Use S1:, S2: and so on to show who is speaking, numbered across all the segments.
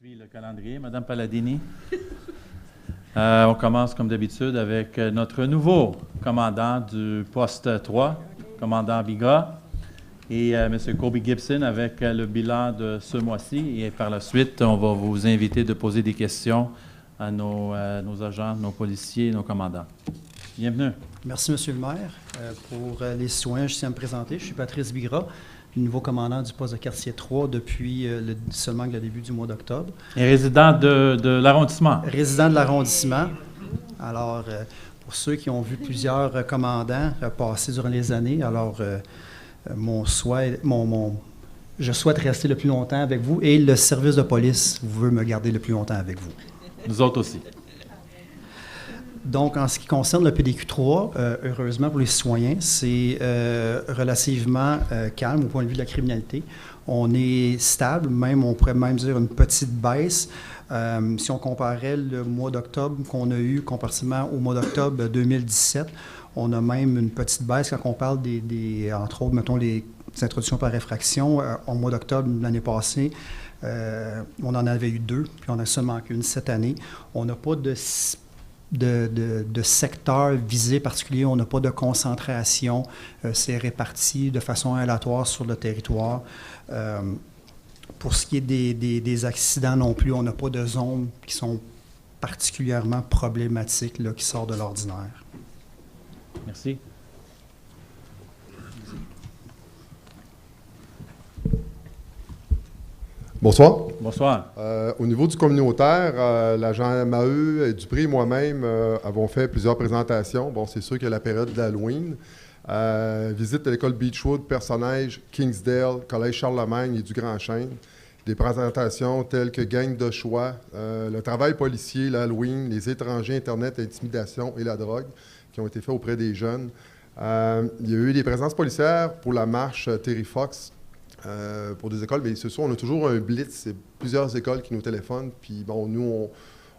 S1: Suis le calendrier, Madame Palladini. On commence comme d'habitude avec notre nouveau commandant du poste 3, commandant Bigra, et M. Kobe Gibson avec le bilan de ce mois-ci. Et par la suite, on va vous inviter de poser des questions à nos agents, nos policiers, nos commandants. Bienvenue.
S2: Merci, M. le maire. Pour les citoyens, je tiens à me présenter. Je suis Patrice Bigra, le nouveau commandant du poste de quartier 3 depuis seulement le début du mois d'octobre.
S1: Et résident de l'arrondissement.
S2: Résident de l'arrondissement. Alors, pour ceux qui ont vu plusieurs commandants passer durant les années, alors je souhaite rester le plus longtemps avec vous et le service de police veut me garder le plus longtemps avec vous.
S1: Nous autres aussi.
S2: Donc, en ce qui concerne le PDQ3, heureusement pour les citoyens, c'est relativement calme au point de vue de la criminalité. On est stable, même on pourrait même dire une petite baisse. Si on comparait le mois d'octobre qu'on a eu comparativement au mois d'octobre 2017, on a même une petite baisse quand on parle entre autres, mettons, les introductions par effraction. Au mois d'octobre de l'année passée, on en avait eu 2, puis on a seulement qu'une cette année. On n'a pas de secteur visé particulier, on n'a pas de concentration, c'est réparti de façon aléatoire sur le territoire. Pour ce qui est des accidents non plus, on n'a pas de zones qui sont particulièrement problématiques, là, qui sortent de l'ordinaire.
S1: Merci.
S3: Bonsoir.
S1: Bonsoir.
S3: Au niveau du communautaire, l'agent Maheu, Dupré et moi-même avons fait plusieurs présentations. Bon, c'est sûr qu'il y a la période d'Halloween. Visite de l'école Beechwood, Personnage, Kingsdale, Collège Charlemagne et du Grand Chêne. Des présentations telles que Gang de choix, le travail policier, l'Halloween, les étrangers, Internet, l'intimidation et la drogue qui ont été faits auprès des jeunes. Il y a eu des présences policières pour la marche Terry Fox. Pour des écoles, mais ce soir, on a toujours un blitz. C'est plusieurs écoles qui nous téléphonent. Puis, bon, nous,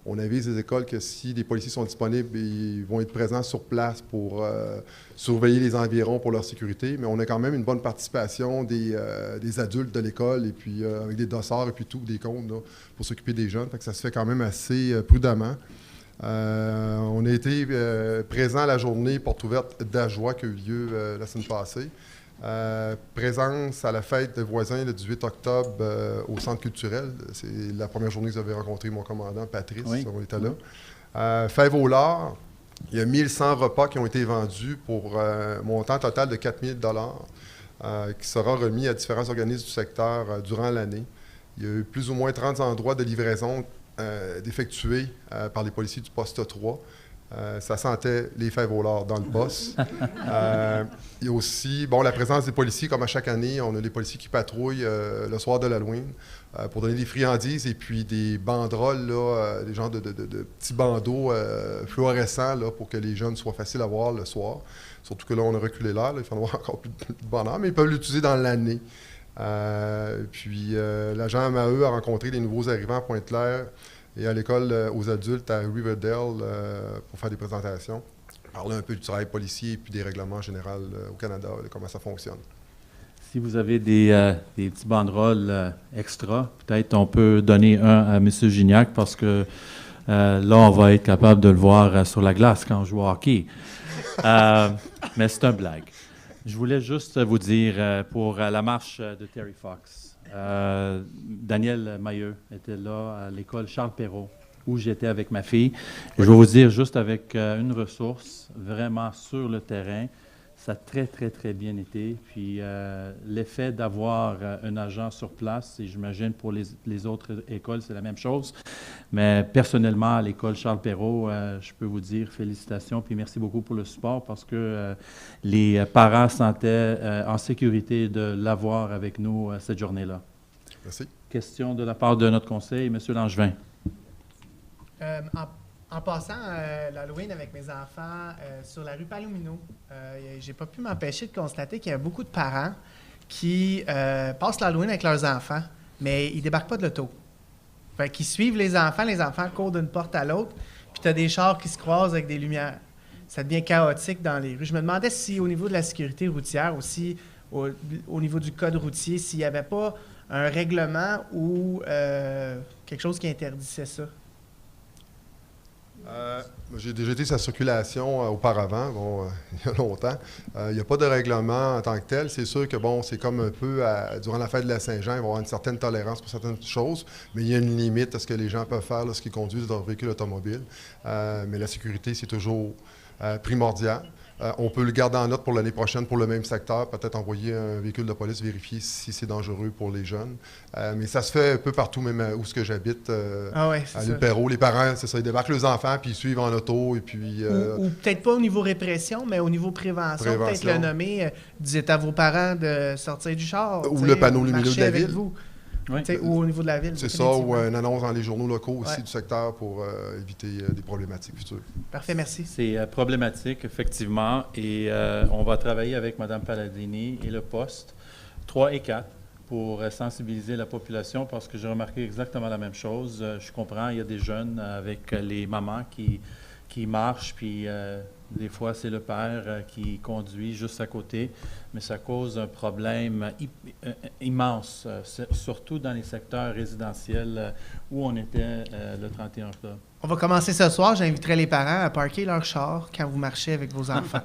S3: on avise les écoles que si des policiers sont disponibles, ils vont être présents sur place pour surveiller les environs pour leur sécurité. Mais on a quand même une bonne participation des adultes de l'école, et puis avec des dossards et puis tout, des comptes, là, pour s'occuper des jeunes. Fait que ça se fait quand même assez prudemment. On a été présents à la journée porte ouverte d'Ajoie qui a eu lieu la semaine passée. Présence à la fête des voisins le 18 octobre au Centre culturel. C'est la première journée que vous avez rencontré mon commandant, Patrice. Oui. On était là. Fève au lard, il y a 1100 repas qui ont été vendus pour un montant total de 4 000 qui sera remis à différents organismes du secteur durant l'année. Il y a eu plus ou moins 30 endroits de livraison d'effectués par les policiers du poste 3. Ça sentait les fèves au lard dans le poste. Il y a aussi la présence des policiers, comme à chaque année. On a des policiers qui patrouillent le soir de l'Halloween pour donner des friandises et puis des banderoles, là, des genres de petits bandeaux fluorescents là, pour que les jeunes soient faciles à voir le soir. Surtout que là, on a reculé l'heure. Il faut en avoir encore plus de bonheur, mais ils peuvent l'utiliser dans l'année. Puis l'agent Maheu a rencontré les nouveaux arrivants à Pointe-Claire et à l'école aux adultes à Riverdale pour faire des présentations. Parler un peu du travail policier et puis des règlements généraux au Canada, de comment ça fonctionne.
S1: Si vous avez des petits banderoles extra, peut-être on peut donner un à M. Gignac parce que là, on va être capable de le voir sur la glace quand on joue au hockey. Mais c'est une blague. Je voulais juste vous dire, pour la marche de Terry Fox, Daniel Mailleux était là à l'école Charles Perrault, où j'étais avec ma fille. Et je vais vous dire, juste avec une ressource, vraiment sur le terrain, ça a très, très, très bien été. Puis l'effet d'avoir un agent sur place, et j'imagine pour les autres écoles, c'est la même chose. Mais personnellement, à l'école Charles Perrault, je peux vous dire félicitations, puis merci beaucoup pour le support parce que les parents se sentaient en sécurité de l'avoir avec nous cette journée-là.
S3: Merci.
S1: Question de la part de notre conseil, M. Langevin.
S4: En passant l'Halloween avec mes enfants sur la rue Palomino, j'ai pas pu m'empêcher de constater qu'il y a beaucoup de parents qui passent l'Halloween avec leurs enfants, mais ils débarquent pas de l'auto. Fait qu'ils suivent les enfants courent d'une porte à l'autre, puis tu as des chars qui se croisent avec des lumières. Ça devient chaotique dans les rues. Je me demandais si au niveau de la sécurité routière aussi, au niveau du code routier, s'il n'y avait pas un règlement ou quelque chose qui interdisait ça?
S3: J'ai déjà été sa circulation auparavant, il y a longtemps. Il n'y a pas de règlement en tant que tel. C'est sûr que, c'est comme un peu, durant la fête de la Saint-Jean, il va y avoir une certaine tolérance pour certaines choses, mais il y a une limite à ce que les gens peuvent faire lorsqu'ils conduisent leur véhicule automobile. Mais la sécurité, c'est toujours primordial. On peut le garder en note pour l'année prochaine pour le même secteur, peut-être envoyer un véhicule de police vérifier si c'est dangereux pour les jeunes. Mais ça se fait un peu partout, même où ce que j'habite, à l'île Perrot. Les parents, c'est ça, ils débarquent les enfants, puis ils suivent en auto. Et puis,
S4: ou peut-être pas au niveau répression, mais au niveau prévention. Peut-être le nommer, dites à vos parents de sortir du char.
S3: Ou le panneau lumineux de la ville.
S4: Oui. Ou au niveau de la ville.
S3: C'est ça, ou une annonce dans les journaux locaux aussi du secteur pour éviter des problématiques futures.
S4: Parfait, merci.
S1: C'est problématique, effectivement, et on va travailler avec Mme Palladini et le poste 3 et 4 pour sensibiliser la population parce que j'ai remarqué exactement la même chose. Je comprends, il y a des jeunes avec les mamans qui marchent, puis des fois, c'est le père qui conduit juste à côté, mais ça cause un problème immense, surtout dans les secteurs résidentiels où on était le 31 octobre.
S4: On va commencer ce soir. J'inviterai les parents à parquer leur char quand vous marchez avec vos enfants.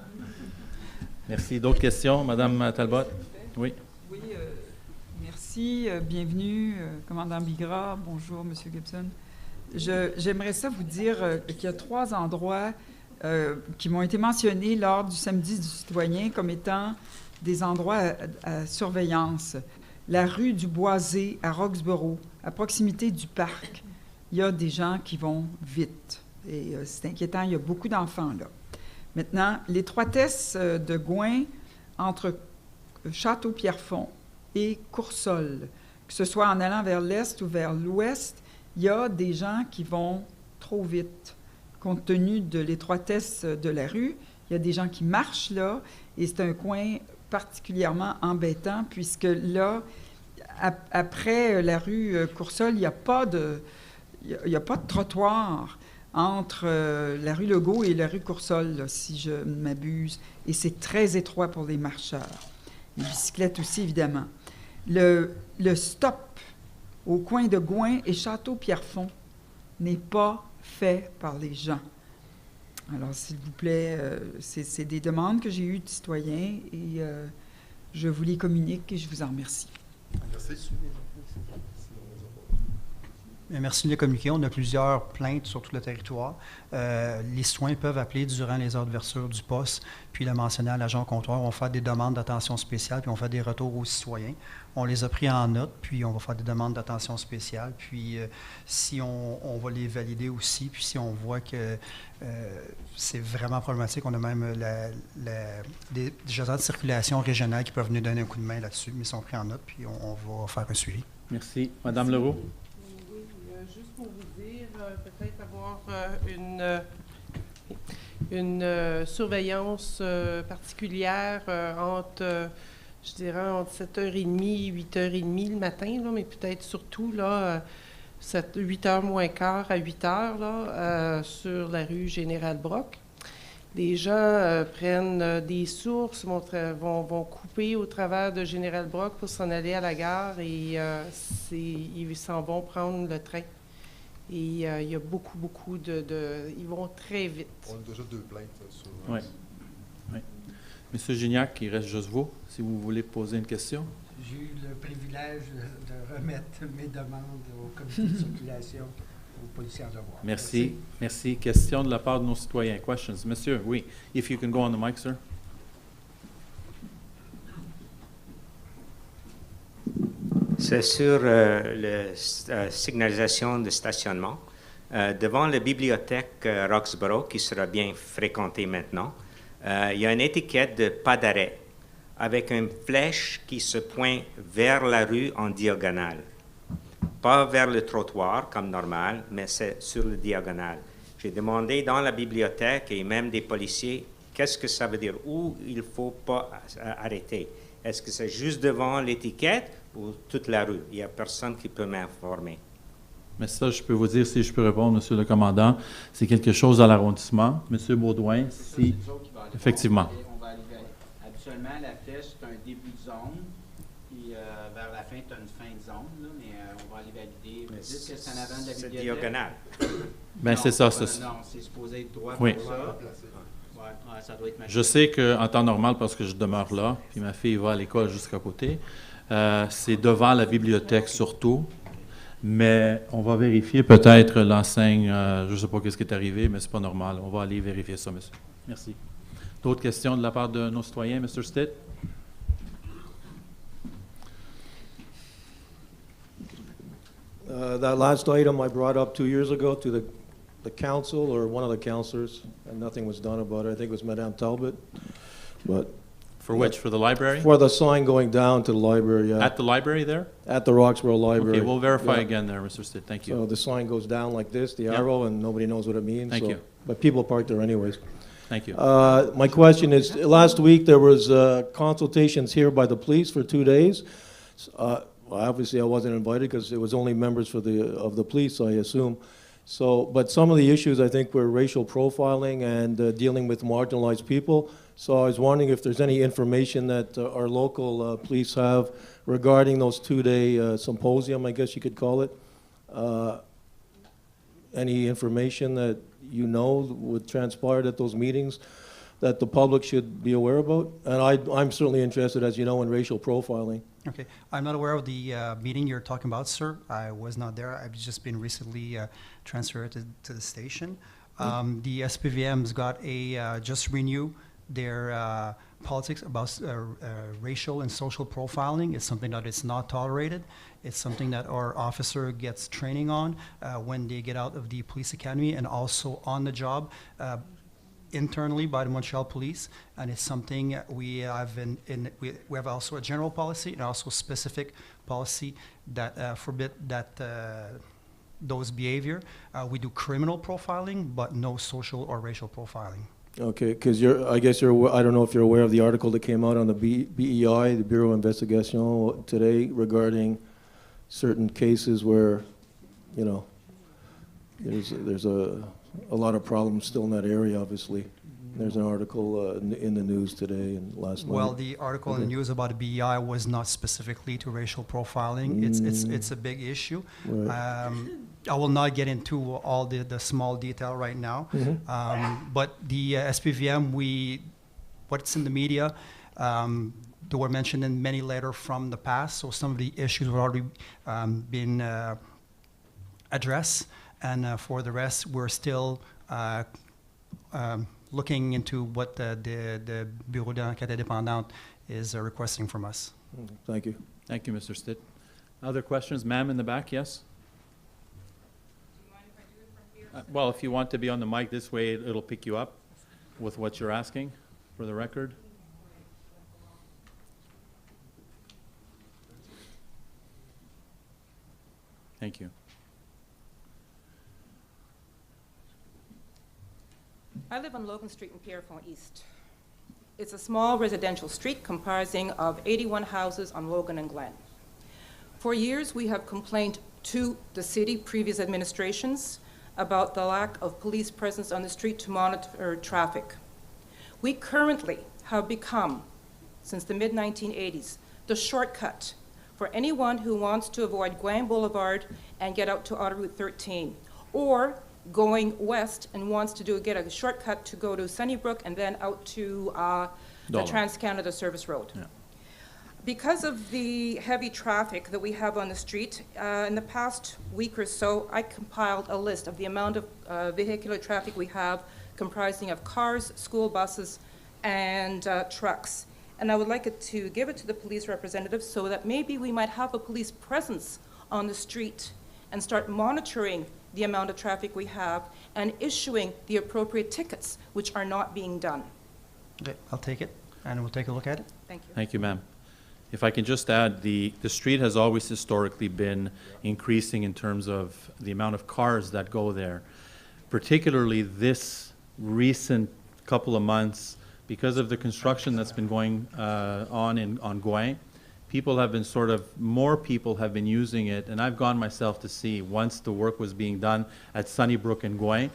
S1: Merci. D'autres questions, Mme Talbot? Oui.
S5: Oui, merci. Bienvenue, commandant Bigra. Bonjour, M. Gibson. J'aimerais ça vous dire qu'il y a 3 endroits qui m'ont été mentionnés lors du samedi du citoyen comme étant des endroits à surveillance. La rue du Boisé à Roxboro, à proximité du parc, il y a des gens qui vont vite. Et c'est inquiétant, il y a beaucoup d'enfants là. Maintenant, l'étroitesse de Gouin entre Château-Pierrefonds et Coursol, que ce soit en allant vers l'est ou vers l'ouest, il y a des gens qui vont trop vite. Compte tenu de l'étroitesse de la rue, il y a des gens qui marchent là, et c'est un coin particulièrement embêtant, puisque là, après la rue Coursol, il n'y a pas de trottoir entre la rue Legault et la rue Coursol, là, si je ne m'abuse, et c'est très étroit pour les marcheurs. Les bicyclettes aussi, évidemment. Le stop au coin de Gouin et Château-Pierrefonds n'est pas fait par les gens. Alors, s'il vous plaît, c'est des demandes que j'ai eues de citoyens et je vous les communique et je vous en remercie.
S3: Merci.
S2: Merci de les communiquer. On a plusieurs plaintes sur tout le territoire. Les citoyens peuvent appeler durant les heures d'ouverture du poste, puis le mentionner à l'agent comptoir. On va faire des demandes d'attention spéciale, puis on fait des retours aux citoyens. On les a pris en note, puis on va faire des demandes d'attention spéciale. Puis si on va les valider aussi, puis si on voit que c'est vraiment problématique, on a même des agents de circulation régionale qui peuvent venir donner un coup de main là-dessus, mais ils sont pris en note, puis on va faire un suivi.
S1: Merci. Madame Leroux?
S6: Juste pour vous dire, peut-être avoir une surveillance particulière entre 7h30 et 8h30 le matin, là, mais peut-être surtout là, 8h moins quart à 8h là, sur la rue Général-Brock. Les gens prennent des sources, vont couper au travers de Général-Brock pour s'en aller à la gare et ils s'en vont prendre le train. Et il y a beaucoup ils vont très vite.
S3: On a déjà 2 plaintes sur...
S1: Oui. Monsieur Gignac, il reste juste vous, si vous voulez poser une question.
S7: J'ai eu le privilège de remettre mes demandes au comité de circulation, aux policiers en devoir.
S1: Merci. Merci. Question de la part de nos citoyens. Questions? Monsieur, oui. If you can go on the mic, sir.
S8: C'est sur la signalisation de stationnement. Devant la bibliothèque Roxboro, qui sera bien fréquentée maintenant, il y a une étiquette de pas d'arrêt avec une flèche qui se pointe vers la rue en diagonale. Pas vers le trottoir comme normal, mais c'est sur le diagonale. J'ai demandé dans la bibliothèque et même des policiers qu'est-ce que ça veut dire, où il ne faut pas arrêter. Est-ce que c'est juste devant l'étiquette ou toute la rue? Il n'y a personne qui peut m'informer.
S1: Mais ça, je peux vous dire, si je peux répondre, Monsieur le Commandant, c'est quelque chose à l'arrondissement. Monsieur Baudouin, si... Effectivement.
S9: On va arriver. Habituellement, la flèche, c'est un début de zone, puis vers la fin, tu as une fin de zone, là, mais on va aller valider.
S1: Mais
S9: dites que c'est en avant de la
S8: C'est
S9: bibliothèque.
S8: diagonale.
S1: Ben, c'est ça. c'est-
S9: Non, c'est supposé être droit
S1: Oui.
S9: comme ça. Ouais, ça doit être
S1: Je sais qu'en temps normal, parce que je demeure là, puis ma fille va à l'école juste à côté, c'est devant la bibliothèque surtout, mais on va vérifier peut-être l'enseigne, je ne sais pas ce qui est arrivé, mais c'est pas normal. On va aller vérifier ça, monsieur. Merci. D'autres questions de la part de nos citoyens, Mr. Stitt?
S10: That last item I brought up 2 years ago to the council or one of the councilors, and nothing was done about it. I think it was Madame Talbot. But
S1: For which? For the library?
S10: for the sign going down to the library, yeah.
S1: At the library there?
S10: At the Roxboro Library.
S1: Okay, we'll verify
S10: Yeah.
S1: again there, Mr. Stitt. Thank you.
S10: So the sign goes down like this, the
S1: Yeah.
S10: arrow, and nobody knows what it means.
S1: Thank
S10: so-
S1: you.
S10: But people park there anyways.
S1: Thank you.
S10: My question is, last week there was consultations here by the police for 2 days. Well, obviously I wasn't invited because it was only members of the police, I assume. So, but some of the issues I think were racial profiling and dealing with marginalized people. So I was wondering if there's any information that our local police have regarding those 2-day symposium, I guess you could call it. Any information that you know would transpire at those meetings that the public should be aware about? And I'm certainly interested, as you know, in racial profiling.
S2: Okay, I'm not aware of the meeting you're talking about, sir. I was not there. I've just been recently transferred to the station. The SPVM's got just renew their politics about racial and social profiling. It's something that is not tolerated. It's something that our officer gets training on when they get out of the police academy and also on the job. Internally by the Montreal Police, and it's something we have we have also a general policy and also specific policy that forbid that those behavior. We do criminal profiling, but no social or racial profiling.
S10: Okay, because I guess you're, I don't know if you're aware of the article that came out on the BEI, the Bureau of Investigation today, regarding certain cases where, you know, there's a lot of problems still in that area, obviously. There's an article in the news today and last night.
S2: Well, the article in the news about the BEI was not specifically to racial profiling. It's a big issue.
S10: Right.
S2: I will not get into all the small detail right now. But the SPVM, what's in the media, they were mentioned in many letters from the past, so some of the issues have already been addressed. And for the rest, we're still looking into what the Bureau d'enquête indépendante is requesting from us.
S10: Thank you.
S1: Thank you, Mr. Stitt. Other questions? Ma'am in the back, yes?
S11: Do you mind if I do it from here?
S1: Well, if you want to be on the mic this way, it'll pick you up with what you're asking for the record. Thank you.
S11: I live on Logan Street in Pierrefonds East. It's a small residential street comprising of 81 houses on Logan and Glen. For years, we have complained to the city, previous administrations, about the lack of police presence on the street to monitor traffic. We currently have become, since the mid-1980s, the shortcut for anyone who wants to avoid Gwen Boulevard and get out to Autoroute 13, or going west and wants to get a shortcut to go to Sunnybrook and then out to the Trans-Canada Service Road.
S1: Yeah.
S11: Because of the heavy traffic that we have on the street, in the past week or so, I compiled a list of the amount of vehicular traffic we have, comprising of cars, school buses, and trucks. And I would like to give it to the police representatives so that maybe we might have a police presence on the street and start monitoring the amount of traffic we have and issuing the appropriate tickets, which are not being done.
S2: Okay, I'll take it, and we'll take a look at it.
S11: Thank you.
S1: Thank you, ma'am. If I can just add, the street has always historically been increasing in terms of the amount of cars that go there. Particularly this recent couple of months, because of the construction that's been going on Gouin, people have been more people have been using it, and I've gone myself to see once the work was being done at Sunnybrook and Gouin,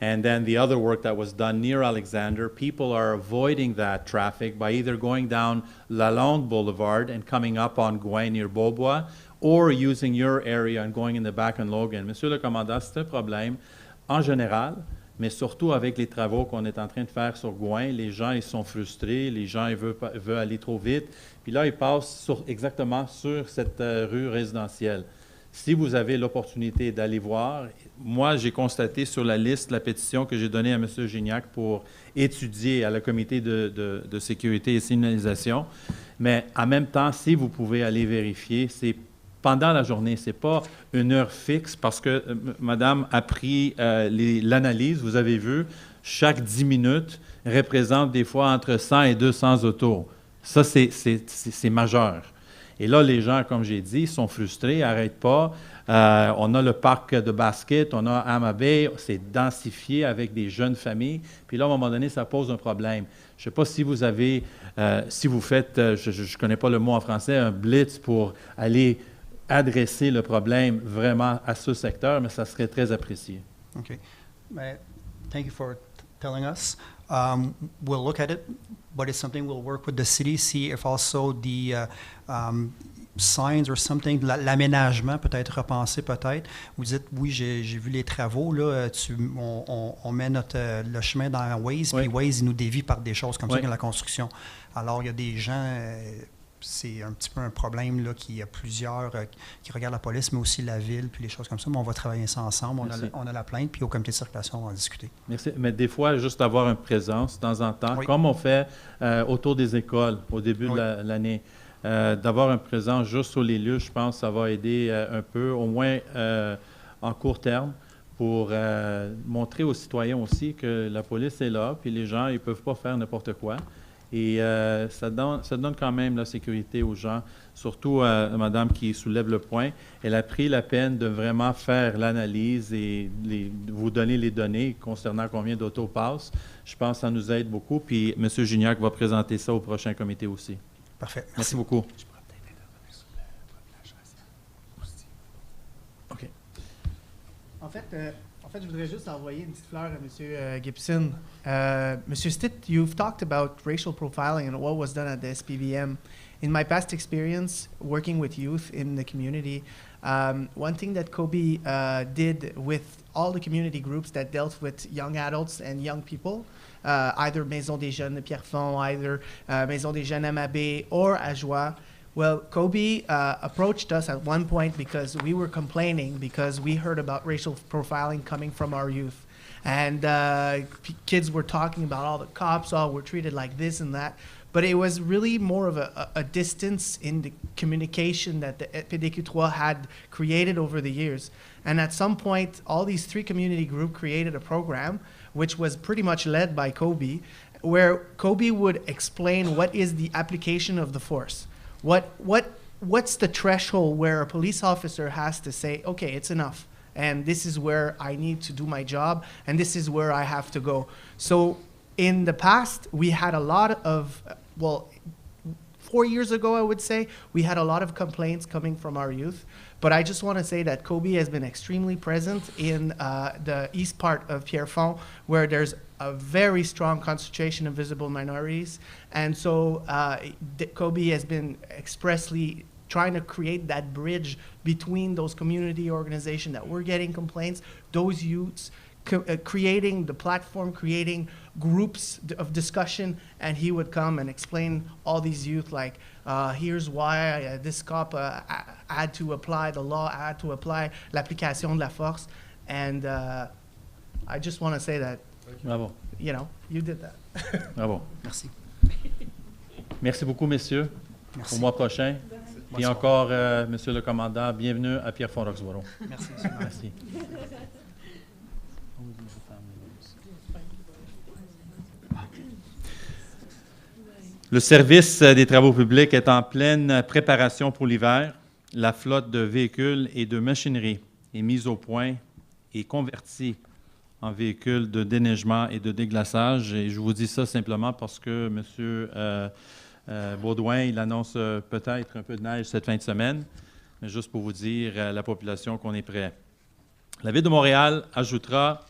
S1: and then the other work that was done near Alexander, people are avoiding that traffic by either going down Lalonde Boulevard and coming up on Gouin near Beaubois, or using your area and going in the back on Logan. Monsieur le commandant, c'est un problème en général, mais surtout avec les travaux qu'on est en train de faire sur Gouin. Les gens, ils sont frustrés, les gens, ils veulent aller trop vite. Puis là, ils passent exactement sur cette rue résidentielle. Si vous avez l'opportunité d'aller voir, moi, j'ai constaté sur la liste la pétition que j'ai donnée à M. Gignac pour étudier à la comité de sécurité et signalisation. Mais en même temps, si vous pouvez aller vérifier, c'est pendant la journée, ce n'est pas une heure fixe parce que Madame a pris l'analyse, vous avez vu, chaque 10 minutes représente des fois entre 100 et 200 autos. Ça, c'est majeur. Et là, les gens, comme j'ai dit, sont frustrés, n'arrêtent pas. On a le parc de basket, on a Amabay, c'est densifié avec des jeunes familles. Puis là, à un moment donné, ça pose un problème. Je ne sais pas si vous avez, si vous faites, je ne connais pas le mot en français, un blitz pour aller adresser le problème vraiment à ce secteur, mais ça serait très apprécié.
S2: Okay. Thank you for telling us. We'll look at it, but it's something we'll work with the city, see if also the signs or something, l'aménagement peut être repensé peut-être. Vous dites, oui, j'ai vu les travaux, là, on met le chemin dans Waze,
S1: oui.
S2: Puis Waze, il nous dévie par des choses comme
S1: oui.
S2: ça dans la construction. Alors, il y a des gens, c'est un petit peu un problème, là, qu'il y a plusieurs qui regardent la police, mais aussi la ville, puis les choses comme ça. Mais on va travailler ça ensemble. On a la plainte, puis au comité de circulation, on va en discuter.
S1: Merci. Mais des fois, juste avoir une présence de temps en temps,
S2: oui.
S1: comme on fait autour des écoles au début
S2: oui.
S1: de l'année. D'avoir une présence juste sur les lieux, je pense que ça va aider un peu, au moins en court terme, pour montrer aux citoyens aussi que la police est là, puis les gens, ils ne peuvent pas faire n'importe quoi. Et ça donne quand même la sécurité aux gens, surtout Madame qui soulève le point. Elle a pris la peine de vraiment faire l'analyse et vous donner les données concernant combien d'autos passent. Je pense que ça nous aide beaucoup. Puis M. Gignac va présenter ça au prochain comité aussi.
S2: Parfait.
S1: Merci beaucoup. OK.
S4: En fait, je voudrais juste envoyer une petite fleur à M. Gibson. Monsieur Stitt, you've talked about racial profiling and what was done at the SPVM. In my past experience working with youth in the community, one thing that Kobe did with all the community groups that dealt with young adults and young people, either Maison des Jeunes de Pierrefonds, either Maison des Jeunes Amabé or Ajoie. Well, Kobe approached us at one point because we were complaining because we heard about racial profiling coming from our youth. And kids were talking about all the cops, were treated like this and that. But it was really more of a distance in the communication that the PDQ3 had created over the years. And at some point, all these three community groups created a program, which was pretty much led by Kobe, where Kobe would explain what is the application of the force. What's the threshold where a police officer has to say, okay, it's enough, and this is where I need to do my job, and this is where I have to go. So in the past, we had a lot of, 4 years ago, I would say, we had a lot of complaints coming from our youth. But I just want to say that Kobe has been extremely present in the east part of Pierrefonds, where there's a very strong concentration of visible minorities. And so Kobe has been expressly trying to create that bridge between those community organizations that were getting complaints, those youths, creating the platform, creating groups of discussion, and he would come and explain all these youth, like, here's why this cop had to apply the law, had to apply l'application de la force. And I just want to say that,
S1: Bravo.
S4: You did that.
S1: Bravo.
S2: Merci.
S1: Merci beaucoup, messieurs.
S2: Merci.
S1: Au mois prochain. Et encore, Monsieur le commandant, bienvenue à Pierrefonds Roxboro.
S2: Merci.
S1: Merci. Le service des travaux publics est en pleine préparation pour l'hiver. La flotte de véhicules et de machinerie est mise au point et convertie en véhicules de déneigement et de déglaçage. Et je vous dis ça simplement parce que M. Baudouin, il annonce peut-être un peu de neige cette fin de semaine, mais juste pour vous dire à la population qu'on est prêt. La Ville de Montréal ajoutera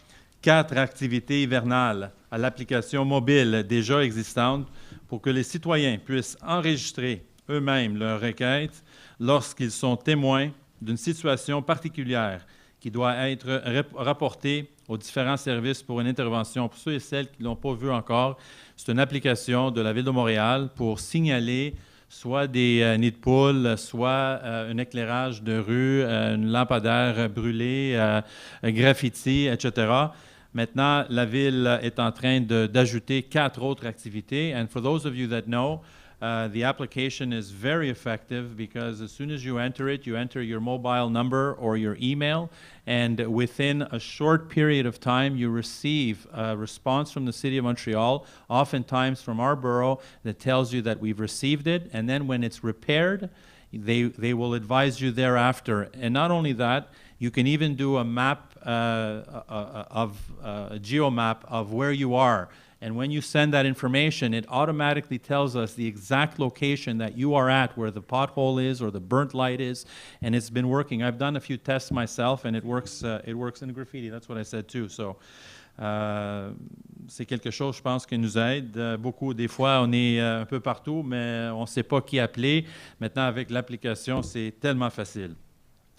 S1: 4 activités hivernales à l'application mobile déjà existante pour que les citoyens puissent enregistrer eux-mêmes leurs requêtes lorsqu'ils sont témoins d'une situation particulière qui doit être rapportée aux différents services pour une intervention. Pour ceux et celles qui ne l'ont pas vu encore, c'est une application de la Ville de Montréal pour signaler soit des nids de poules, soit un éclairage de rue, une lampadaire brûlée, graffiti, etc. Maintenant, la Ville est en train d'ajouter 4 autres activités. And for those of you that know, the application is very effective because as soon as you enter it, you enter your mobile number or your email, and within a short period of time, you receive a response from the City of Montreal, oftentimes from our borough, that tells you that we've received it, and then when it's repaired, they will advise you thereafter. And not only that, you can even do a map, a geomap of where you are. And when you send that information, it automatically tells us the exact location that you are at, where the pothole is or the burnt light is, and it's been working. I've done a few tests myself, and it works in graffiti. That's what I said too. So, c'est quelque chose, je pense, qui nous aide beaucoup. Des fois, on est un peu partout, mais on ne sait pas qui appeler. Maintenant, avec l'application, c'est tellement facile.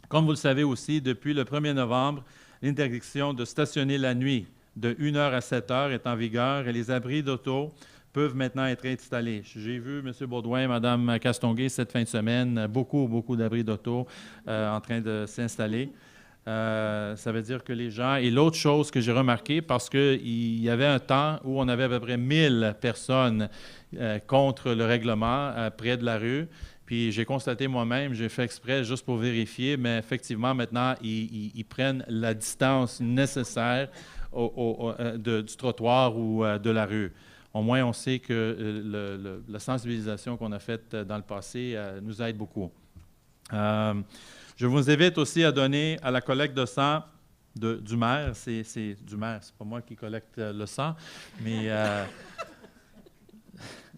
S1: Comme vous le savez aussi, depuis le 1er novembre, l'interdiction de stationner la nuit de 1h à 7h est en vigueur et les abris d'auto peuvent maintenant être installés. J'ai vu M. Baudouin et Mme Castonguay cette fin de semaine, beaucoup d'abris d'auto en train de s'installer. Ça veut dire que les gens... Et l'autre chose que j'ai remarqué, parce qu'il y avait un temps où on avait à peu près 1000 personnes contre le règlement près de la rue, puis j'ai constaté moi-même, j'ai fait exprès juste pour vérifier, mais effectivement, maintenant, ils prennent la distance nécessaire du trottoir ou de la rue. Au moins, on sait que la sensibilisation qu'on a faite dans le passé nous aide beaucoup. Je vous invite aussi à donner à la collecte de sang du maire. C'est du maire, c'est pas moi qui collecte le sang, mais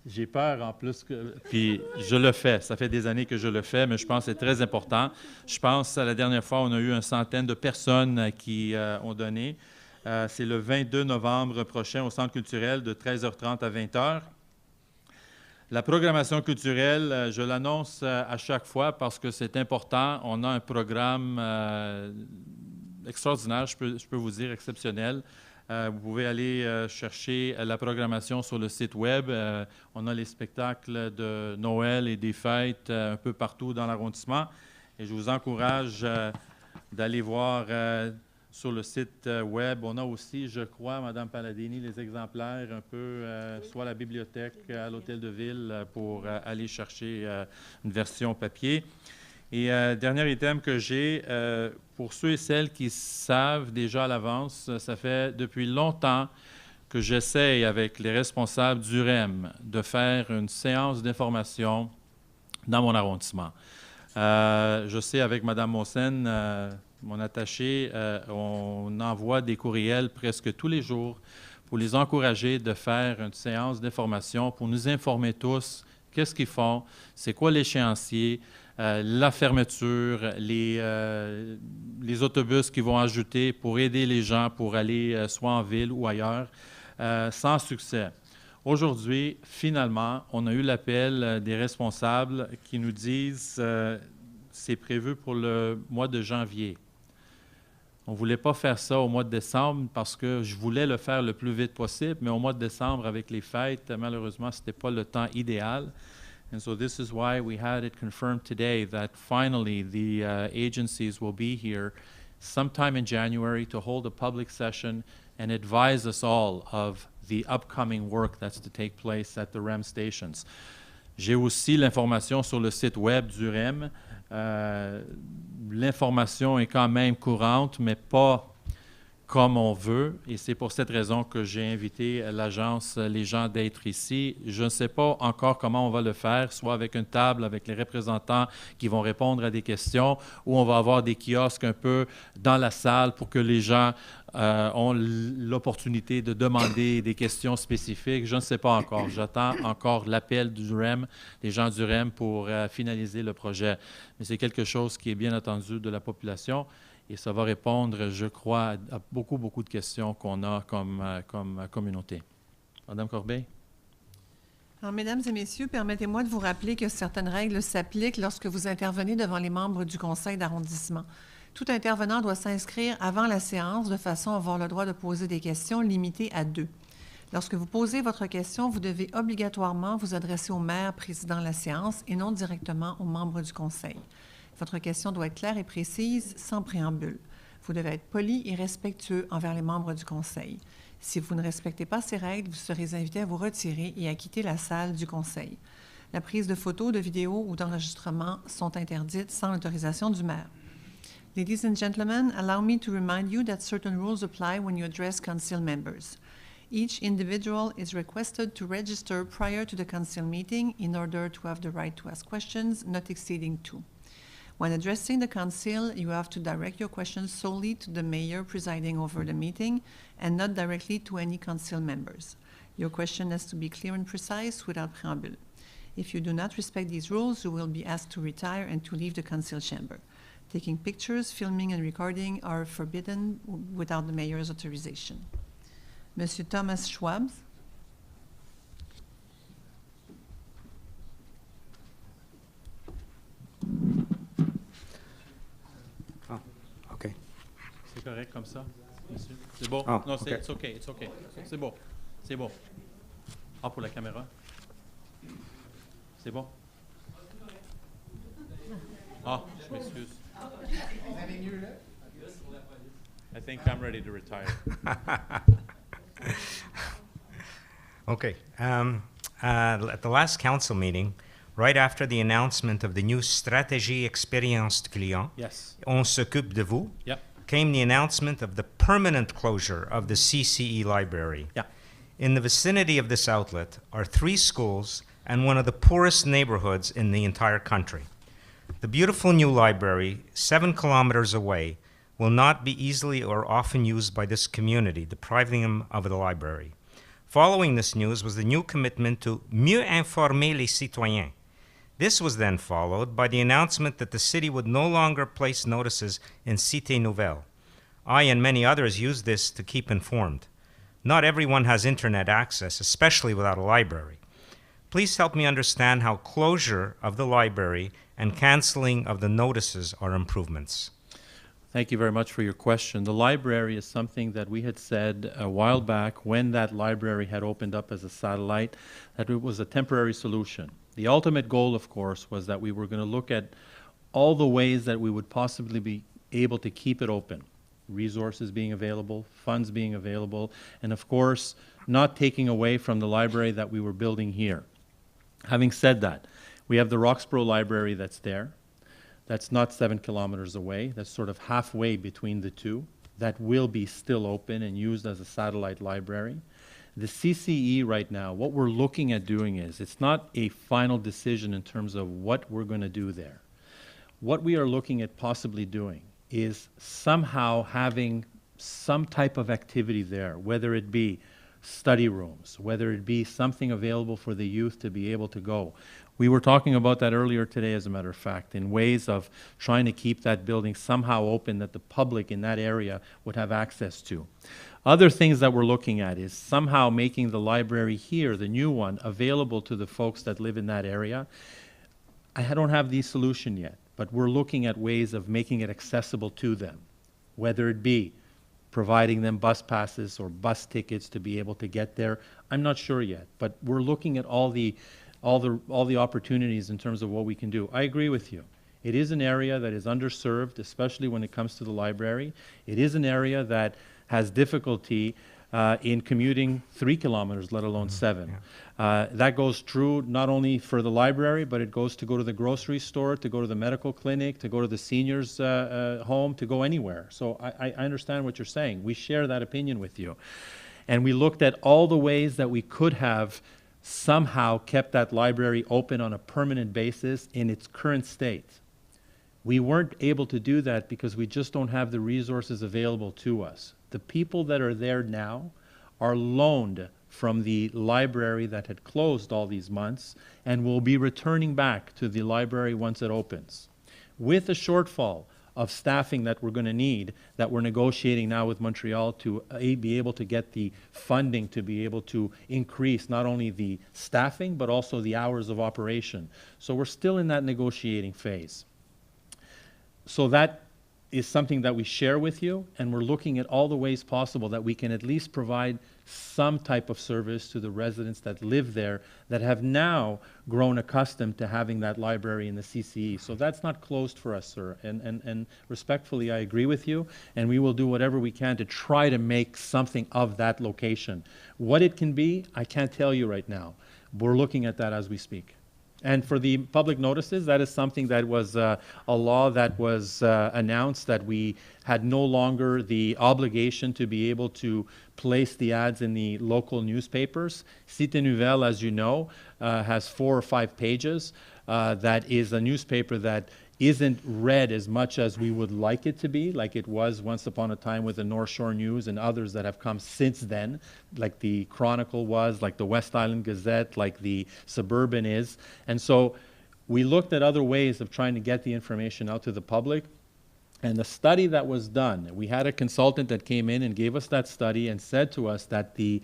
S1: j'ai peur en plus. Puis je le fais. Ça fait des années que je le fais, mais je pense que c'est très important. Je pense à la dernière fois, on a eu une centaine de personnes qui ont donné. C'est le 22 novembre prochain au Centre culturel de 13h30 à 20h. La programmation culturelle, je l'annonce à chaque fois parce que c'est important. On a un programme extraordinaire, je peux vous dire, exceptionnel. Vous pouvez aller chercher la programmation sur le site Web. On a les spectacles de Noël et des fêtes un peu partout dans l'arrondissement. Et je vous encourage d'aller voir sur le site Web. On a aussi, je crois, Mme Palladini, les exemplaires un peu, soit à la bibliothèque, à l'Hôtel de Ville, pour aller chercher une version papier. Et dernier item que j'ai, pour ceux et celles qui savent déjà à l'avance, ça fait depuis longtemps que j'essaye avec les responsables du REM de faire une séance d'information dans mon arrondissement. Je sais avec Mme Mossen, mon attaché, on envoie des courriels presque tous les jours pour les encourager de faire une séance d'information pour nous informer tous qu'est-ce qu'ils font, c'est quoi l'échéancier, la fermeture, les autobus qu'ils vont ajouter pour aider les gens pour aller soit en ville ou ailleurs, sans succès. Aujourd'hui, finalement, on a eu l'appel des responsables qui nous disent c'est prévu pour le mois de janvier. On ne voulait pas faire ça au mois de décembre parce que je voulais le faire le plus vite possible, mais au mois de décembre, avec les fêtes, malheureusement, ce n'était pas le temps idéal. And so this is why we had it confirmed today that finally the agencies will be here sometime in January to hold a public session and advise us all of the upcoming work that's to take place at the REM stations. J'ai aussi l'information sur le site web du REM. L'information est quand même courante, mais pas comme on veut. Et c'est pour cette raison que j'ai invité l'agence, les gens d'être ici. Je ne sais pas encore comment on va le faire, soit avec une table, avec les représentants qui vont répondre à des questions, ou on va avoir des kiosques un peu dans la salle pour que les gens ont l'opportunité de demander des questions spécifiques. Je ne sais pas encore. J'attends encore l'appel du REM, des gens du REM pour finaliser le projet. Mais c'est quelque chose qui est bien attendu de la population. Et ça va répondre, je crois, à beaucoup de questions qu'on a comme communauté. Madame Corbeil?
S6: Alors, mesdames et messieurs, permettez-moi de vous rappeler que certaines règles s'appliquent lorsque vous intervenez devant les membres du conseil d'arrondissement. Tout intervenant doit s'inscrire avant la séance de façon à avoir le droit de poser des questions limitées à 2. Lorsque vous posez votre question, vous devez obligatoirement vous adresser au maire présidant la séance et non directement aux membres du conseil. Votre question doit être claire et précise, sans préambule. Vous devez être poli et respectueux envers les membres du conseil. Si vous ne respectez pas ces règles, vous serez invité à vous retirer et à quitter la salle du conseil. La prise de photos, de vidéos ou d'enregistrements sont interdites sans l'autorisation du maire. Ladies and gentlemen, allow me to remind you that certain rules apply when you address council members. Each individual is requested to register prior to the council meeting in order to have the right to ask questions, not exceeding 2. When addressing the council, you have to direct your questions solely to the mayor presiding over the meeting and not directly to any council members. Your question has to be clear and precise without preamble. If you do not respect these rules, you will be asked to retire and to leave the council chamber. Taking pictures, filming, and recording are forbidden without the mayor's authorization. Monsieur Thomas Schwab.
S8: OK.
S1: C'est correct comme ça, monsieur? C'est bon?
S8: Oh,
S1: non,
S8: okay.
S1: it's OK, it's OK. C'est bon, c'est bon. Ah, pour la caméra? C'est bon? Ah, je m'excuse. I think I'm ready to retire.
S8: Okay. At the last council meeting, right after the announcement of the new Stratégie Expérience Client,
S1: Yes.
S8: On s'occupe de vous,
S1: Yep.
S8: came the announcement of the permanent closure of the CCE library.
S1: Yeah.
S8: In the vicinity of this outlet are 3 schools and one of the poorest neighborhoods in the entire country. The beautiful new library, 7 kilometers away, will not be easily or often used by this community, depriving them of the library. Following this news was the new commitment to mieux informer les citoyens. This was then followed by the announcement that the city would no longer place notices in Cité Nouvelle. I and many others use this to keep informed. Not everyone has internet access, especially without a library. Please help me understand how closure of the library and canceling of the notices are improvements.
S1: Thank you very much for your question. The library is something that we had said a while back when that library had opened up as a satellite, that it was a temporary solution. The ultimate goal, of course, was that we were going to look at all the ways that we would possibly be able to keep it open. Resources being available, funds being available, and of course, not taking away from the library that we were building here. Having said that, we have the Roxboro Library that's there. That's not 7 kilometers away. That's sort of halfway between the two. That will be still open and used as a satellite library. The CCE right now, what we're looking at doing is, it's not a final decision in terms of what we're going to do there. What we are looking at possibly doing is somehow having some type of activity there, whether it be study rooms, whether it be something available for the youth to be able to go. We were talking about that earlier today, as a matter of fact, in ways of trying to keep that building somehow open that the public in that area would have access to. Other things that we're looking at is somehow making the library here, the new one, available to the folks that live in that area. I don't have the solution yet, but we're looking at ways of making it accessible to them, whether it be providing them bus passes or bus tickets to be able to get there. I'm not sure yet, but we're looking at all the opportunities in terms of what we can do. I agree with you. It is an area that is underserved, especially when it comes to the library. It is an area that has difficulty in commuting 3 kilometers, let alone 7. Yeah. That goes true not only for the library, but it goes to go to the grocery store, to go to the medical clinic, to go to the seniors' home, to go anywhere. So I understand what you're saying. We share that opinion with you. And we looked at all the ways that we could have somehow kept that library open on a permanent basis in its current state. We weren't able to do that because we just don't have the resources available to us. The people that are there now are loaned from the library that had closed all these months and will be returning back to the library once it opens, with a shortfall of staffing that we're going to need, that we're negotiating now with Montreal to be able to get the funding to be able to increase not only the staffing, but also the hours of operation. So we're still in that negotiating phase. So that is something that we share with you, and we're looking at all the ways possible that we can at least provide some type of service to the residents that live there that have now grown accustomed to having that library in the CCE. So that's not closed for us, sir. And respectfully, I agree with you, and we will do whatever we can to try to make something of that location. What it can be, I can't tell you right now. We're looking at that as we speak. And for the public notices, that is something that was a law that was announced, that we had no longer the obligation to be able to place the ads in the local newspapers. Cité Nouvelle, as you know, has 4 or 5 pages. That is a newspaper that isn't read as much as we would like it to be, like it was once upon a time with the North Shore News and others that have come since then, like the Chronicle was, like the West Island Gazette, like the Suburban is. And so we looked at other ways of trying to get the information out to the public. And the study that was done, we had a consultant that came in and gave us that study and said to us that the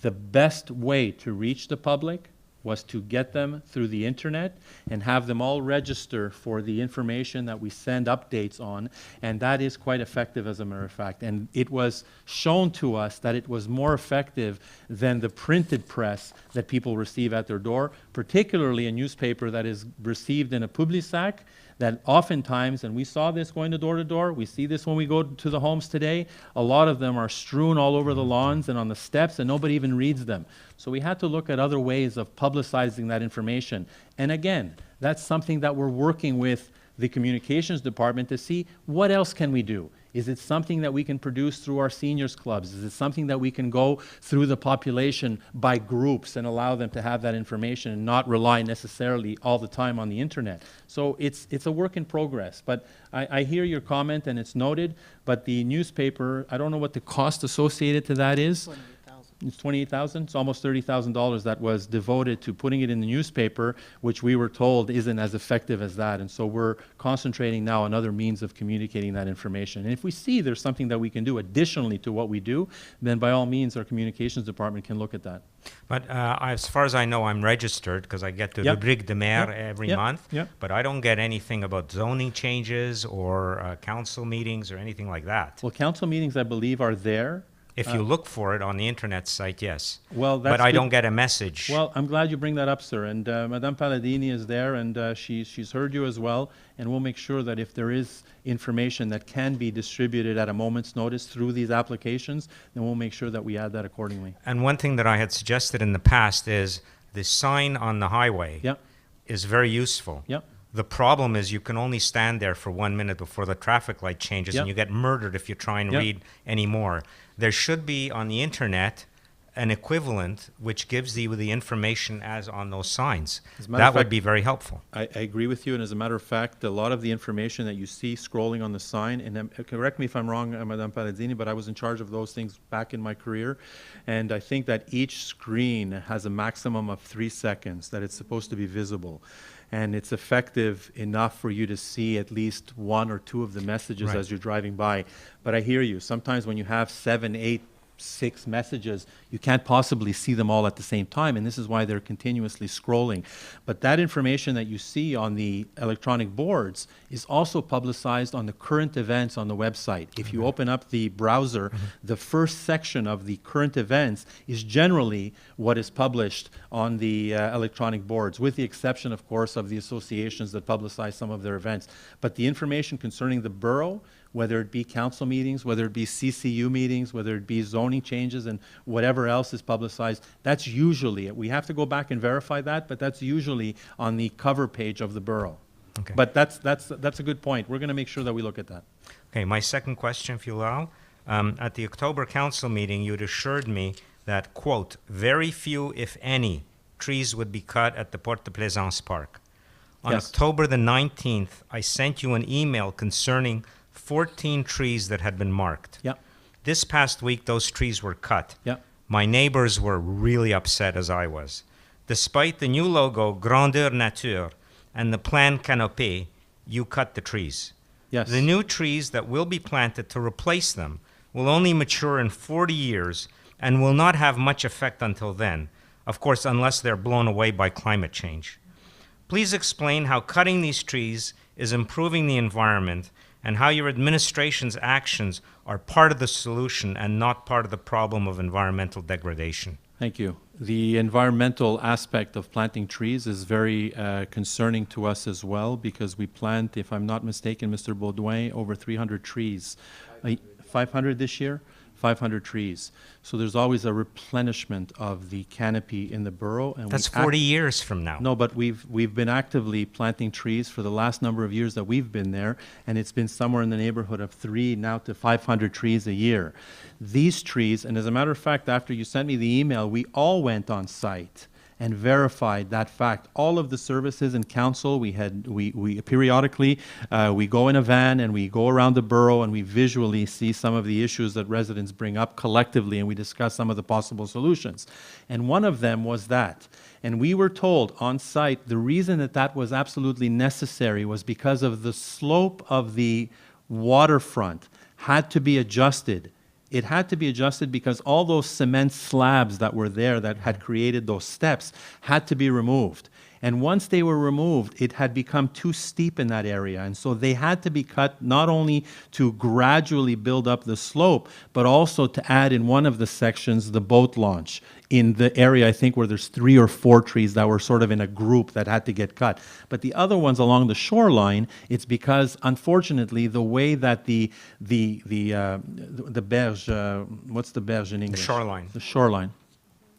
S1: best way to reach the public was to get them through the internet and have them all register for the information that we send updates on, and that is quite effective, as a matter of fact. And it was shown to us that it was more effective than the printed press that people receive at their door, particularly a newspaper that is received in a public-sac, that oftentimes, and we saw this going to door, we see this when we go to the homes today, a lot of them are strewn all over the lawns and on the steps, and nobody even reads them. So we had to look at other ways of publicizing that information. And again, that's something that we're working with the communications department to see what else can we do. Is it something that we can produce through our seniors clubs? Is it something that we can go through the population by groups and allow them to have that information and not rely necessarily all the time on the internet? So it's a work in progress. But I hear your comment and it's noted, but the newspaper, I don't know what the cost associated to that is. It's $28,000. It's almost $30,000 that was devoted to putting it in the newspaper, which we were told isn't as effective as that. And so we're concentrating now on other means of communicating that information. And if we see there's something that we can do additionally to what we do, then by all means, our communications department can look at that.
S8: But as far as I know, I'm registered because I get the Rubrique de Maire every month. But I don't get anything about zoning changes or council meetings or anything like that.
S1: Well, council meetings, I believe, are there.
S8: If you look for it on the internet site, yes.
S1: Well, that's
S8: but I don't get a message.
S1: Well, I'm glad you bring that up, sir. And Madame Palladini is there, and she's heard you as well. And we'll make sure that if there is information that can be distributed at a moment's notice through these applications, then we'll make sure that we add that accordingly.
S8: And one thing that I had suggested in the past is the sign on the highway is very useful. The problem is you can only stand there for 1 minute before the traffic light changes, and you get murdered if you try and read any more. There should be on the internet an equivalent which gives you the information as on those signs. That would be very helpful.
S1: I agree with you, and as a matter of fact, a lot of the information that you see scrolling on the sign, and correct me if I'm wrong, Madame Palladini, but I was in charge of those things back in my career, and I think that each screen has a maximum of 3 seconds that it's supposed to be visible. And it's effective enough for you to see at least 1 or 2 of the messages as you're driving by. But I hear you. Sometimes when you have 7, 8, 6 messages, you can't possibly see them all at the same time, and this is why they're continuously scrolling. But that information that you see on the electronic boards is also publicized on the current events on the website. If you open up the browser, the first section of the current events is generally what is published on the electronic boards, with the exception, of course, of the associations that publicize some of their events. But the information concerning the borough, whether it be council meetings, whether it be CCU meetings, whether it be zoning changes and whatever else is publicized, that's usually, we have to go back and verify that, but that's usually on the cover page of the borough.
S8: Okay.
S1: But that's a good point. We're going to make sure that we look at that.
S8: Okay, my second question, if you allow. At the October council meeting, you had assured me that, quote, very few, if any, trees would be cut at the Porte de Plaisance Park. On October the 19th, I sent you an email concerning 14 trees that had been marked. This past week, those trees were cut. My neighbors were really upset, as I was. Despite the new logo, Grandeur Nature, and the plan Canopée, you cut the trees.
S1: Yes.
S12: The new trees that will be planted to replace them will only mature in 40 years and will not have much effect until then, of course, unless they're blown away by climate change. Please explain how cutting these trees is improving the environment and how your administration's actions are part of the solution and not part of the problem of environmental degradation.
S1: Thank you. The environmental aspect of planting trees is very concerning to us as well, because we plant, if I'm not mistaken, Mr. Baudouin, over 300 trees. 500 this year? 500 trees. So there's always a replenishment of the canopy in the borough. And
S12: that's 40 years from now.
S1: No, but we've been actively planting trees for the last number of years that we've been there, and it's been somewhere in the neighborhood of 3 now to 500 trees a year. These trees, and as a matter of fact, after you sent me the email, we all went on site and verified that fact. All of the services in council, we periodically, we go in a van and we go around the borough and we visually see some of the issues that residents bring up collectively, and we discuss some of the possible solutions. And one of them was that. And we were told on site the reason that that was absolutely necessary was because of the slope of the waterfront had to be adjusted. It had to be adjusted because all those cement slabs that were there that had created those steps had to be removed. And once they were removed, it had become too steep in that area. And so they had to be cut not only to gradually build up the slope, but also to add in one of the sections the boat launch in the area, I think, where there's 3 or 4 trees that were sort of in a group that had to get cut. But the other ones along the shoreline, it's because, unfortunately, the way that the berge, what's the berge in English?
S12: The shoreline.
S1: The shoreline.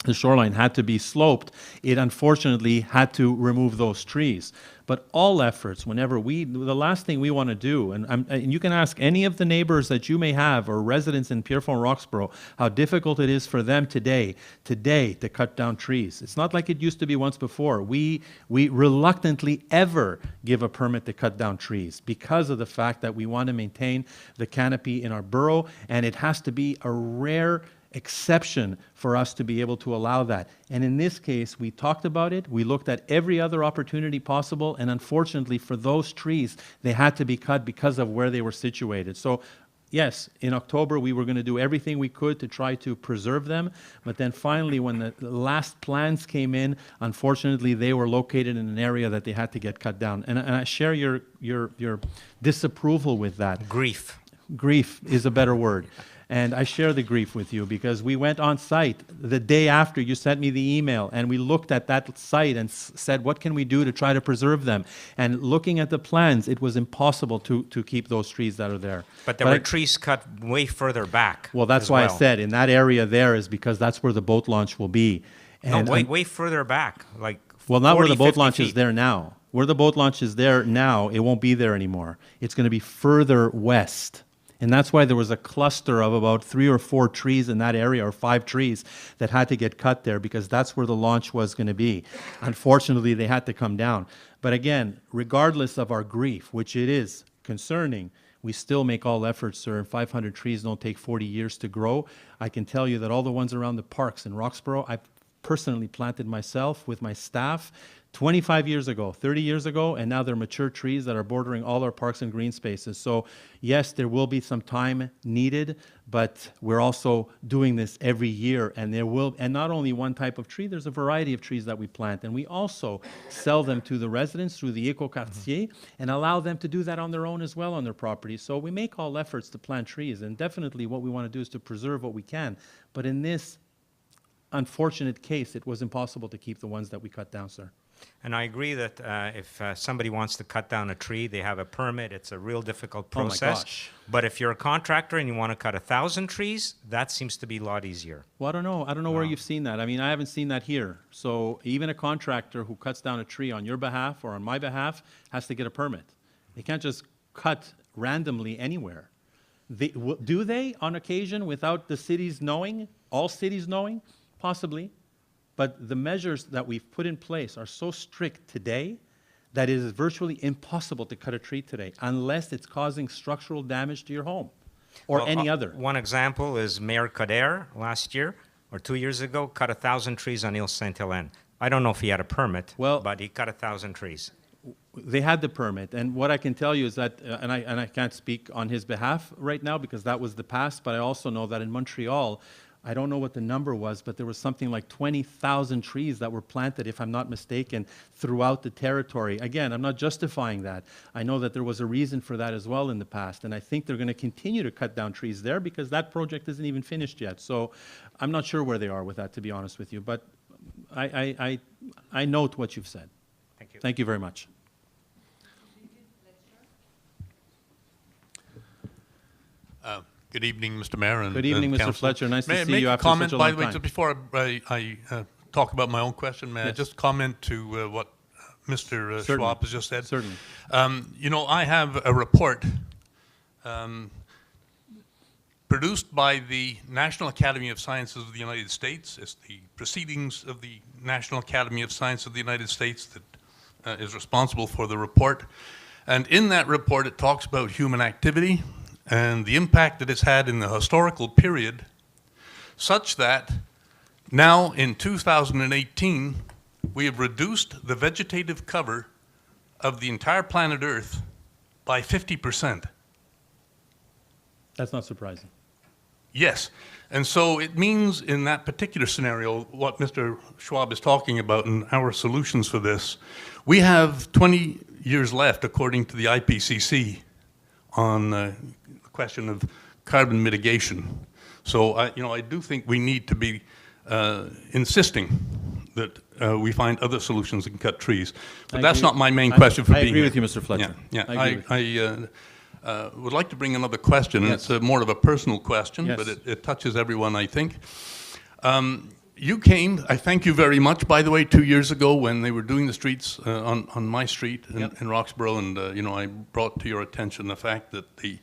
S1: The shoreline had to be sloped. It unfortunately had to remove those trees. But all efforts, the last thing we want to do, and you can ask any of the neighbors that you may have or residents in Pierrefonds Roxboro how difficult it is for them today to cut down trees. It's not like it used to be once before. We reluctantly ever give a permit to cut down trees because of the fact that we want to maintain the canopy in our borough, and it has to be a rare exception for us to be able to allow that. And in this case, we talked about it, we looked at every other opportunity possible, and unfortunately for those trees, they had to be cut because of where they were situated. So yes, in October, we were going to do everything we could to try to preserve them, but then finally, when the last plans came in, unfortunately, they were located in an area that they had to get cut down. And I share your disapproval with that.
S12: Grief.
S1: Grief is a better word. And I share the grief with you because we went on site the day after you sent me the email, and we looked at that site and said, what can we do to try to preserve them? And looking at the plans, it was impossible to keep those trees that are there.
S12: But there were trees cut way further back.
S1: Well, that's why I said in that area there is because that's where the boat launch will be.
S12: And way further back, like
S1: well, not
S12: 40,
S1: where the boat
S12: 50
S1: launch
S12: feet.
S1: is there now. Where the boat launch is there now, it won't be there anymore. It's going to be further west. And that's why there was a cluster of about 3 or 4 trees in that area, or 5 trees, that had to get cut there because that's where the launch was going to be. Unfortunately, they had to come down. But again, regardless of our grief, which it is concerning, we still make all efforts, sir. 500 trees don't take 40 years to grow. I can tell you that all the ones around the parks in Roxboro, I've personally planted myself with my staff 25 years ago, 30 years ago, and now they're mature trees that are bordering all our parks and green spaces. So yes, there will be some time needed, but we're also doing this every year, and not only one type of tree, there's a variety of trees that we plant, and we also sell them to the residents through the Eco-Quartier and allow them to do that on their own as well on their property. So we make all efforts to plant trees, and definitely what we want to do is to preserve what we can. But in this unfortunate case, it was impossible to keep the ones that we cut down, sir.
S12: And I agree that if somebody wants to cut down a tree, they have a permit. It's a real difficult process.
S1: Oh my gosh.
S12: But if you're a contractor and you want to cut 1,000 trees, that seems to be a lot easier.
S1: Well, I don't know. I don't know where you've seen that. I mean, I haven't seen that here. So even a contractor who cuts down a tree on your behalf or on my behalf has to get a permit. They can't just cut randomly anywhere. Do they, on occasion, without the cities knowing, all cities knowing? Possibly. But the measures that we've put in place are so strict today that it is virtually impossible to cut a tree today unless it's causing structural damage to your home or any other.
S12: One example is Mayor Coder last year or 2 years ago cut 1,000 trees on Ile Sainte-Hélène. I don't know if he had a permit, but he cut 1,000 trees.
S1: they had the permit, and what I can tell you is that, and I can't speak on his behalf right now because that was the past, but I also know that in Montreal, I don't know what the number was, but there was something like 20,000 trees that were planted, if I'm not mistaken, throughout the territory. Again, I'm not justifying that. I know that there was a reason for that as well in the past, and I think they're going to continue to cut down trees there because that project isn't even finished yet. So I'm not sure where they are with that, to be honest with you, but I note what you've said.
S12: Thank you.
S1: Thank you very much.
S13: Good evening, Mr. Mayor and
S1: Good evening,
S13: and
S1: Mr.
S13: Council.
S1: Fletcher. Nice to
S13: May I
S1: see
S13: make
S1: you
S13: a
S1: after
S13: comment,
S1: such a
S13: by
S1: long
S13: the way,
S1: time.
S13: just before I talk about my own question? May I
S1: Yes.
S13: just comment to what Mr.
S1: Certainly.
S13: Schwab has just said?
S1: Certainly.
S13: You know, I have a report produced by the National Academy of Sciences of the United States. It's the proceedings of the National Academy of Sciences of the United States that is responsible for the report. And in that report, it talks about human activity and the impact that it's had in the historical period, such that now in 2018, we have reduced the vegetative cover of the entire planet Earth by 50%.
S1: That's not surprising.
S13: Yes. And so it means in that particular scenario, what Mr. Schwab is talking about and our solutions for this, we have 20 years left, according to the IPCC, on the question of carbon mitigation. So I do think we need to be insisting that we find other solutions that can cut trees. But that's not my main question for being here.
S1: I agree with you, Mr. Fletcher.
S13: Yeah, I would like to bring another question, and
S1: Yes.
S13: it's more of a personal question,
S1: Yes.
S13: but it touches everyone, I think. You came, I thank you very much, by the way, 2 years ago when they were doing the streets on my street in Roxboro, and I brought to your attention the fact that the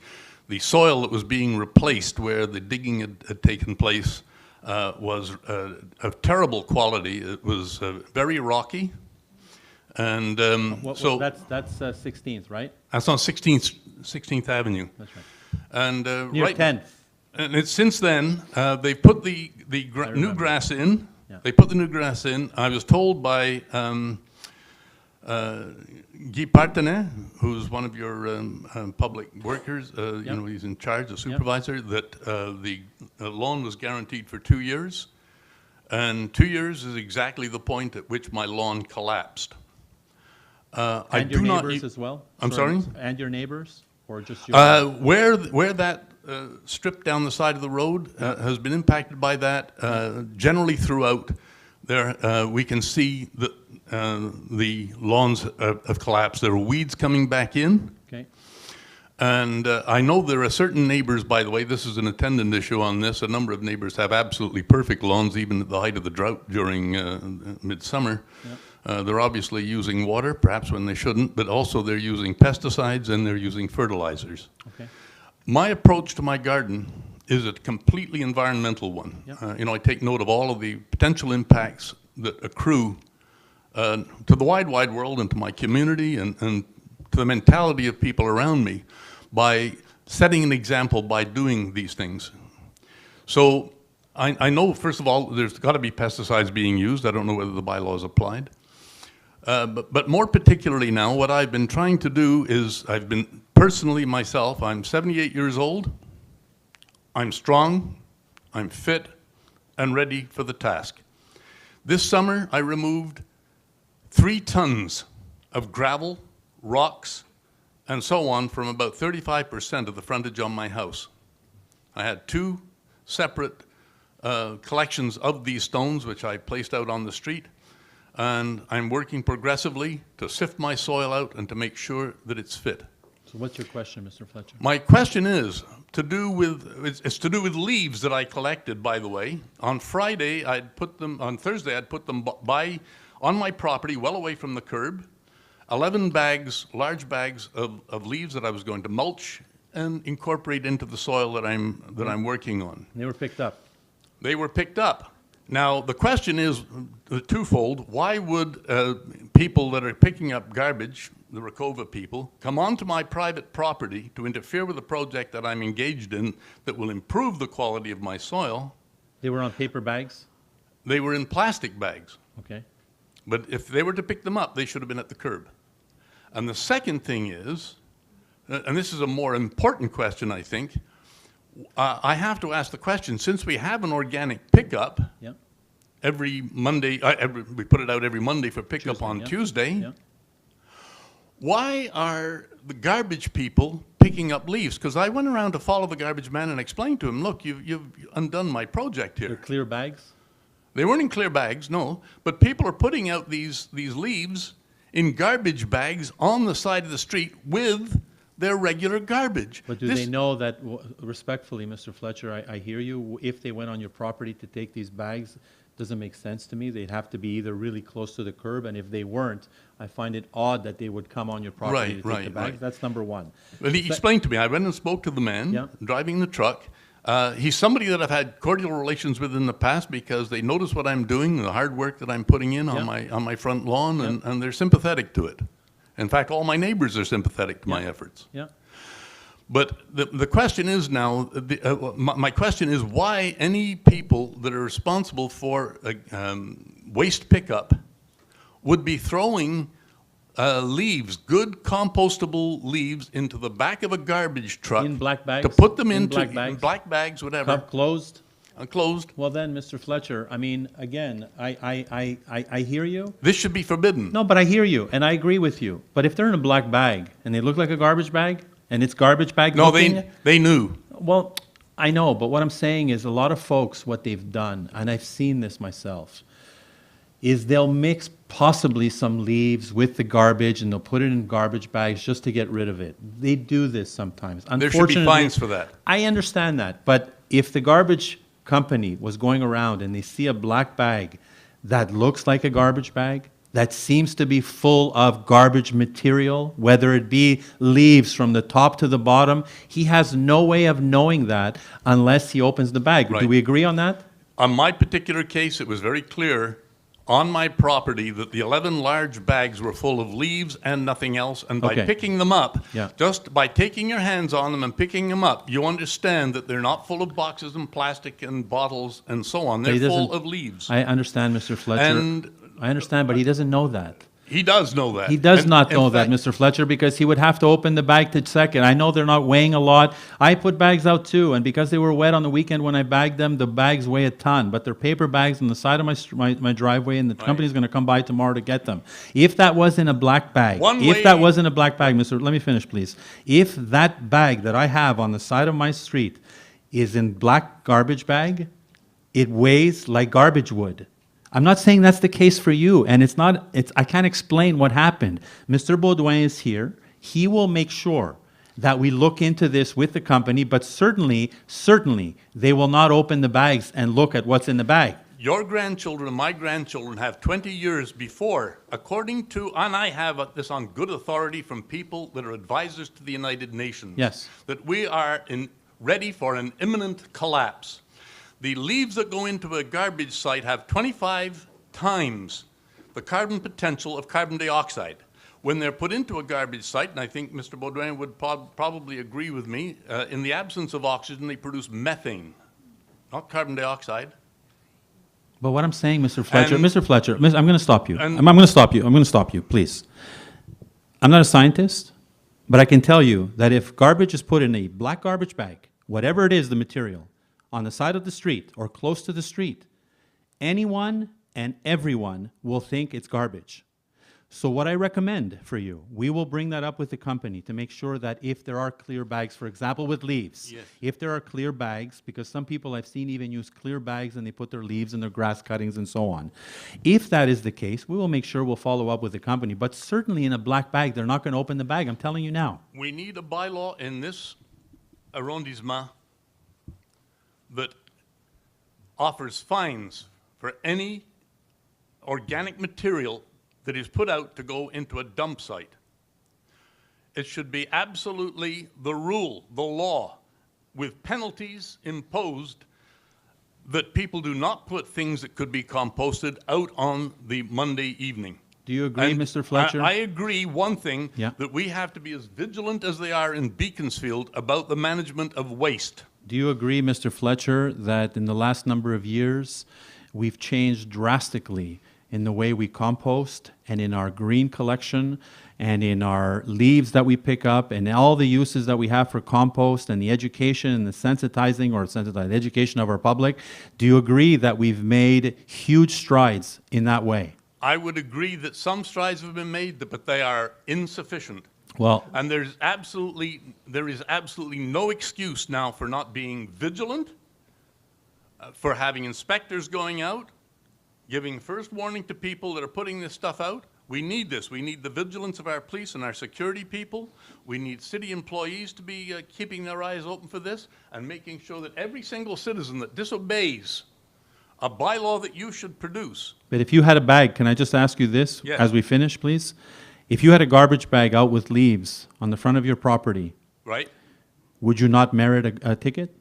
S13: soil that was being replaced where the digging had taken place was of terrible quality. It was very rocky, and so
S1: that's 16th, right?
S13: that's on 16th Avenue.
S1: That's right.
S13: And
S1: Near 10th.
S13: And it's, since then, they put the new grass in.
S1: Yeah.
S13: They put the new grass in. I was told by Guy Partenet, who's one of your public workers, he's in charge, the supervisor, that the loan was guaranteed for 2 years. And 2 years is exactly the point at which my lawn collapsed.
S1: And your neighbors as well?
S13: I'm sorry?
S1: And your neighbors? Or just your
S13: where that strip down the side of the road has been impacted by that, generally throughout there, we can see that the lawns have collapsed. There are weeds coming back in.
S1: Okay.
S13: And I know there are certain neighbors, by the way, this is an attendant issue on this, a number of neighbors have absolutely perfect lawns, even at the height of the drought during midsummer. Yep. They're obviously using water, perhaps when they shouldn't, but also they're using pesticides and they're using fertilizers. Okay. My approach to my garden is a completely environmental one. Yep. I take note of all of the potential impacts that accrue to the wide world and to my community and to the mentality of people around me by setting an example by doing these things. So I know, first of all, there's got to be pesticides being used. I don't know whether the bylaw is applied. But more particularly now, what I've been trying to do is, I've been personally myself, I'm 78 years old, I'm strong, I'm fit, and ready for the task. This summer, I removed 3 tons of gravel, rocks, and so on from about 35% of the frontage on my house. I had 2 separate collections of these stones, which I placed out on the street, and I'm working progressively to sift my soil out and to make sure that it's fit.
S1: So what's your question, Mr. Fletcher?
S13: My question is it's to do with leaves that I collected, by the way. On Thursday, I'd put them on my property, well away from the curb, 11 bags, large bags of leaves that I was going to mulch and incorporate into the soil that I'm working on.
S1: They were picked up.
S13: They were picked up. Now, the question is twofold. Why would people that are picking up garbage, the Rakova people, come onto my private property to interfere with a project that I'm engaged in that will improve the quality of my soil?
S1: They were on paper bags?
S13: They were in plastic bags.
S1: Okay.
S13: But if they were to pick them up, they should have been at the curb. And the second thing is, and this is a more important question, I think, I have to ask the question, since we have an organic pickup
S1: Yep.
S13: every Monday, we put it out every Monday for pickup
S1: Tuesday,
S13: on
S1: yeah.
S13: Tuesday,
S1: Yeah.
S13: why are the garbage people picking up leaves? Because I went around to follow the garbage man and explained to him, look, you've undone my project
S1: They're
S13: here.
S1: clear bags?
S13: They weren't in clear bags, no, but people are putting out these leaves in garbage bags on the side of the street with their regular garbage.
S1: But do they know that, respectfully, Mr. Fletcher, I hear you, if they went on your property to take these bags, doesn't make sense to me. They'd have to be either really close to the curb, and if they weren't, I find it odd that they would come on your property to take the bags. That's number one.
S13: Well, he explained to me, I went and spoke to the man
S1: Yeah.
S13: driving the truck. He's somebody that I've had cordial relations with in the past because they notice what I'm doing, the hard work that I'm putting in on my front lawn, and they're sympathetic to it. In fact, all my neighbors are sympathetic to my efforts.
S1: Yeah.
S13: But the question is now, my question is why any people that are responsible for waste pickup would be throwing leaves, good compostable leaves, into the back of a garbage truck.
S1: In black bags?
S13: To put them
S1: In
S13: into
S1: black bags?
S13: whatever.
S1: Closed?
S13: Closed.
S1: Well then, Mr. Fletcher, I mean, again, I hear you.
S13: This should be forbidden.
S1: No, but I hear you, and I agree with you. But if they're in a black bag, and they look like a garbage bag, and it's garbage bag
S13: No,
S1: looking,
S13: they knew.
S1: Well, I know, but what I'm saying is a lot of folks, what they've done, and I've seen this myself, is they'll mix possibly some leaves with the garbage and they'll put it in garbage bags just to get rid of it. They do this sometimes.
S13: There should be fines for that.
S1: I understand that, but if the garbage company was going around and they see a black bag that looks like a garbage bag, that seems to be full of garbage material, whether it be leaves from the top to the bottom, he has no way of knowing that unless he opens the bag.
S13: Right.
S1: Do we agree on that?
S13: On my particular case, it was very clear on my property that the 11 large bags were full of leaves and nothing else. And by picking them up, just by taking your hands on them and picking them up, you understand that they're not full of boxes and plastic and bottles and so on. They're full of leaves.
S1: I understand, Mr. Fletcher. I understand, but he doesn't know that.
S13: He does know that.
S1: He does not know that, Mr. Fletcher, because he would have to open the bag to check it. I know they're not weighing a lot. I put bags out too, and because they were wet on the weekend when I bagged them, the bags weigh a ton. But they're paper bags on the side of my driveway, and the company's going to come by tomorrow to get them. If that was in a black bag, let me finish, please. If that bag that I have on the side of my street is in black garbage bag, it weighs like garbage would. I'm not saying that's the case for you, and I can't explain what happened. Mr. Baudouin is here. He will make sure that we look into this with the company, but certainly, they will not open the bags and look at what's in the bag.
S13: Your grandchildren and my grandchildren have 20 years before, according to, and I have this on good authority from people that are advisors to the United Nations, that we are ready for an imminent collapse. The leaves that go into a garbage site have 25 times the carbon potential of carbon dioxide. When they're put into a garbage site, and I think Mr. Baudouin would probably agree with me, in the absence of oxygen, they produce methane, not carbon dioxide.
S1: But what I'm saying, Mr. Fletcher, I'm going to stop you. I'm going to stop you, please. I'm not a scientist, but I can tell you that if garbage is put in a black garbage bag, whatever it is, the material, on the side of the street or close to the street, anyone and everyone will think it's garbage. So what I recommend for you, we will bring that up with the company to make sure that if there are clear bags, for example, with leaves, if there are clear bags, because some people I've seen even use clear bags and they put their leaves and their grass cuttings and so on. If that is the case, we will make sure we'll follow up with the company. But certainly in a black bag, they're not going to open the bag. I'm telling you now.
S13: We need a bylaw in this arrondissement that offers fines for any organic material that is put out to go into a dump site. It should be absolutely the rule, the law, with penalties imposed that people do not put things that could be composted out on the Monday evening.
S1: Do you agree, Mr. Fletcher?
S13: I agree one thing, that we have to be as vigilant as they are in Beaconsfield about the management of waste.
S1: Do you agree, Mr. Fletcher, that in the last number of years, we've changed drastically in the way we compost and in our green collection and in our leaves that we pick up and all the uses that we have for compost and the education and the education of our public. Do you agree that we've made huge strides in that way?
S13: I would agree that some strides have been made, but they are insufficient.
S1: Well,
S13: and there is absolutely no excuse now for not being vigilant, for having inspectors going out, giving first warning to people that are putting this stuff out. We need this. We need the vigilance of our police and our security people. We need city employees to be keeping their eyes open for this and making sure that every single citizen that disobeys a bylaw that you should produce.
S1: But if you had a bag, can I just ask you this
S13: Yes.
S1: as we finish, please? If you had a garbage bag out with leaves on the front of your property,
S13: Right?
S1: would you not merit a ticket?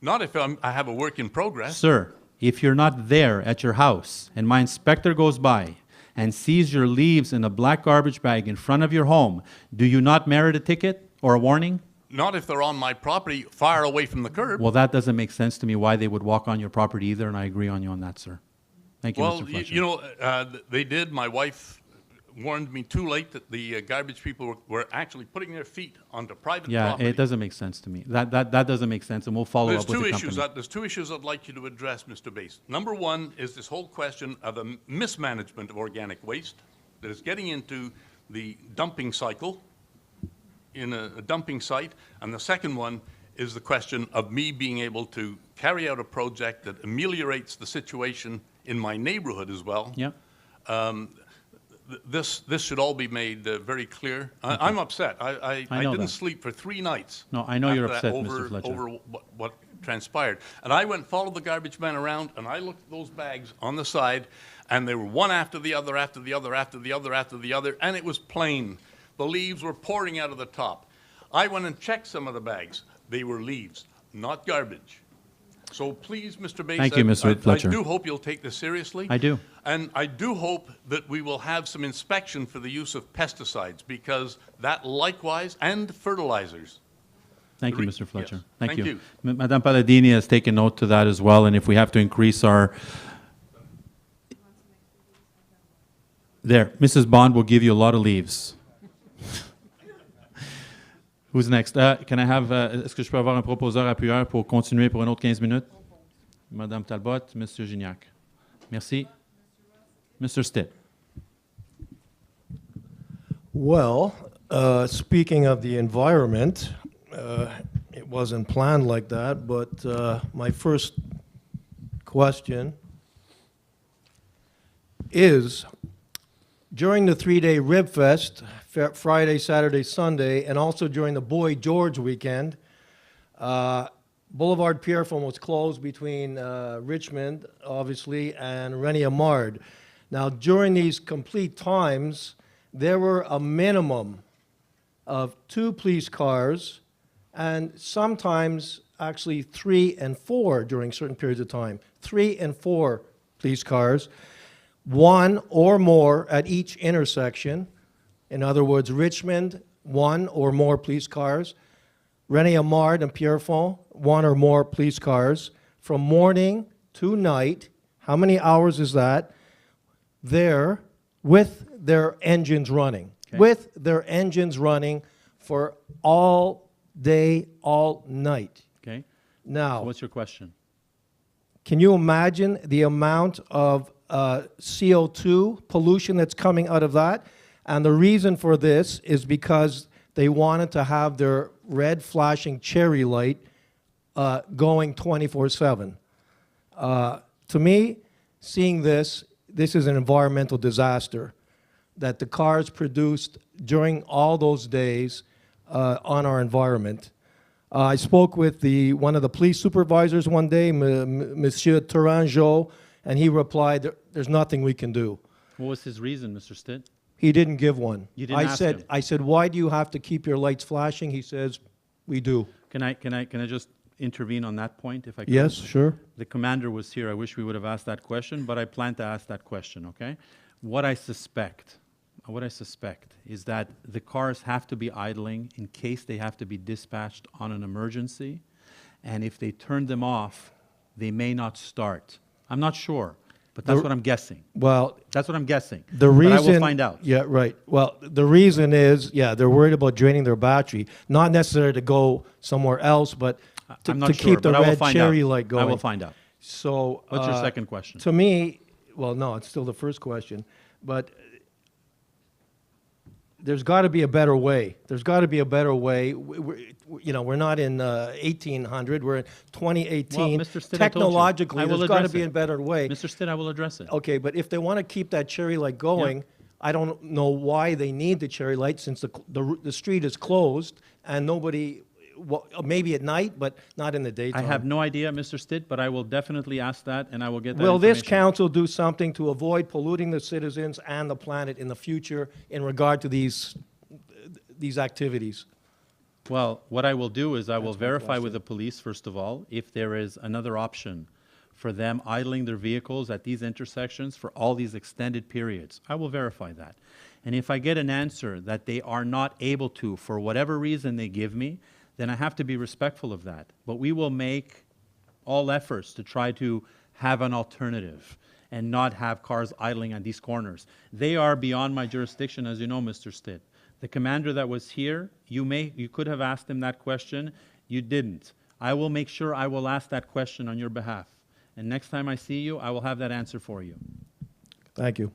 S13: Not if I have a work in progress.
S1: Sir, if you're not there at your house and my inspector goes by and sees your leaves in a black garbage bag in front of your home, do you not merit a ticket or a warning?
S13: Not if they're on my property, far away from the curb.
S1: Well, that doesn't make sense to me why they would walk on your property either, and I agree on you on that, sir. Thank you,
S13: Well,
S1: Mr. Fletcher.
S13: you know, they did. My wife warned me too late that the garbage people were actually putting their feet onto private property.
S1: Yeah, it doesn't make sense to me. That doesn't make sense, and we'll follow up with the company.
S13: There's two issues I'd like you to address, Mr. Bass. Number one is this whole question of a mismanagement of organic waste that is getting into the dumping cycle in a dumping site. And the second one is the question of me being able to carry out a project that ameliorates the situation in my neighborhood as well.
S1: Yeah.
S13: This should all be made very clear. I'm upset. I
S1: know
S13: didn't
S1: that.
S13: sleep for 3 nights.
S1: No, I know you're
S13: after that
S1: upset, Mr. Fletcher.
S13: Over what transpired. And I went and followed the garbage man around, and I looked at those bags on the side, and they were one after the other, after the other, after the other, after the other, and it was plain. The leaves were pouring out of the top. I went and checked some of the bags. They were leaves, not garbage. So please, Mr. Bass,
S1: Thank you, Mr. Fletcher.
S13: I do hope you'll take this seriously.
S1: I do.
S13: And I do hope that we will have some inspection for the use of pesticides, because that likewise, and fertilizers.
S1: Thank you, Mr. Fletcher.
S13: Yes.
S1: Thank
S13: Thank
S1: you. Madame Palladini has taken note to that as well, and if we have to increase our... There, Mrs. Bond will give you a lot of leaves. Who's next? Can I have... Est-ce que je peux avoir un proposeur appuyeur pour continuer pour une autre 15 minutes? Madame Talbot, Monsieur Gignac. Merci. Mr. Stitt.
S10: Well, speaking of the environment, it wasn't planned like that, but my first question is, during the 3-day Rib Fest, Friday, Saturday, Sunday, and also during the Boy George weekend, Boulevard Pierrefonds was closed between Richmond, obviously, and René-Amard. Now, during these complete times, there were a minimum of 2 police cars, and sometimes actually 3 and 4 during certain periods of time. 3 and 4 police cars, 1 or more at each intersection. In other words, Richmond, 1 or more police cars. René-Amard and Pierrefonds, 1 or more police cars. From morning to night, how many hours is that? There, with their engines running. Okay. With their engines running for all day, all night.
S1: Okay.
S10: Now,
S1: so what's your question?
S10: Can you imagine the amount of CO2 pollution that's coming out of that? And the reason for this is because they wanted to have their red flashing cherry light going 24/7. To me, seeing this is an environmental disaster that the cars produced during all those days on our environment. I spoke with one of the police supervisors one day, Monsieur Tourangeau, and he replied, "There's nothing we can do."
S1: What was his reason, Mr. Stitt?
S10: He didn't give one.
S1: You didn't ask him?
S10: I said, "Why do you have to keep your lights flashing?" He says, "We do."
S1: Can I just intervene on that point, if I could?
S10: Yes, sure.
S1: The commander was here. I wish we would have asked that question, but I plan to ask that question, okay? What I suspect is that the cars have to be idling in case they have to be dispatched on an emergency, and if they turn them off, they may not start. I'm not sure, But that's what I'm guessing.
S10: Well,
S1: That's what I'm guessing.
S10: the
S1: But
S10: reason...
S1: I will find out.
S10: Yeah, right. Well, the reason is, yeah, they're worried about draining their battery, not necessarily to go somewhere else, but to,
S1: I'm not
S10: to
S1: sure,
S10: keep the
S1: but I will
S10: red
S1: find
S10: cherry
S1: out.
S10: light going.
S1: I will find out.
S10: So...
S1: What's your second question?
S10: To me, well, no, it's still the first question, but there's got to be a better way. There's got to be a better way. We're not in 1800. We're in 2018.
S1: Well, Mr. Stitt,
S10: Technologically,
S1: I will
S10: there's got to
S1: address
S10: be
S1: it.
S10: a better way.
S1: Mr. Stitt, I will address it.
S10: Okay, but if they want to keep that cherry light going, I don't know why they need the cherry light since the street is closed and nobody, well, maybe at night, but not in the daytime.
S1: I have no idea, Mr. Stitt, but I will definitely ask that, and I will get that
S10: Will this
S1: information.
S10: council do something to avoid polluting the citizens and the planet in the future in regard to these activities?
S1: Well, what I will do is I will verify with the police, first of all, if there is another option for them idling their vehicles at these intersections for all these extended periods. I will verify that. And if I get an answer that they are not able to, for whatever reason they give me, then I have to be respectful of that. But we will make all efforts to try to have an alternative and not have cars idling on these corners. They are beyond my jurisdiction, as you know, Mr. Stitt. The commander that was here, you could have asked him that question. You didn't. I will make sure I will ask that question on your behalf. And next time I see you, I will have that answer for you.
S10: Thank you.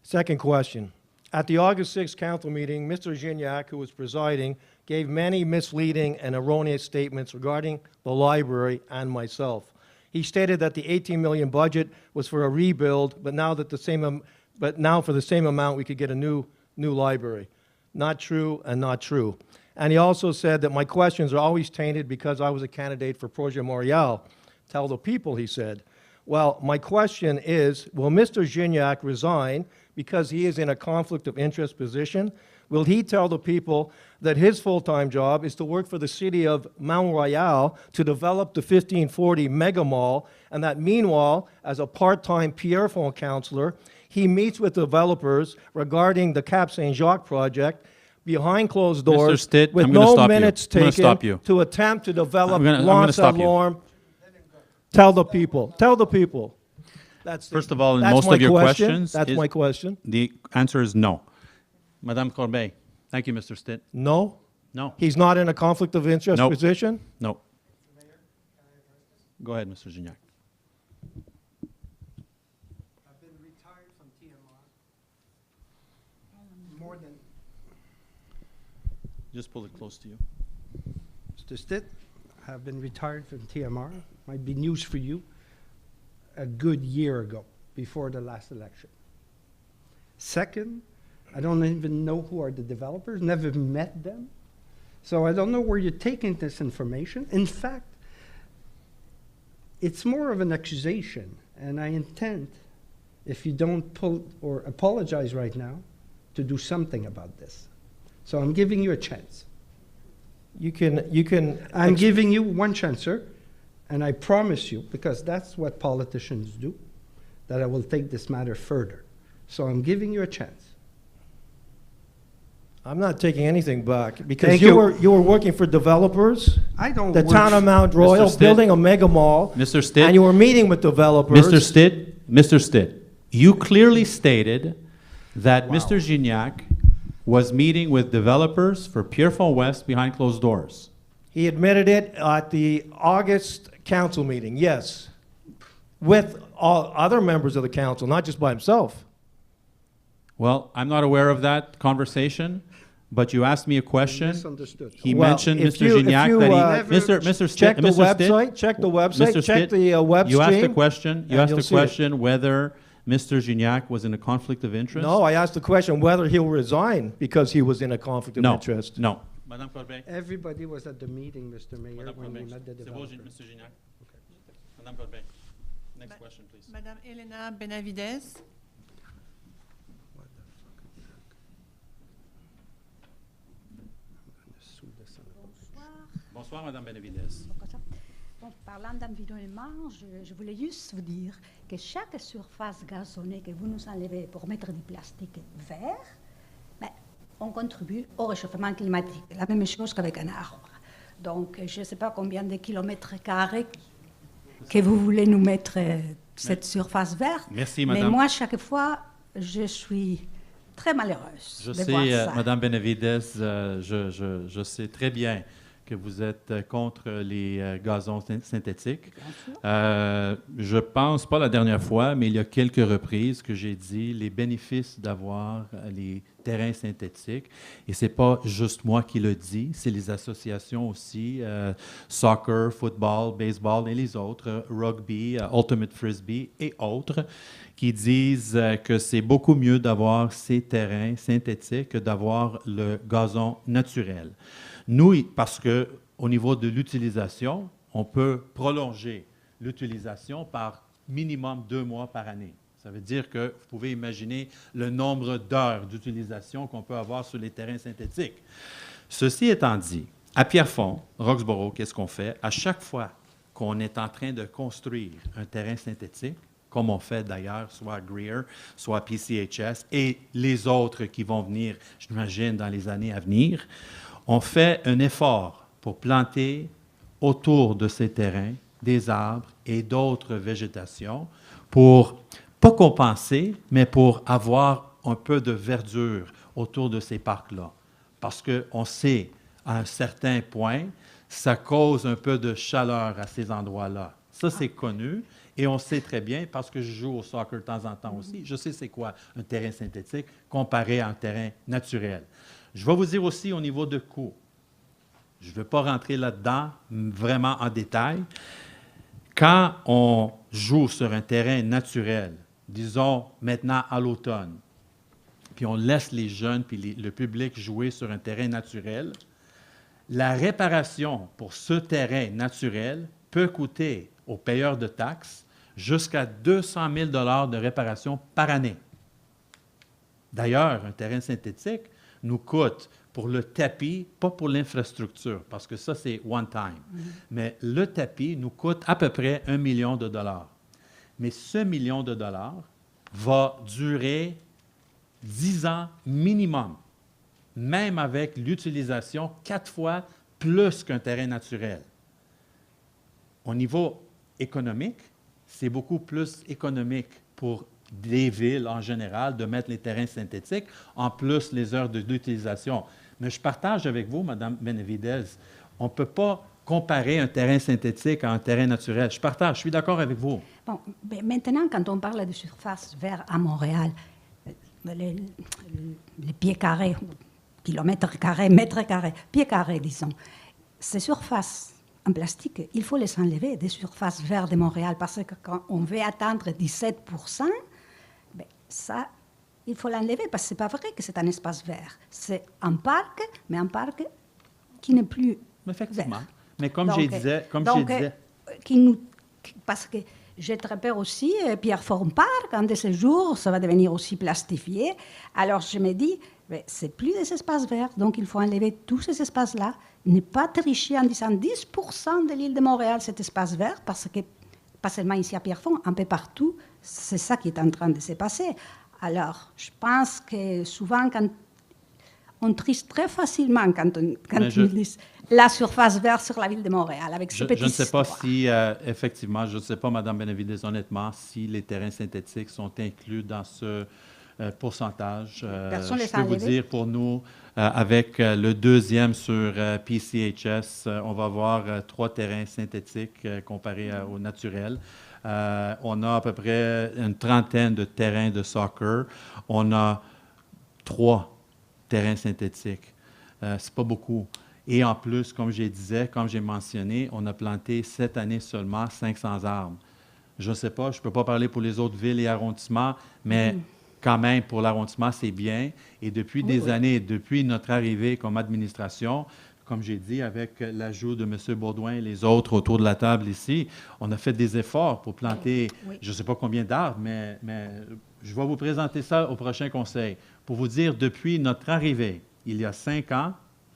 S10: Second question. At the August 6th council meeting, Mr. Gignac, who was presiding, gave many misleading and erroneous statements regarding the library and myself. He stated that the 18 million budget was for a rebuild, but now for the same amount we could get a new library. Not true and not true. And he also said that my questions are always tainted because I was a candidate for Projet Montréal. Tell the people, he said. Well, my question is, will Mr. Gignac resign because he is in a conflict of interest position? Will he tell the people that his full-time job is to work for the city of Mount Royal to develop the 1540 mega mall, and that meanwhile, as a part-time Pierrefonds councillor, he meets with developers regarding the Cap Saint-Jacques project behind closed doors
S1: Stitt,
S10: with
S1: I'm gonna
S10: no
S1: stop you.
S10: minutes
S1: I'm gonna
S10: taken
S1: stop you.
S10: to attempt to develop
S1: I'm gonna stop you.
S10: Lance-Lorme. Tell the people. Tell the people.
S1: First of all, in
S10: That's
S1: most
S10: my
S1: of your
S10: question.
S1: questions...
S10: That's my question.
S1: The answer is no. Madame Corbeil. Thank you, Mr. Stitt.
S10: No?
S1: No.
S10: He's not in a conflict of interest
S1: Nope.
S10: position?
S1: No. Go ahead, Mr. Gignac.
S7: I've been retired from TMR more than...
S1: Just pull it close to you.
S7: Mr. Stitt, I've been retired from TMR. Might be news for you. A good year ago, before the last election. Second, I don't even know who are the developers, never met them. So I don't know where you're taking this information. In fact, it's more of an accusation, and I intend, if you don't pull or apologize right now, to do something about this. So I'm giving you a chance.
S10: You can.
S7: I'm giving you one chance, sir, and I promise you, because that's what politicians do, that I will take this matter further. So I'm giving you a chance.
S10: I'm not taking anything back because
S7: Thank
S10: you
S7: you.
S10: were working for developers.
S7: I don't
S10: The
S7: work
S10: town of Mount Royal
S1: Mr. Stitt.
S10: building a mega mall.
S1: Mr. Stitt.
S10: And you were meeting with developers.
S1: Mr. Stitt, you clearly stated that Mr. Gignac was meeting with developers for Pierrefonds West behind closed doors.
S10: He admitted it at the August council meeting, yes, with all other members of the council, not just by himself.
S1: Well, I'm not aware of that conversation, but you asked me a question.
S7: Misunderstood.
S1: He
S10: Well,
S1: mentioned
S10: if
S1: Mr.
S10: you- if
S1: Gignac
S10: you,
S1: that he...
S7: Never
S1: Mr. Stitt,
S10: check the
S1: Mr. Stitt,
S10: website, check the website,
S1: Mr.
S10: check
S1: Stitt,
S10: the web
S1: you asked a
S10: stream,
S1: question. You
S10: and
S1: asked
S10: you'll
S1: a
S10: see it.
S1: question whether Mr. Gignac was in a conflict of interest.
S10: No, I asked the question whether he'll resign because he was in a conflict of interest.
S1: No. Madame Corbeil.
S7: Everybody was at the meeting, Mr. Mayor,
S1: Madame
S7: when we
S1: Corbeil.
S7: met the
S1: C'est beau,
S7: developer.
S1: Mr. Gignac. Madame Corbeil. Next question, please.
S14: Madame Elena Benavides.
S1: Bonsoir, Madame Benavides.
S15: Bon, parlant d'environnement, je voulais juste vous dire que chaque surface gazonnée que vous nous enlevez pour mettre du plastique vert, ben, on contribue au réchauffement climatique. La même chose qu'avec un arbre. Donc, je ne sais pas combien de kilomètres carrés que vous voulez nous mettre cette surface verte.
S1: Merci, madame.
S15: Mais moi, chaque fois, je suis très malheureuse
S1: Je
S15: de voir
S1: sais,
S15: ça.
S1: Madame Benavides, je sais très bien que vous êtes contre les gazons synthétiques. Je pense, pas la dernière fois, mais il y a quelques reprises que j'ai dit les bénéfices d'avoir les terrains synthétiques. Et ce n'est pas juste moi qui le dis, c'est les associations aussi, soccer, football, baseball et les autres, rugby, ultimate frisbee et autres, qui disent que c'est beaucoup mieux d'avoir ces terrains synthétiques que d'avoir le gazon naturel. Nous, parce qu'au niveau de l'utilisation, on peut prolonger l'utilisation par minimum 2 mois par année. Ça veut dire que vous pouvez imaginer le nombre d'heures d'utilisation qu'on peut avoir sur les terrains synthétiques. Ceci étant dit, à Pierrefonds, Roxboro, qu'est-ce qu'on fait? À chaque fois qu'on est en train de construire un terrain synthétique, comme on fait d'ailleurs, soit Greer, soit PCHS, et les autres qui vont venir, j'imagine, dans les années à venir, on fait un effort pour planter autour de ces terrains des arbres et d'autres végétations pour, pas compenser, mais pour avoir un peu de verdure autour de ces parcs-là. Parce qu'on sait, à un certain point, ça cause un peu de chaleur à ces endroits-là. Ça, c'est connu. Et on sait très bien, parce que je joue au soccer de temps en temps aussi, je sais c'est quoi un terrain synthétique comparé à un terrain naturel. Je vais vous dire aussi au niveau de coût. Je ne veux pas rentrer là-dedans vraiment en détail. Quand on joue sur un terrain naturel, disons maintenant à l'automne, puis on laisse les jeunes puis le public jouer sur un terrain naturel, la réparation pour ce terrain naturel peut coûter aux payeurs de taxes jusqu'à 200 000 $ de réparation par année. D'ailleurs, un terrain synthétique nous coûte pour le tapis, pas pour l'infrastructure, parce que ça, c'est one time. Mais le tapis nous coûte à peu près 1 million de dollars. Mais ce million de dollars va durer 10 ans minimum, même avec l'utilisation 4 fois plus qu'un terrain naturel. Au niveau économique, c'est beaucoup plus économique pour des villes en général de mettre les terrains synthétiques, en plus les heures d'utilisation. Mais je partage avec vous, Mme Benavides, on ne peut pas comparer un terrain synthétique à un terrain naturel. Je suis d'accord avec vous.
S15: Bon, mais maintenant, quand on parle de surface verte à Montréal, les pieds carrés, kilomètres carrés, mètres carrés, pieds carrés, disons, ces surfaces en plastique, il faut les enlever des surfaces vertes de Montréal parce que quand on veut atteindre 17 %, ben ça, il faut l'enlever parce que ce n'est pas vrai que c'est un espace vert. C'est un parc, mais un parc qui n'est plus
S1: effectivement.
S15: Vert.
S1: Mais comme
S15: donc,
S1: je disais...
S15: Parce que j'ai très peur aussi, Pierrefonds Parc, un de ces jours, ça va devenir aussi plastifié. Alors je me dis, c'est plus des espaces verts, donc il faut enlever tous ces espaces-là. Ne pas tricher en disant 10 % de l'île de Montréal, cet espace vert, parce que, pas seulement ici à Pierrefonds, un peu partout, c'est ça qui est en train de se passer. Alors, je pense que souvent, quand on triche très facilement quand on dit la surface verte sur la ville de Montréal, avec ce petit...
S1: Je ne sais pas si, effectivement, je ne sais pas, Mme Benavides, honnêtement, si les terrains synthétiques sont inclus dans ce pourcentage. Je peux vous dire, pour nous, avec le deuxième sur PCHS, on va avoir 3 terrains synthétiques comparés au naturel. On a à peu près une trentaine de terrains de soccer. On a 3 terrains synthétiques. C'est pas beaucoup. Et en plus, comme je disais, comme j'ai mentionné, on a planté cette année seulement 500 arbres. Je ne sais pas, je ne peux pas parler pour les autres villes et arrondissements, mais quand même, pour l'arrondissement, c'est bien. Et depuis des années, depuis notre arrivée comme administration, comme j'ai dit, avec l'ajout de M. Baudouin et les autres autour de la table ici, on a fait des efforts pour planter, je ne sais pas combien d'arbres, mais je vais vous présenter ça au prochain conseil. Pour vous dire, depuis notre arrivée, il y a 5 ans,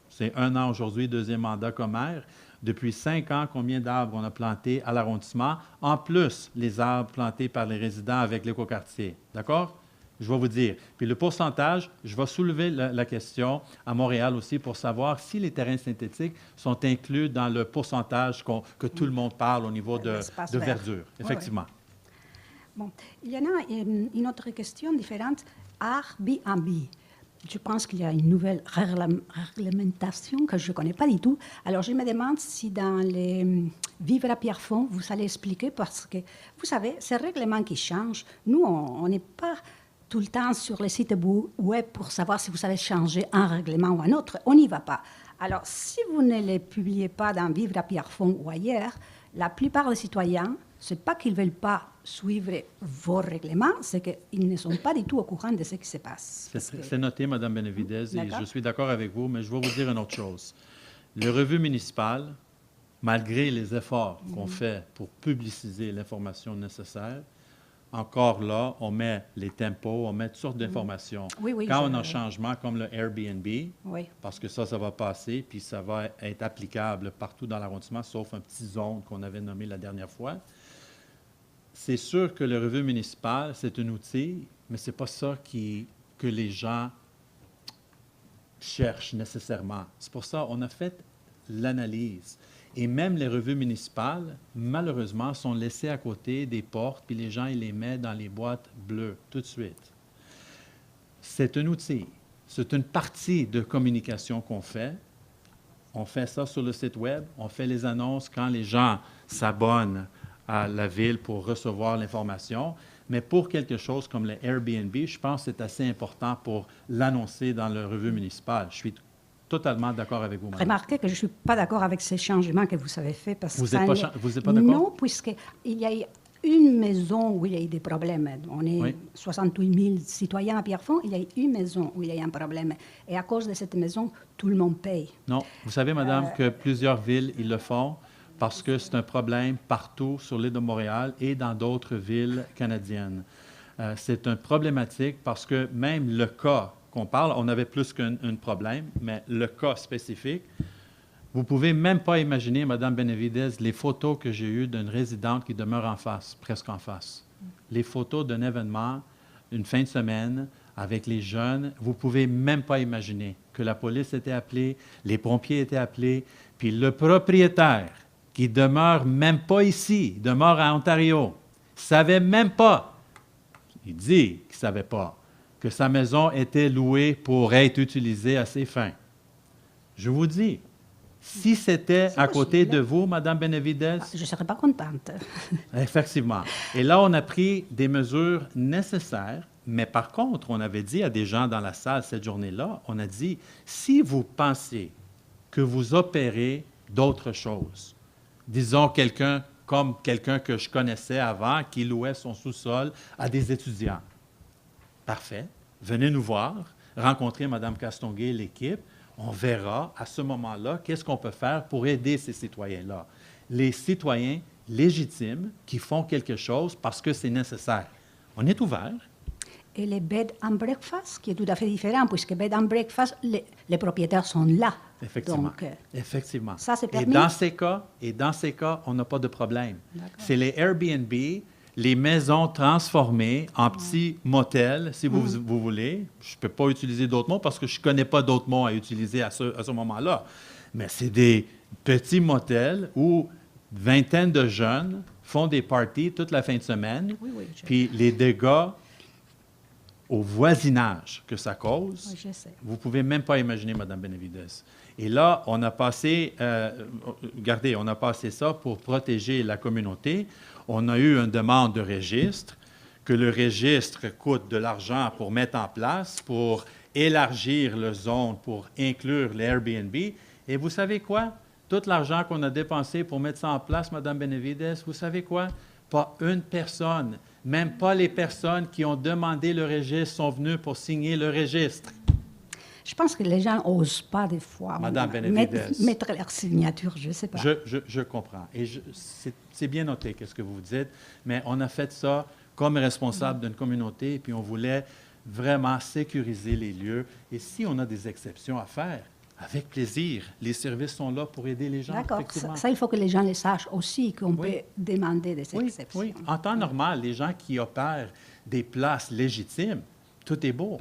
S1: c'est 1 an aujourd'hui, 2e mandat comme maire, depuis 5 ans, combien d'arbres on a plantés à l'arrondissement, en plus les arbres plantés par les résidents avec l'écoquartier. D'accord? Je vais vous dire. Puis le pourcentage, je vais soulever la question à Montréal aussi pour savoir si les terrains synthétiques sont inclus dans le pourcentage que tout le monde parle au niveau de verdure. Effectivement.
S15: Bon, il y en a une autre question différente. Airbnb. Je pense qu'il y a une nouvelle réglementation que je ne connais pas du tout. Alors, je me demande si dans les Vivre à Pierrefonds, vous allez expliquer, parce que, vous savez, ces règlements qui changent, nous, on n'est pas tout le temps sur les sites web pour savoir si vous savez changer un règlement ou un autre. On n'y va pas. Alors, si vous ne les publiez pas dans Vivre à Pierrefonds ou ailleurs, la plupart des citoyens, ce n'est pas qu'ils ne veulent pas suivre vos règlements, c'est qu'ils ne sont pas du tout au courant de ce qui se passe.
S1: C'est noté, Mme Benavidez, et je suis d'accord avec vous, mais je vais vous dire une autre chose. Le revue municipal, malgré les efforts qu'on fait pour publiciser l'information nécessaire, encore là, on met les tempos, on met toutes sortes d'informations. Quand on a un changement comme le Airbnb, parce que ça va passer, puis ça va être applicable partout dans l'arrondissement, sauf un petit zone qu'on avait nommé la dernière fois, c'est sûr que le revue municipal, c'est un outil, mais ce n'est pas ça que les gens cherchent nécessairement. C'est pour ça qu'on a fait l'analyse. Et même les revues municipales, malheureusement, sont laissées à côté des portes, puis les gens, ils les mettent dans les boîtes bleues tout de suite. C'est un outil. C'est une partie de communication qu'on fait. On fait ça sur le site Web. On fait les annonces quand les gens s'abonnent à la ville pour recevoir l'information. Mais pour quelque chose comme le Airbnb, je pense que c'est assez important pour l'annoncer dans le revue municipale. Je suis totalement d'accord avec vous, madame.
S15: Remarquez que je ne suis pas d'accord avec ces changements que vous avez faits. Parce
S1: vous n'êtes pas d'accord?
S15: Non, puisqu'il y a une maison où il y a eu des problèmes. On est 68 000 citoyens à Pierrefonds. Il y a une maison où il y a eu un problème. Et à cause de cette maison, tout le monde paye.
S1: Non. Vous savez, madame, que plusieurs villes, ils le font parce que c'est un problème partout sur l'île de Montréal et dans d'autres villes canadiennes. C'est une problématique parce que même le cas qu'on parle, on avait plus qu'un problème, mais le cas spécifique, vous ne pouvez même pas imaginer, Mme Benavidez, les photos que j'ai eues d'une résidente qui demeure en face, presque en face. Les photos d'un événement, une fin de semaine, avec les jeunes, vous ne pouvez même pas imaginer que la police était appelée, les pompiers étaient appelés, puis le propriétaire, qui demeure même pas ici, demeure à Ontario, savait même pas, il dit qu'il ne savait pas, que sa maison était louée pour être utilisée à ses fins. Je vous dis, si c'était à côté de vous, Mme Benavidez...
S15: Je ne serais pas contente.
S1: Effectivement. Et là, on a pris des mesures nécessaires, mais par contre, on avait dit à des gens dans la salle cette journée-là, on a dit, si vous pensez que vous opérez d'autres choses, disons quelqu'un que je connaissais avant, qui louait son sous-sol à des étudiants, parfait. Venez nous voir, rencontrer Mme Castonguay et l'équipe. On verra à ce moment-là qu'est-ce qu'on peut faire pour aider ces citoyens-là. Les citoyens légitimes qui font quelque chose parce que c'est nécessaire. On est ouvert.
S15: Et les bed and breakfast, qui est tout à fait différent, puisque bed and breakfast, les propriétaires sont là.
S1: Effectivement.
S15: Donc,
S1: effectivement.
S15: Ça, c'est permis.
S1: Et dans ces cas, on n'a pas de problème. C'est les Airbnb, les maisons transformées en petits motels, si vous voulez. Je ne peux pas utiliser d'autres mots parce que je ne connais pas d'autres mots à utiliser à ce moment-là. Mais c'est des petits motels où une vingtaine de jeunes font des parties toute la fin de semaine. Puis les dégâts au voisinage que ça cause, vous ne pouvez même pas imaginer, Mme Benavidez. Et là, on a passé, regardez, on a passé ça pour protéger la communauté. On a eu une demande de registre, que le registre coûte de l'argent pour mettre en place, pour élargir le zone, pour inclure les Airbnb. Et vous savez quoi? Tout l'argent qu'on a dépensé pour mettre ça en place, Mme Benavidez, vous savez quoi? Pas une personne, même pas les personnes qui ont demandé le registre sont venues pour signer le registre.
S15: Je pense que les gens n'osent pas des fois mettre leur signature, je ne sais pas.
S1: Je comprends. Et c'est bien noté, qu'est-ce que vous dites, mais on a fait ça comme responsable d'une communauté, puis on voulait vraiment sécuriser les lieux. Et si on a des exceptions à faire, avec plaisir, les services sont là pour aider les gens.
S15: D'accord. Ça, il faut que les gens le sachent aussi, qu'on peut demander des exceptions.
S1: Oui, en temps normal, les gens qui opèrent des places légitimes, tout est beau.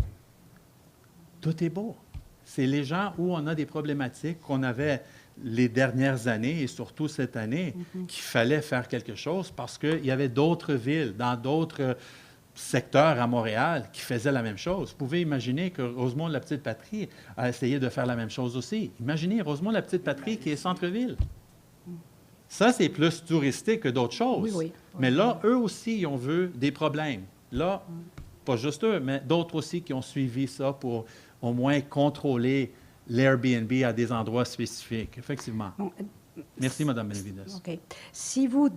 S1: Tout est beau. C'est les gens où on a des problématiques qu'on avait les dernières années et surtout cette année qu'il fallait faire quelque chose parce qu'il y avait d'autres villes, dans d'autres secteurs à Montréal qui faisaient la même chose. Vous pouvez imaginer que Rosemont-la-Petite-Patrie a essayé de faire la même chose aussi. Imaginez Rosemont-la-Petite-Patrie qui est centre-ville. Ça, c'est plus touristique que d'autres choses.
S15: Oui.
S1: Mais là, eux aussi, ils ont vu des problèmes. Là, pas juste eux, mais d'autres aussi qui ont suivi ça pour au moins contrôler l'Airbnb à des endroits spécifiques. Effectivement.
S15: Bon,
S1: Merci, Mme Benavides.
S15: OK. Si vous...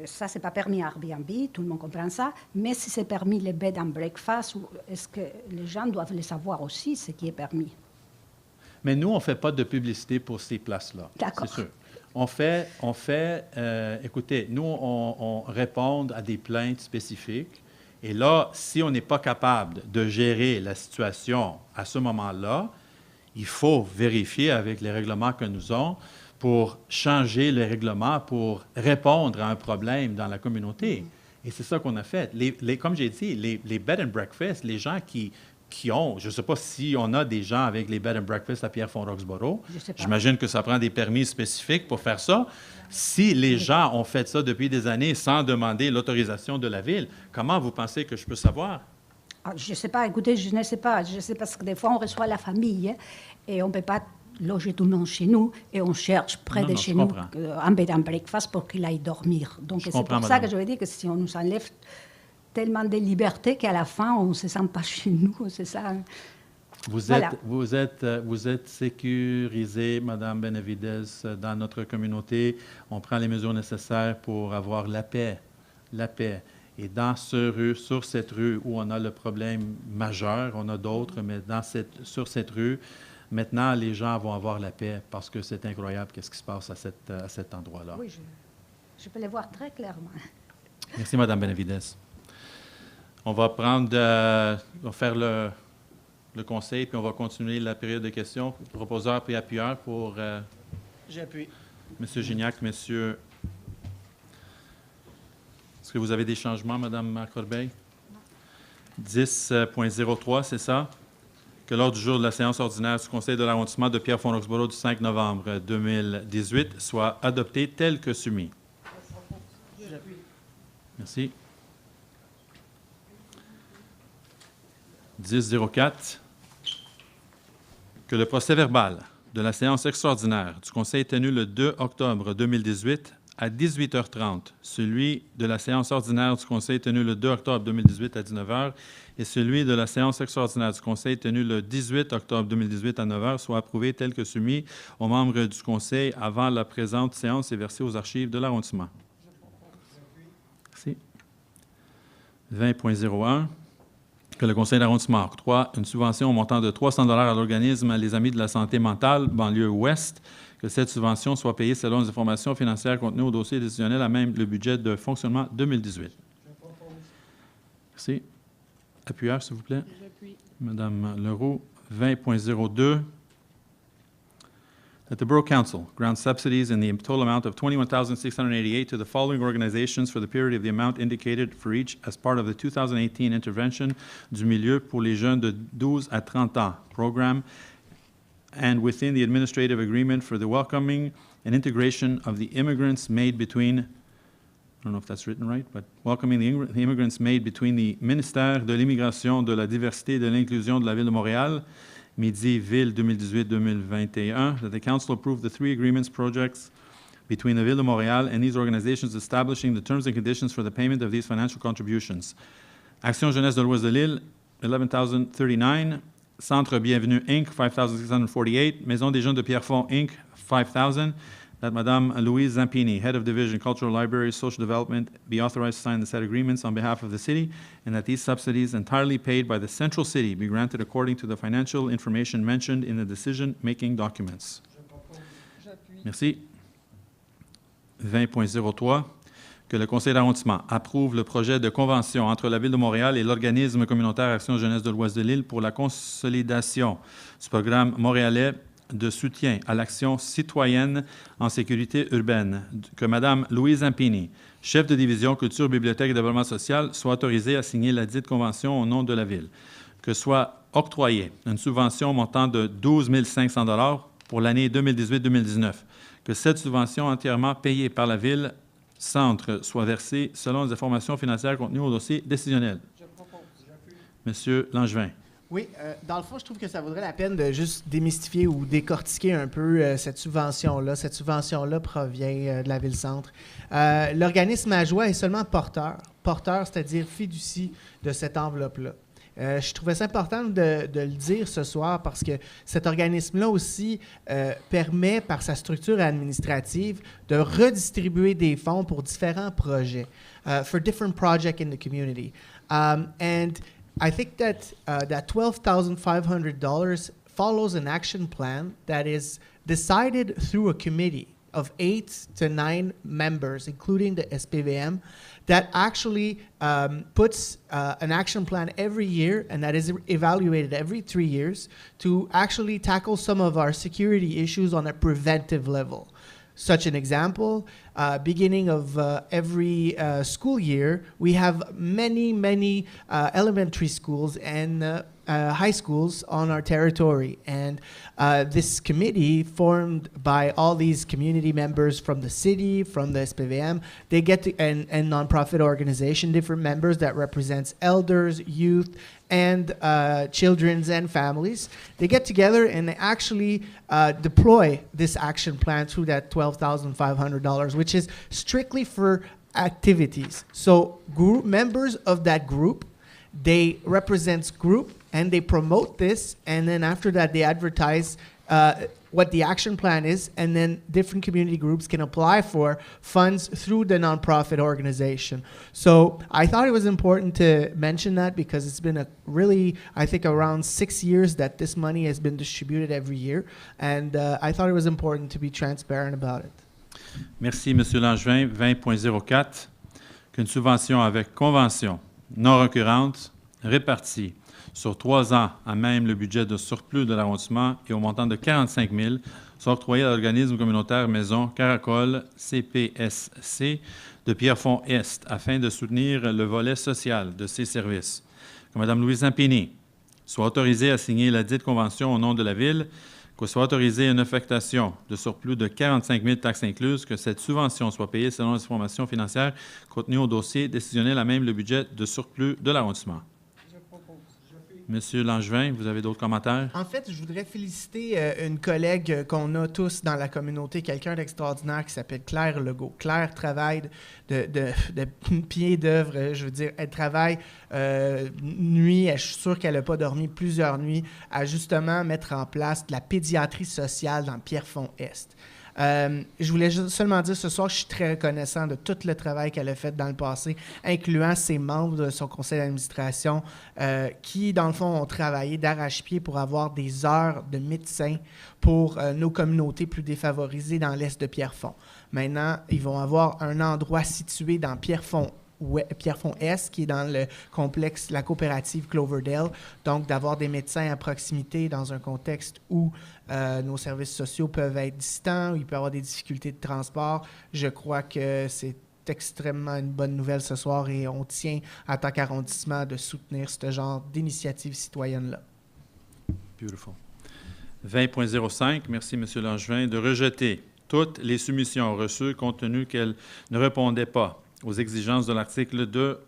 S15: ça, ce n'est pas permis à Airbnb, tout le monde comprend ça, mais si c'est permis les bed and breakfast, est-ce que les gens doivent le savoir aussi, ce qui est permis?
S1: Mais nous, on ne fait pas de publicité pour ces places-là.
S15: D'accord.
S1: C'est sûr. Écoutez, nous, on répond à des plaintes spécifiques. Et là, si on n'est pas capable de gérer la situation à ce moment-là, il faut vérifier avec les règlements que nous avons pour changer les règlements, pour répondre à un problème dans la communauté. Et c'est ça qu'on a fait. Comme j'ai dit, les bed and breakfast, les gens qui ont, je ne sais pas si on a des gens avec les bed and breakfast à Pierrefonds Roxboro. J'imagine que ça prend des permis spécifiques pour faire ça. Si les gens ont fait ça depuis des années sans demander l'autorisation de la ville, comment vous pensez que je peux savoir?
S15: Je ne sais pas, écoutez, je ne sais pas. Je sais parce que des fois, on reçoit la famille et on ne peut pas loger tout le monde chez nous et on cherche près de chez nous un bed and breakfast pour qu'il aille dormir. Donc, c'est pour ça que je veux dire que si on nous enlève tellement de liberté qu'à la fin, on ne se sent pas chez nous, c'est ça.
S1: Vous êtes sécurisé, Mme Benavides, dans notre communauté. On prend les mesures nécessaires pour avoir la paix. La paix. Et dans sur cette rue où on a le problème majeur, on a d'autres, mais sur cette rue, maintenant, les gens vont avoir la paix parce que c'est incroyable qu'est-ce qui se passe à cet endroit-là.
S15: Oui, je peux le voir très clairement.
S1: Merci, Mme Benavides. On va faire le conseil, puis on va continuer la période de questions. Proposeur puis appuyeur pour
S4: J'appuie.
S1: M. Gignac, Monsieur. Est-ce que vous avez des changements, Mme Corbeil? 10.03, c'est ça? Que l'ordre du jour de la séance ordinaire du Conseil de l'arrondissement de Pierrefonds Roxboro du 5 novembre 2018 soit adopté tel que soumis.
S4: J'appuie.
S1: Merci. 10.04. Que le procès-verbal de la séance extraordinaire du Conseil tenue le 2 octobre 2018 à 18h30, celui de la séance ordinaire du Conseil tenue le 2 octobre 2018 à 19h et celui de la séance extraordinaire du Conseil tenue le 18 octobre 2018 à 9h soit approuvé tel que soumis aux membres du Conseil avant la présente séance et versé aux archives de l'arrondissement. Merci. 20.01. Que le Conseil d'arrondissement octroie une subvention au montant de 300 $ à l'organisme Les Amis de la santé mentale, banlieue ouest, que cette subvention soit payée selon les informations financières contenues au dossier décisionnel à même le budget de fonctionnement 2018. Merci. Appuyeur, s'il vous plaît.
S6: J'appuie.
S1: Madame Leroux, 20.02. That the Borough Council grant subsidies in the total amount of $21,688 to the following organizations for the period of the amount indicated for each as part of the 2018 intervention du milieu pour les jeunes de 12 à 30 ans program and within the administrative agreement for the welcoming and integration of the immigrants made between, I don't know if that's written right, but welcoming the immigrants made between the ministère de l'Immigration, de la Diversité et de l'Inclusion de la Ville de Montréal, Midi-Ville 2018-2021, that the Council approve the 3 agreements projects between the Ville de Montréal and these organizations establishing the terms and conditions for the payment of these financial contributions. Action Jeunesse de l'Ouest de l'Île, 11,039. Centre Bienvenue, Inc., 5,648. Maison des Jeunes de Pierrefonds, Inc., 5,000. That Madame Louise Zampini, Head of Division, Cultural Libraries, Social Development, be authorized to sign the said agreements on behalf of the city, and that these subsidies entirely paid by the Central City be granted according to the financial information mentioned in the decision-making documents. Merci. 20.03. Que le Conseil d'arrondissement approuve le projet de convention entre la Ville de Montréal et l'organisme communautaire Action Jeunesse de l'Ouest de l'Île pour la consolidation du programme montréalais de soutien à l'action citoyenne en sécurité urbaine. Que Mme Louise Zampini, chef de division Culture, Bibliothèque et Développement social, soit autorisée à signer la dite convention au nom de la Ville. Que soit octroyée une subvention montant de 12 500 $ pour l'année 2018-2019, que cette subvention entièrement payée par la Ville-Centre soit versée selon les informations financières contenues au dossier décisionnel.
S4: Je propose.
S1: Monsieur Langevin.
S4: Oui, dans le fond, je trouve que ça vaudrait la peine de juste démystifier ou décortiquer un peu cette subvention-là. Cette subvention-là provient de la Ville-Centre. L'organisme à joie est seulement porteur, c'est-à-dire fiducie de cette enveloppe-là. Je trouvais ça important de le dire ce soir parce que cet organisme-là aussi permet, par sa structure administrative, de redistribuer des fonds pour différents projets, for different projects in the community. And I think that that $12,500 follows an action plan that is decided through a committee of 8 to 9 members, including the SPVM, that actually puts an action plan every year and that is evaluated every 3 years to actually tackle some of our security issues on a preventive level. Such an example, beginning of every school year, we have many elementary schools and high schools on our territory. And this committee, formed by all these community members from the city, from the SPVM, they get to, and nonprofit organization, different members that represents elders, youth, and children's and families. They get together and they actually deploy this action plan through that $12,500, which is strictly for activities. So group members of that group, they represent group and they promote this, and then after that they advertise what the action plan is, and then different community groups can apply for funds through the nonprofit organization. So I thought it was important to mention that because it's been I think around 6 years that this money has been distributed every year, and I thought it was important to be transparent about it.
S1: Merci, M. Langevin. 20.04, qu'une subvention avec convention non récurrente répartie sur 3 ans à même le budget de surplus de l'arrondissement et au montant de 45 000 sont octroyés à l'organisme communautaire Maison Caracol CPSC de Pierrefonds-Est afin de soutenir le volet social de ces services. Que Mme Louise Zampini soit autorisée à signer la dite convention au nom de la Ville, que soit autorisée une affectation de surplus de 45 000 taxes incluses, que cette subvention soit payée selon les informations financières contenues au dossier décisionnel à même le budget de surplus de l'arrondissement. Monsieur Langevin, vous avez d'autres commentaires? En fait, je voudrais féliciter une collègue qu'on a tous dans la communauté, quelqu'un d'extraordinaire qui s'appelle Claire Legault. Claire travaille de pied d'œuvre, je veux dire, elle travaille nuit, je suis sûr qu'elle n'a pas dormi plusieurs nuits, à justement mettre en place de la pédiatrie sociale dans Pierrefonds-Est. Je voulais seulement dire ce soir que je suis très reconnaissant de tout le travail qu'elle a fait dans le passé, incluant ses membres de son conseil d'administration qui, dans le fond, ont travaillé d'arrache-pied pour avoir des heures de médecins pour nos communautés plus défavorisées dans l'est de Pierrefonds. Maintenant, ils vont avoir un endroit situé dans Pierrefonds-Est, qui est dans le complexe, la coopérative Cloverdale, donc d'avoir des médecins à proximité dans un contexte où nos services sociaux peuvent être distants, où il peut y avoir des difficultés de transport. Je crois que c'est extrêmement une bonne nouvelle ce soir et on tient, en tant qu'arrondissement, de soutenir ce genre d'initiative citoyenne-là. Beautiful. 20.05, merci M. Langevin, de rejeter toutes les soumissions reçues compte tenu qu'elles ne répondaient pas aux exigences de l'article 2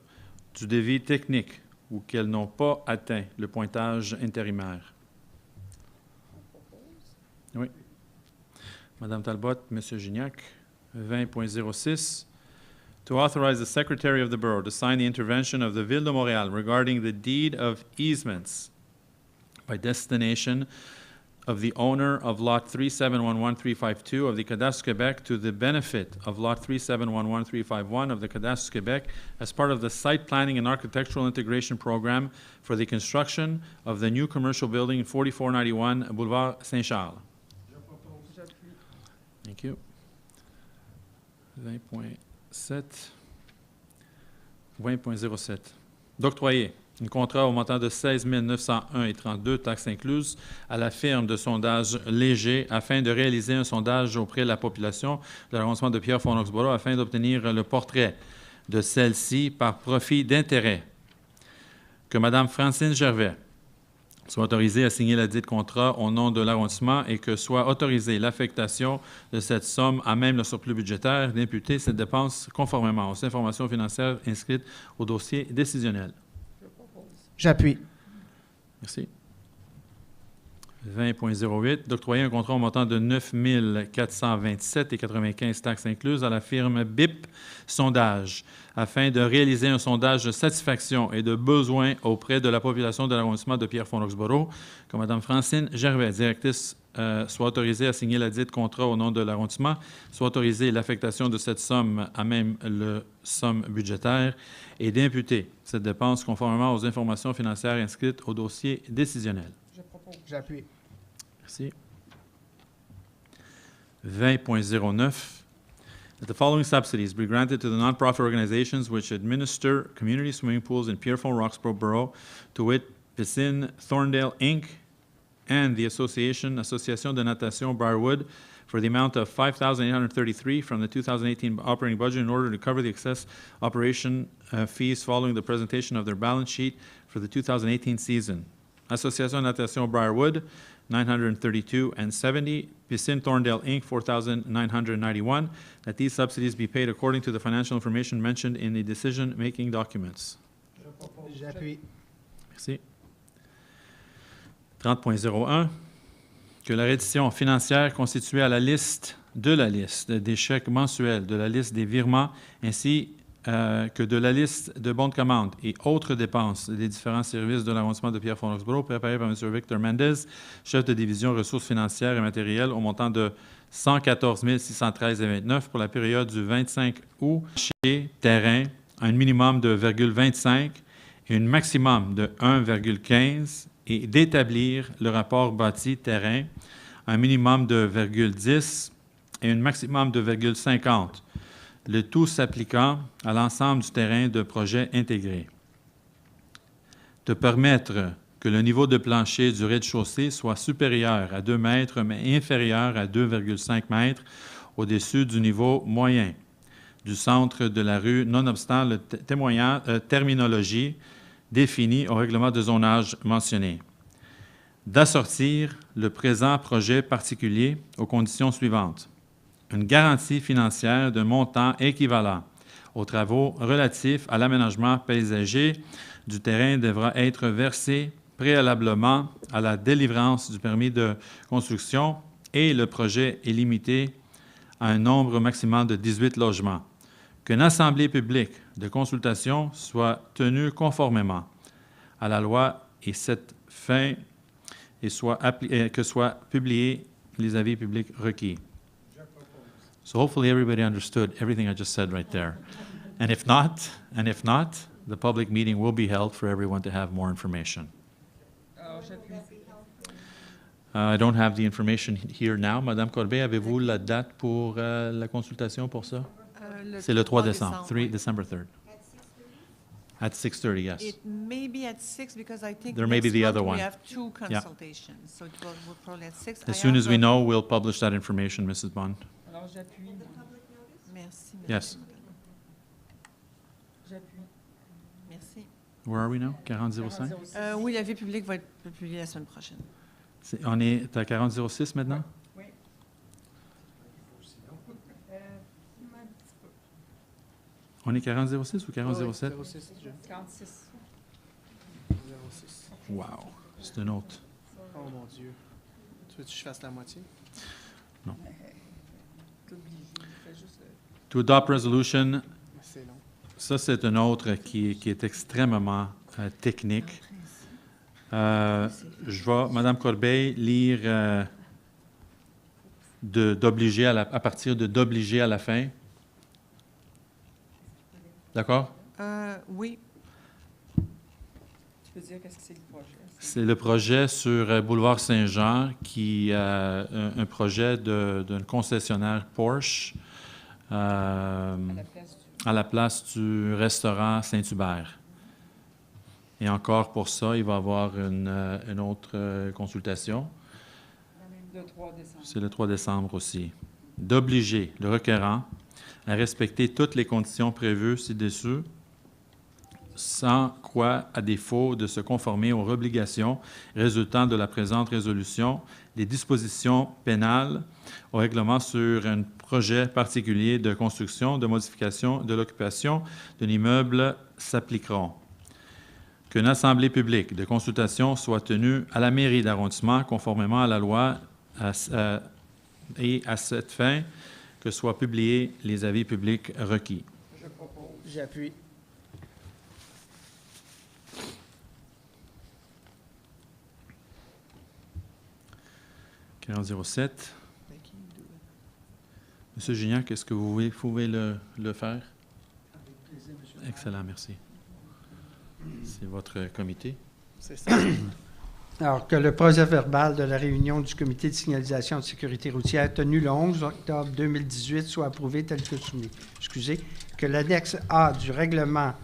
S1: du devis technique ou qu'elles n'ont pas atteint le pointage intérimaire. Oui. Madame Talbot, M. Gignac, 20.06. To authorize the Secretary of the Borough to sign the intervention of the Ville de Montréal regarding the deed of easements by destination of the owner of Lot 3711352 of the Cadastre Québec to the benefit of Lot 3711351 of the Cadastre Québec as part of the Site Planning and Architectural Integration Program for the construction of the new commercial building 4491 Boulevard Saint-Charles. Thank you. 20.7. 20.07. D'octroyer un contrat au montant de 16 901,32 taxes incluses à la firme de sondage Léger afin de réaliser un sondage auprès de la population de l'arrondissement de Pierrefonds Roxboro afin d'obtenir le portrait de celle-ci par profit d'intérêt. Que Mme Francine Gervais soit autorisé à signer ladite contrat au nom de l'arrondissement et que soit autorisée l'affectation de cette somme à même le surplus budgétaire d'imputer cette dépense conformément aux informations financières inscrites au dossier décisionnel.
S4: J'appuie.
S1: Merci. 20.08, d'octroyer un contrat au montant de 9 427,95 taxes incluses à la firme BIP Sondage afin de réaliser un sondage de satisfaction et de besoin auprès de la population de l'arrondissement de Pierrefonds Roxboro, que Mme Francine Gervais, directrice, soit autorisée à signer ladite contrat au nom de l'arrondissement, soit autorisée l'affectation de cette somme à même le somme budgétaire et d'imputer cette dépense conformément aux informations financières inscrites au dossier décisionnel.
S4: J'appuie.
S1: Merci. 20.09. That the following subsidies be granted to the nonprofit organizations which administer community swimming pools in Pierrefonds Roxboro Borough, to wit, Piscine Thorndale, Inc., and the Association de Natation Briarwood, for the amount of $5,833 from the 2018 operating budget in order to cover the excess operation fees following the presentation of their balance sheet for the 2018 season. Association de Natation Briarwood, $932.70. Piscine Thorndale, Inc., $4,991. That these subsidies be paid according to the financial information mentioned in the decision-making documents.
S4: J'appuie.
S1: Merci. 30.01. Que la reddition financière constituée à la liste des chèques mensuels, de la liste des virements, ainsi que de la liste de bons de commande et autres dépenses des différents services de l'arrondissement de Pierrefonds Roxboro, préparée par M. Victor Mendez, chef de division ressources financières et matérielles, au montant de 114 613,29 pour la période du 25 août chez terrain, un minimum de 0,25 et un maximum de 1,15 et d'établir le rapport bâti terrain, un minimum de 0,10 et un maximum de 0,50. Le tout s'appliquant à l'ensemble du terrain de projet intégré. De permettre que le niveau de plancher du rez-de-chaussée soit supérieur à 2 mètres, mais inférieur à 2,5 mètres au-dessus du niveau moyen du centre de la rue, nonobstant la terminologie définie au règlement de zonage mentionné. D'assortir le présent projet particulier aux conditions suivantes. Une garantie financière d'un montant équivalent aux travaux relatifs à l'aménagement paysager du terrain devra être versée préalablement à la délivrance du permis de construction et le projet est limité à un nombre maximum de 18 logements. Qu'une assemblée publique de consultation soit tenue conformément à la loi et cette fin et que soient publiés les avis publics requis. So hopefully everybody understood everything I just said right there. And if not, the public meeting will be held for everyone to have more information. I don't have the information here now. Madame Corbet, avez-vous la date pour la consultation pour ça? C'est le 3 décembre, December 3rd. At 6:30, yes.
S14: It may be at 6 because I think
S1: there may be the other one.
S14: We have 2 consultations, so it will probably at 6.
S1: As soon as we know, we'll publish that information, Mrs. Bond.
S5: Alors, j'appuie.
S14: Merci.
S1: Yes.
S5: J'appuie.
S14: Merci.
S1: Where are we now? 4005?
S14: Oui, l'avis public va être publié la semaine prochaine.
S1: On est à 4006 maintenant?
S5: Oui.
S1: On est 4006 ou 4007?
S5: 46.
S1: Wow, c'est une autre.
S4: Oh mon Dieu. Tu veux que je fasse la moitié?
S1: Non.
S5: T'es obligé. Fais juste
S1: To adopt resolution,
S4: C'est long.
S1: ça c'est une autre qui est extrêmement technique. Je vais, Mme Corbeil, lire d'obliger à partir de d'obliger à la fin. D'accord?
S14: Oui.
S5: Tu peux dire qu'est-ce que c'est le projet?
S1: C'est le projet sur Boulevard Saint-Jean, qui un projet d'un concessionnaire Porsche à la place du restaurant Saint-Hubert. Et encore pour ça, il va y avoir une autre consultation.
S5: Le 3 décembre.
S1: C'est le 3 décembre aussi. D'obliger le requérant à respecter toutes les conditions prévues ci-dessus, sans quoi, à défaut de se conformer aux obligations résultant de la présente résolution, les dispositions pénales au règlement sur un projet particulier de construction, de modification, de l'occupation d'un immeuble s'appliqueront. Qu'une assemblée publique de consultation soit tenue à la mairie d'arrondissement conformément à la loi et à cette fin que soient publiés les avis publics requis.
S7: Je propose. J'appuie.
S1: .07. Monsieur Gignac, est-ce que vous pouvez le faire?
S7: Avec plaisir, monsieur.
S1: Excellent, merci. C'est votre comité?
S7: C'est ça. Alors, que le projet verbal de la réunion du comité de signalisation de sécurité routière tenue le 11 octobre 2018 soit approuvé tel que soumis. Excusez. Que l'annexe A du règlement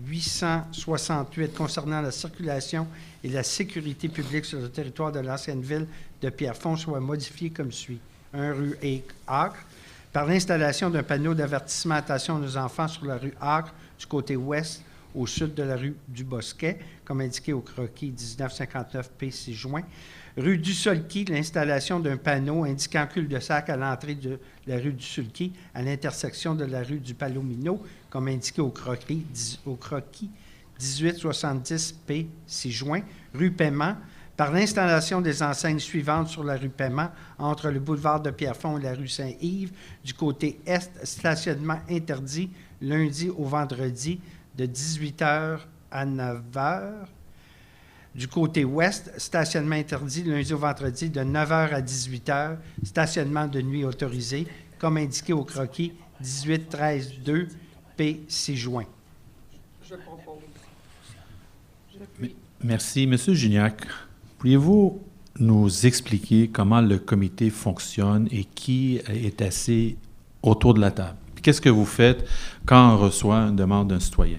S7: 868 concernant la circulation et la sécurité publique sur le territoire de l'ancienne ville de Pierrefonds soit modifiée comme suit. 1 rue Acre, par l'installation d'un panneau d'avertissement « Attention aux enfants » sur la rue Acre du côté ouest au sud de la rue du Bosquet, comme indiqué au croquis 1959 P. 6 juin. Rue du Sulky, l'installation d'un panneau indiquant cul-de-sac à l'entrée de la rue du Sulky à l'intersection de la rue du Palomino, comme indiqué au croquis 1870 P. 6 juin. Rue Paiement, par l'installation des enseignes suivantes sur la rue Paiement, entre le boulevard de Pierrefonds et la rue Saint-Yves, du côté est, stationnement interdit lundi au vendredi de 18h à 9h. Du côté ouest, stationnement interdit lundi au vendredi de 9h à 18h, stationnement de nuit autorisé, comme indiqué au croquis 18-13-2 P. 6 juin.
S5: Je propose.
S1: Merci. Monsieur Gignac, pourriez-vous nous expliquer comment le comité fonctionne et qui est assis autour de la table? Qu'est-ce que vous faites quand on reçoit une demande d'un citoyen?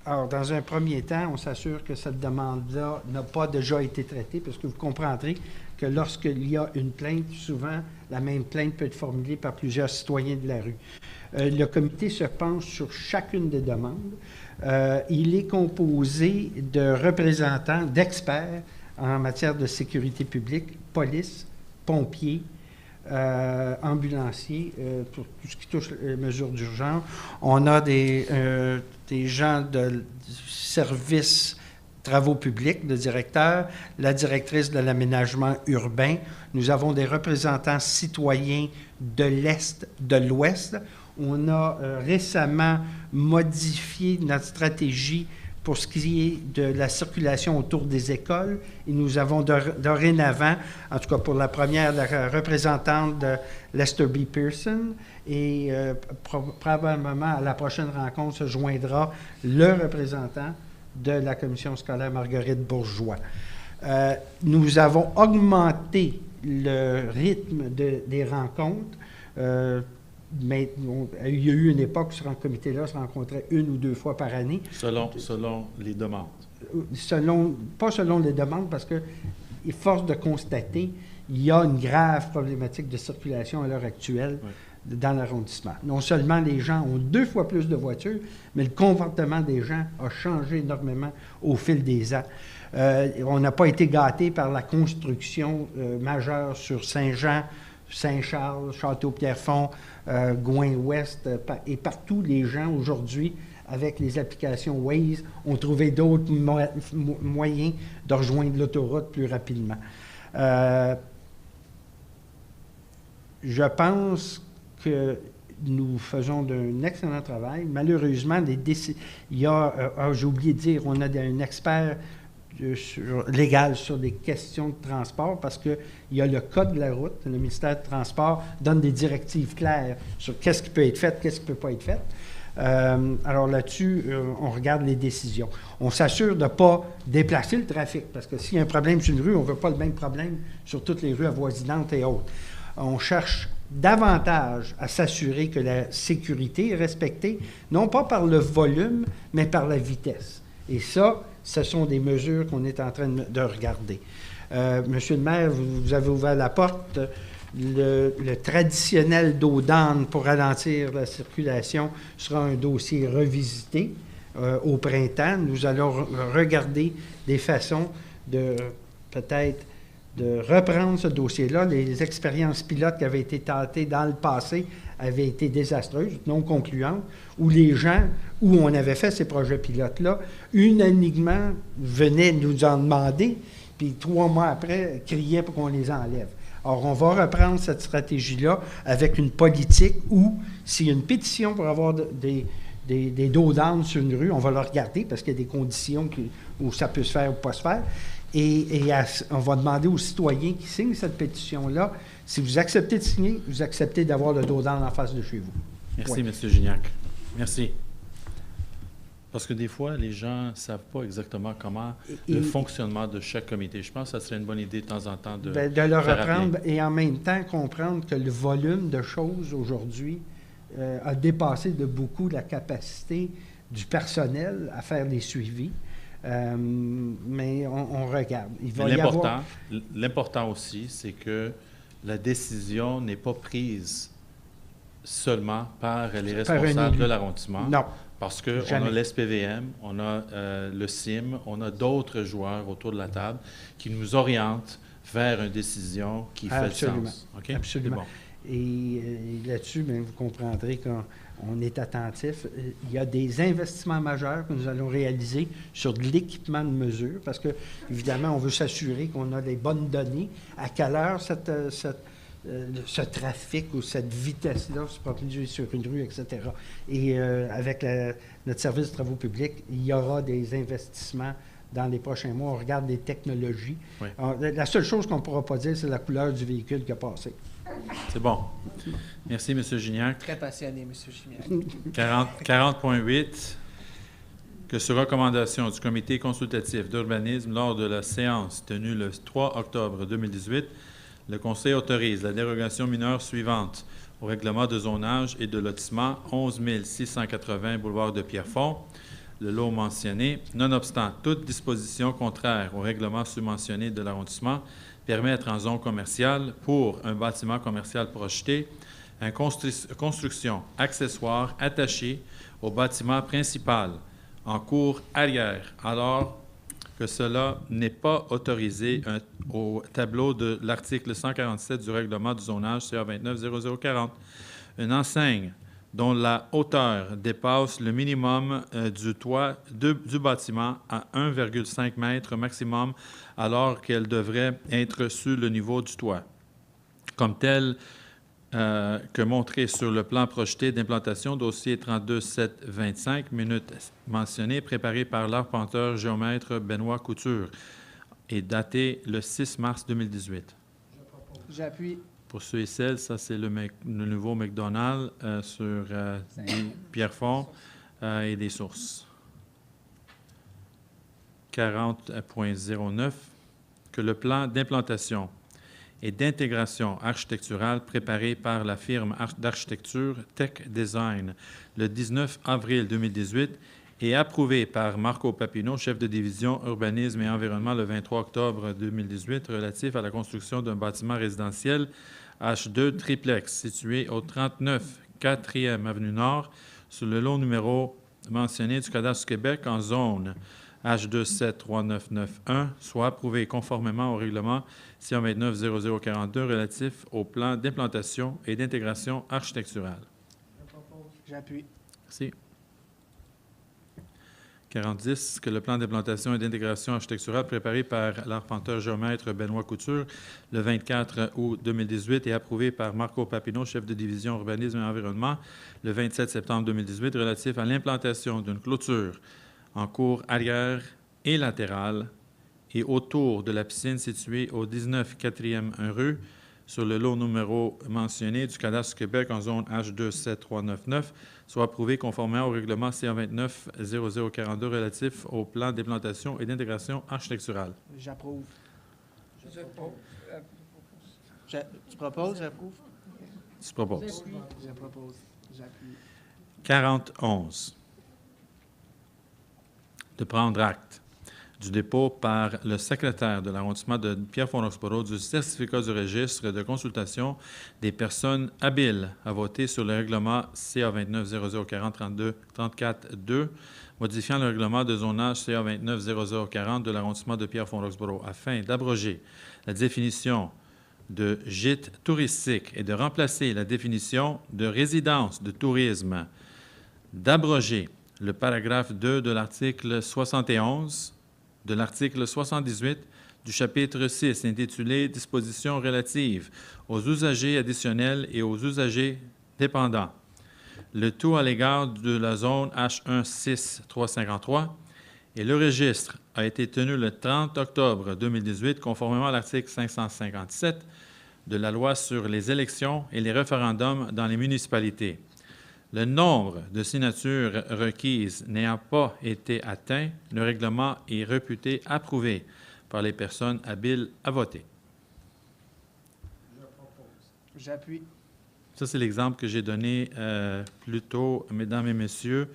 S7: Alors, dans un premier temps, on s'assure que cette demande-là n'a pas déjà été traitée, parce que vous comprendrez que lorsqu'il y a une plainte, souvent, la même plainte peut être formulée par plusieurs citoyens de la rue. Le comité se penche sur chacune des demandes. Il est composé de représentants, d'experts en matière de sécurité publique, police, pompiers, ambulanciers, pour tout ce qui touche les mesures d'urgence. On a des gens du service travaux publics, le directeur, la directrice de l'aménagement urbain. Nous avons des représentants citoyens de l'Est, de l'Ouest. On a récemment modifié notre stratégie pour ce qui est de la circulation autour des écoles. Et nous avons dorénavant, en tout cas pour la première, la représentante de Lester B. Pearson, et probablement à la prochaine rencontre se joindra le représentant de la commission scolaire Marguerite Bourgeois. Nous avons augmenté le rythme des rencontres. Mais il y a eu une époque où ce comité-là se rencontrait 1 ou 2 fois par année.
S1: Selon les demandes.
S7: Pas selon les demandes, parce que, force de constater, il y a une grave problématique de circulation à l'heure actuelle dans l'arrondissement. Non seulement les gens ont 2 fois plus de voitures, mais le comportement des gens a changé énormément au fil des ans. On n'a pas été gâtés par la construction majeure sur Saint-Jean, Saint-Charles, Château-Pierrefonds, Gouin-Ouest, et partout, les gens aujourd'hui, avec les applications Waze, ont trouvé d'autres moyens de rejoindre l'autoroute plus rapidement. Je pense que nous faisons d'un excellent travail. Malheureusement, j'ai oublié de dire, on a un expert légal sur des questions de transport, parce qu'il y a le code de la route. Le ministère du Transport donne des directives claires sur qu'est-ce qui peut être fait, qu'est-ce qui ne peut pas être fait. Alors là-dessus, on regarde les décisions. On s'assure de ne pas déplacer le trafic, parce que s'il y a un problème sur une rue, on ne veut pas le même problème sur toutes les rues avoisinantes et autres. On cherche davantage à s'assurer que la sécurité est respectée, non pas par le volume, mais par la vitesse. Et ça, ce sont des mesures qu'on est en train de regarder. Monsieur le maire, vous avez ouvert la porte. Le traditionnel dos d'âne pour ralentir la circulation sera un dossier revisité. au printemps, nous allons regarder des façons de peut-être de reprendre ce dossier-là. Les expériences pilotes qui avaient été tentées dans le passé avaient été désastreuses, non concluantes, où les gens, où on avait fait ces projets pilotes-là, unanimement venaient nous en demander, puis 3 mois après, criaient pour qu'on les enlève. Alors, on va reprendre cette stratégie-là avec une politique où, s'il y a une pétition pour avoir des dos d'âne sur une rue, on va la regarder parce qu'il y a des conditions où ça peut se faire ou pas se faire. Et on va demander aux citoyens qui signent cette pétition-là, si vous acceptez de signer, vous acceptez d'avoir le dos d'âne en face de chez vous.
S1: Merci, M. Gignac. Merci. Parce que des fois, les gens ne savent pas exactement comment le fonctionnement de chaque comité. Je pense que ça serait une bonne idée de temps en temps de
S7: le reprendre
S1: rappeler.
S7: et en même temps comprendre que le volume de choses aujourd'hui a dépassé de beaucoup la capacité du personnel à faire les suivis. Mais on regarde. Il va y avoir...
S1: L'important aussi, c'est que la décision n'est pas prise seulement par les responsables de l'arrondissement.
S7: Non.
S1: Parce qu'on a l'SPVM, on a le CIM, on a d'autres joueurs autour de la table qui nous orientent vers une décision qui fait du sens. Okay?
S7: Absolument.
S1: Bon.
S7: Et là-dessus, bien, vous comprendrez qu'on est attentif. Il y a des investissements majeurs que nous allons réaliser sur de l'équipement de mesure parce que, évidemment, on veut s'assurer qu'on a les bonnes données. À quelle heure ce trafic ou cette vitesse-là se produit sur une rue, etc. Et avec notre service de travaux publics, il y aura des investissements dans les prochains mois. On regarde les technologies. Oui. La seule chose qu'on ne pourra pas dire, c'est la couleur du véhicule qui a passé.
S1: C'est bon. Merci, M. Gignac.
S4: Très passionné, M. Gignac.
S1: 40.8, que sur recommandation du comité consultatif d'urbanisme lors de la séance tenue le 3 octobre 2018, le Conseil autorise la dérogation mineure suivante au règlement de zonage et de lotissement 11 680 boulevard de Pierrefonds, le lot mentionné, nonobstant toute disposition contraire au règlement submentionné de l'arrondissement, permettre en zone commerciale pour un bâtiment commercial projeté une construction accessoire attachée au bâtiment principal en cour arrière, alors que cela n'est pas autorisé au tableau de l'article 147 du règlement du zonage CA 290040. Une enseigne dont la hauteur dépasse le minimum du toit du bâtiment à 1,5 m maximum, alors qu'elle devrait être sur le niveau du toit, comme tel que montré sur le plan projeté d'implantation, dossier 32-7-25, minutes mentionnées, préparé par l'arpenteur géomètre Benoît Couture et daté le 6 mars 2018.
S4: J'appuie.
S1: Pour ceux et celles, ça, c'est le nouveau McDonald's sur Pierrefonds et des sources. 40.09, que le plan d'implantation et d'intégration architecturale préparé par la firme d'architecture Tech Design le 19 avril 2018 et approuvé par Marco Papineau, chef de division urbanisme et environnement le 23 octobre 2018, relatif à la construction d'un bâtiment résidentiel H2 triplex situé au 39 4e avenue Nord sur le lot numéro mentionné du Cadastre du Québec en zone H27399-1, soit approuvé conformément au règlement CA 290042 relatif au plan d'implantation et d'intégration architecturale.
S4: J'appuie.
S1: Merci. 40.10, que le plan d'implantation et d'intégration architecturale préparé par l'arpenteur géomètre Benoît Couture le 24 août 2018 et approuvé par Marco Papineau, chef de division urbanisme et environnement, le 27 septembre 2018, relatif à l'implantation d'une clôture en cour arrière et latérale et autour de la piscine située au 19 4e rue sur le lot numéro mentionné du Cadastre du Québec en zone H27399, soit approuvé conformément au règlement CA 290042 relatif au plan d'implantation et d'intégration architecturale.
S4: J'approuve. Tu proposes, j'approuve?
S1: Tu proposes.
S4: Je propose. J'appuie.
S1: 40.11. De prendre acte du dépôt par le secrétaire de l'arrondissement de Pierrefonds Roxboro du certificat du registre de consultation des personnes habiles à voter sur le règlement CA 29004032-34-2, modifiant le règlement de zonage CA 290040 de l'arrondissement de Pierrefonds Roxboro afin d'abroger la définition de gîte touristique et de remplacer la définition de résidence de tourisme, d'abroger le paragraphe 2 de l'article 71 de l'article 78 du chapitre 6 intitulé « Dispositions relatives aux usagers additionnels et aux usagers dépendants ». Le tout à l'égard de la zone H16353 et le registre a été tenu le 30 octobre 2018 conformément à l'article 557 de la loi sur les élections et les référendums dans les municipalités. Le nombre de signatures requises n'ayant pas été atteint, le règlement est réputé approuvé par les personnes habiles à voter.
S4: J'appuie.
S1: Ça, c'est l'exemple que j'ai donné plus tôt, mesdames et messieurs,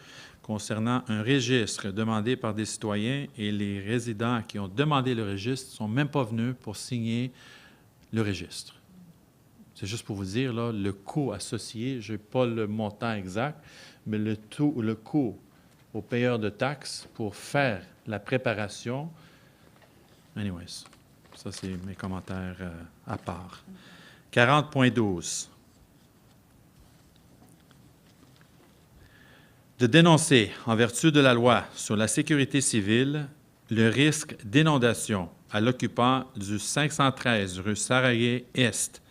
S1: concernant un registre demandé par des citoyens et les résidents qui ont demandé le registre ne sont même pas venus pour signer le registre. C'est juste pour vous dire, là, le coût associé, je n'ai pas le montant exact, mais le coût aux payeurs de taxes pour faire la préparation. Anyways, ça, c'est mes commentaires à part. 40.12. De dénoncer, en vertu de la loi sur la sécurité civile, le risque d'inondation à l'occupant du 513 rue Saraguet-Est,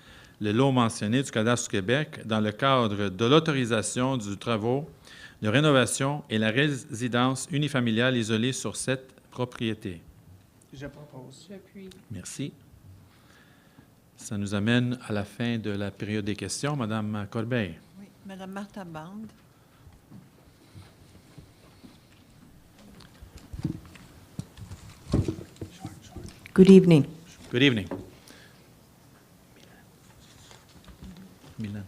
S1: le lot mentionné du Cadastre du Québec dans le cadre de l'autorisation du travaux de rénovation et la résidence unifamiliale isolée sur cette propriété.
S4: Je propose.
S6: J'appuie.
S1: Merci. Ça nous amène à la fin de la période des questions. Madame Corbeil.
S14: Oui, Madame Martha Band.
S16: Good evening.
S1: Good evening. Milan.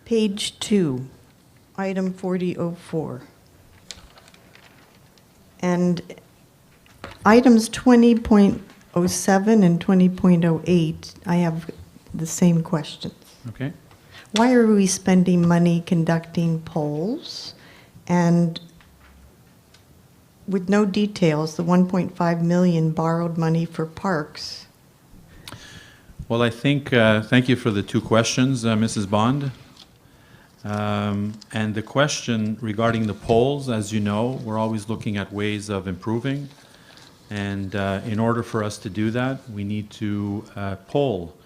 S16: Page 2, item 4004. And items 20.07 and 20.08, I have the same questions.
S1: Okay.
S16: Why are we spending money conducting polls? And with no details, the 1.5 million borrowed money for parks.
S1: Well, I think, thank you for the two questions, Mrs. Bond. And the question regarding the polls, as you know, we're always looking at ways of improving. And in order for us to do that, we need to poll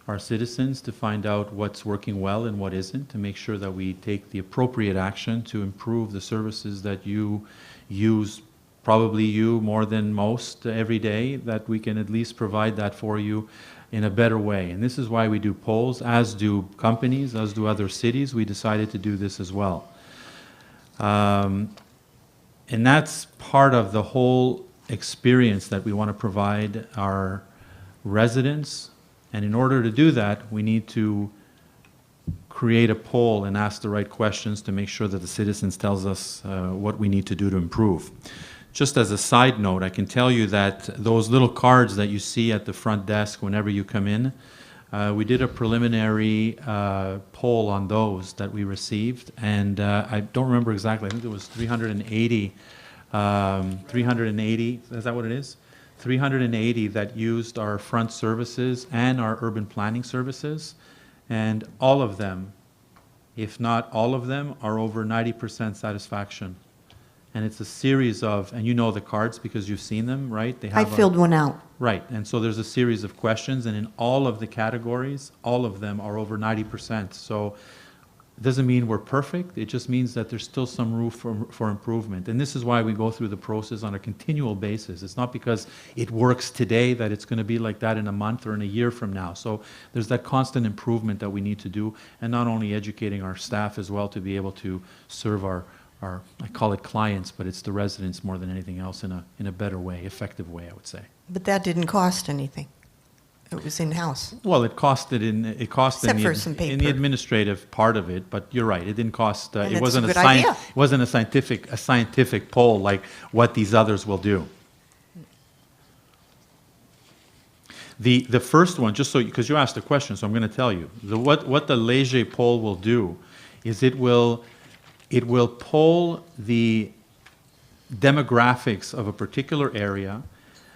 S1: our citizens to find out what's working well and what isn't, to make sure that we take the appropriate action to improve the services that you use, probably you more than most every day, that we can at least provide that for you in a better way. And this is why we do polls, as do companies, as do other cities. We decided to do this as well. And that's part of the whole experience that we want to provide our residents. And in order to do that, we need to create a poll and ask the right questions to make sure that the citizens tells us what we need to do to improve. Just as a side note, I can tell you that those little cards that you see at the front desk whenever you come in, we did a preliminary poll on those that we received, and I don't remember exactly, I think it was 380, 380, is that what it is? 380 that used our front services and our urban planning services, and all of them, if not all of them, are over 90% satisfaction. And it's a series of, and you know the cards because you've seen them, right? They
S16: I filled one out.
S1: Right, and so there's a series of questions, and in all of the categories, all of them are over 90%. So it doesn't mean we're perfect, it just means that there's still some room for improvement. And this is why we go through the process on a continual basis. It's not because it works today that it's going to be like that in a month or in a year from now. So there's that constant improvement that we need to do, and not only educating our staff as well to be able to serve our I call it clients, but it's the residents more than anything else in a better way, effective way, I would say.
S16: But that didn't cost anything. It was in-house.
S1: Well, it cost
S16: Except for some
S1: in the
S16: paper.
S1: administrative part of it, but you're right. It didn't cost.
S16: And
S1: It
S16: it's
S1: wasn't
S16: a good idea.
S1: It wasn't a scientific poll like what these others will do. The first one, just so because you asked the question, so I'm going to tell you what the Léger poll will do is it will poll the demographics of a particular area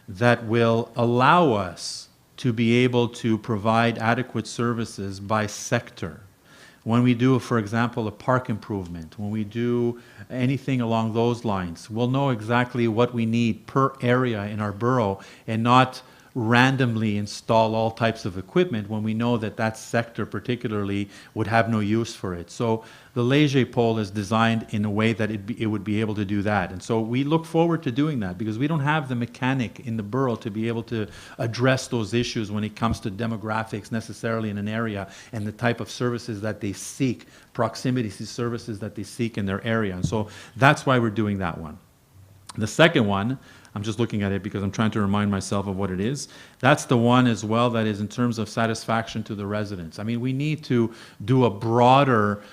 S1: that will allow us to be able to provide adequate services by sector. When we do, for example, a park improvement, when we do anything along those lines, we'll know exactly what we need per area in our borough and not randomly install all types of equipment when we know that that sector particularly would have no use for it. So the Léger poll is designed in a way that it would be able to do that. And so we look forward to doing that because we don't have the mechanic in the borough to be able to address those issues when it comes to demographics necessarily in an area and the type of services that they seek, proximity services that they seek in their area. And so that's why we're doing that one. The second one, I'm just looking at it because I'm trying to remind myself of what it is. That's the one as well that is in terms of satisfaction to the residents. I mean, we need to do a broader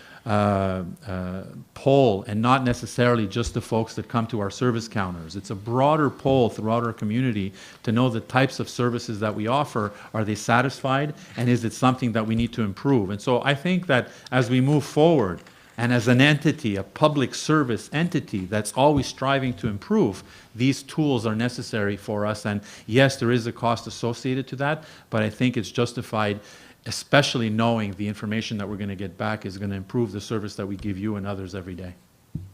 S1: poll and not necessarily just the folks that come to our service counters. It's a broader poll throughout our community to know the types of services that we offer. Are they satisfied? And is it something that we need to improve? And so I think that as we move forward, and as an entity, a public service entity that's always striving to improve, these tools are necessary for us. And yes, there is a cost associated to that, but I think it's justified, especially knowing the information that we're going to get back is going to improve the service that we give you and others every day.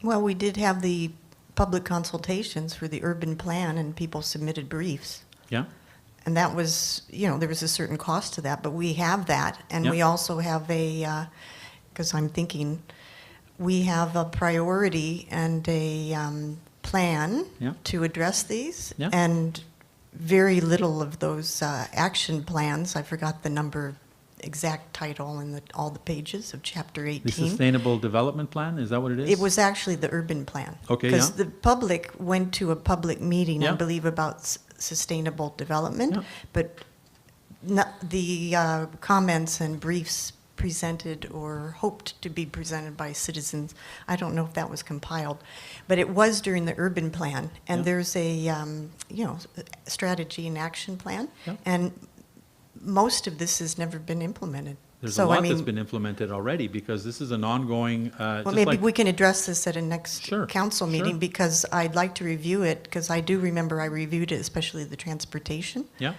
S16: Well, we did have the public consultations for the urban plan, and people submitted briefs.
S1: Yeah.
S16: And that was, there was a certain cost to that, but we have that. And
S1: Yeah.
S16: we also have because I'm thinking, we have a priority and a plan
S1: Yeah.
S16: to address these.
S1: Yeah.
S16: And very little of those action plans, I forgot the exact title in all the pages of Chapter 18.
S1: The Sustainable Development Plan, is that what it is?
S16: It was actually the urban plan.
S1: Okay,
S16: Because
S1: yeah.
S16: the public went to a public meeting,
S1: Yeah.
S16: I believe, about sustainable development,
S1: Yeah.
S16: but the comments and briefs presented or hoped to be presented by citizens, I don't know if that was compiled, but it was during the urban plan, and
S1: Yeah.
S16: there's a strategy and action plan,
S1: Yeah.
S16: and most of this has never been implemented.
S1: There's
S16: So,
S1: a lot
S16: I mean,
S1: that's been implemented already because this is an ongoing.
S16: well, maybe we can address this at a next council meeting,
S1: sure.
S16: because I'd like to review it, because I do remember I reviewed it, especially the transportation,
S1: Yeah.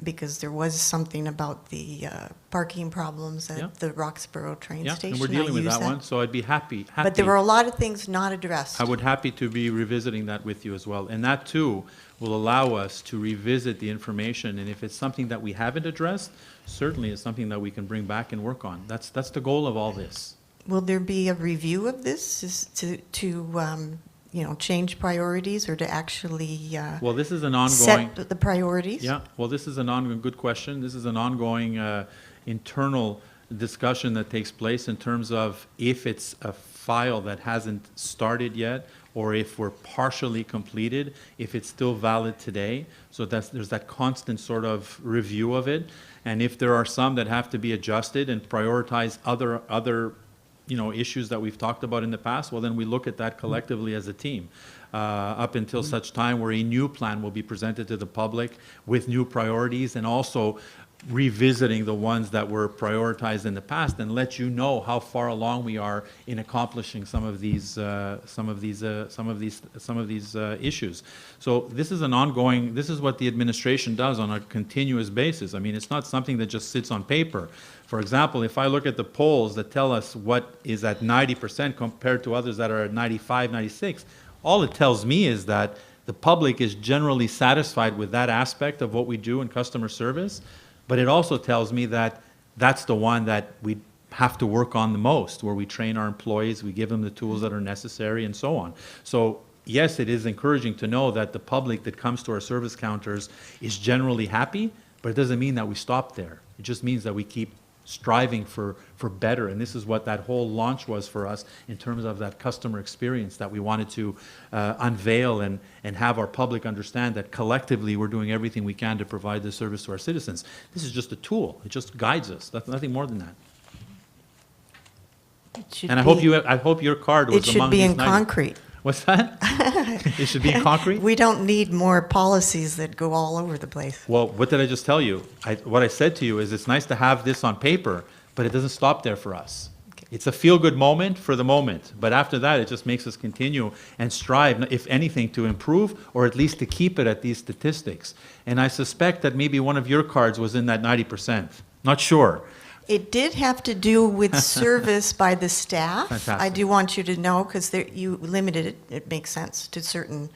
S16: because there was something about the parking problems at
S1: Yeah.
S16: the Roxboro train
S1: Yeah,
S16: station.
S1: and we're
S16: I
S1: dealing with
S16: used
S1: that one, so I'd be happy.
S16: But there were a lot of things not addressed.
S1: I would happy to be revisiting that with you as well. And that too will allow us to revisit the information. And if it's something that we haven't addressed, certainly it's something that we can bring back and work on. That's the goal of all this.
S16: Will there be a review of this to change priorities, or to actually
S1: Well, this is an ongoing.
S16: set the priorities?
S1: Yeah, well, this is an ongoing, good question. This is an ongoing internal discussion that takes place in terms of if it's a file that hasn't started yet, or if we're partially completed, if it's still valid today. So there's that constant sort of review of it. And if there are some that have to be adjusted and prioritize other issues that we've talked about in the past, well, then we look at that collectively as a team. Up until such time where a new plan will be presented to the public with new priorities, and also revisiting the ones that were prioritized in the past, and let you know how far along we are in accomplishing some of these issues. So this is an ongoing. This is what the administration does on a continuous basis. I mean, it's not something that just sits on paper. For example, if I look at the polls that tell us what is at 90% compared to others that are at 95, 96, all it tells me is that the public is generally satisfied with that aspect of what we do in customer service, but it also tells me that that's the one that we have to work on the most, where we train our employees, we give them the tools that are necessary, and so on. So yes, it is encouraging to know that the public that comes to our service counters is generally happy, but it doesn't mean that we stop there. It just means that we keep striving for better. And this is what that whole launch was for us in terms of that customer experience that we wanted to unveil and have our public understand that collectively we're doing everything we can to provide this service to our citizens. This is just a tool. It just guides us. That's nothing more than that. And I hope your card was among these.
S16: It should be in
S1: 90.
S16: concrete.
S1: What's that? It should be in concrete?
S16: We don't need more policies that go all over the place.
S1: Well, what did I just tell you? What I said to you is it's nice to have this on paper, but it doesn't stop there for us. Okay. It's a feel-good moment for the moment, but after that, it just makes us continue and strive, if anything, to improve or at least to keep it at these statistics. And I suspect that maybe one of your cards was in that 90%. Not sure.
S16: It did have to do with service by the staff.
S1: Fantastic.
S16: I do want you to know, because you limited it, it makes sense, to certain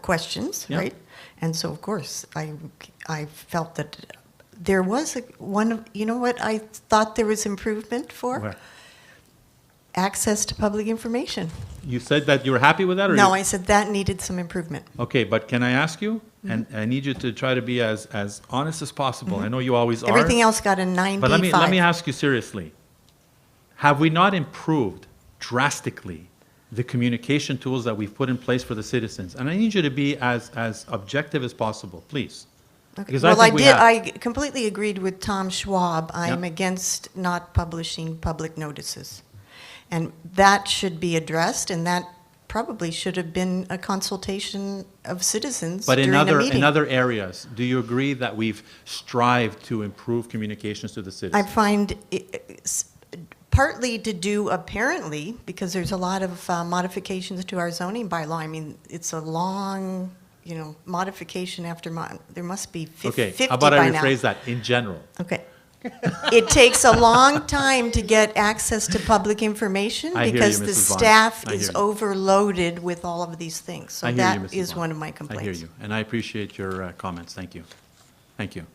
S16: questions,
S1: Yeah.
S16: right? And so, of course, I felt that there was you know what I thought there was improvement for?
S1: Where?
S16: Access to public information.
S1: You said that you were happy with that? Or
S16: No, I said that needed some improvement.
S1: Okay, but can I ask you, and I need you to try to be as honest as possible. I know you always are.
S16: Everything else got a 95.
S1: But let me ask you seriously. Have we not improved drastically the communication tools that we've put in place for the citizens? And I need you to be as objective as possible, please.
S16: Okay.
S1: Because
S16: Well,
S1: I think we have.
S16: I completely agreed with Tom Schwab. I'm
S1: Yep.
S16: against not publishing public notices. And that should be addressed, and that probably should have been a consultation of citizens
S1: But
S16: during a meeting.
S1: in other areas, do you agree that we've strived to improve communications to the
S16: I
S1: citizens?
S16: find it's partly to do, apparently, because there's a lot of modifications to our zoning bylaw. I mean, it's a long, modification after, there must be 50
S1: Okay, how about
S16: by
S1: I
S16: now.
S1: rephrase that, in general?
S16: Okay. It takes a long time to get access to public information
S1: I hear you,
S16: because the
S1: Mrs. Vaughn.
S16: staff
S1: I
S16: is
S1: hear you.
S16: overloaded with all of these things. So
S1: I hear you,
S16: that
S1: Mrs.
S16: is
S1: Vaughn.
S16: one of my
S1: I
S16: complaints.
S1: hear you, and I appreciate your comments. Thank you. Thank you.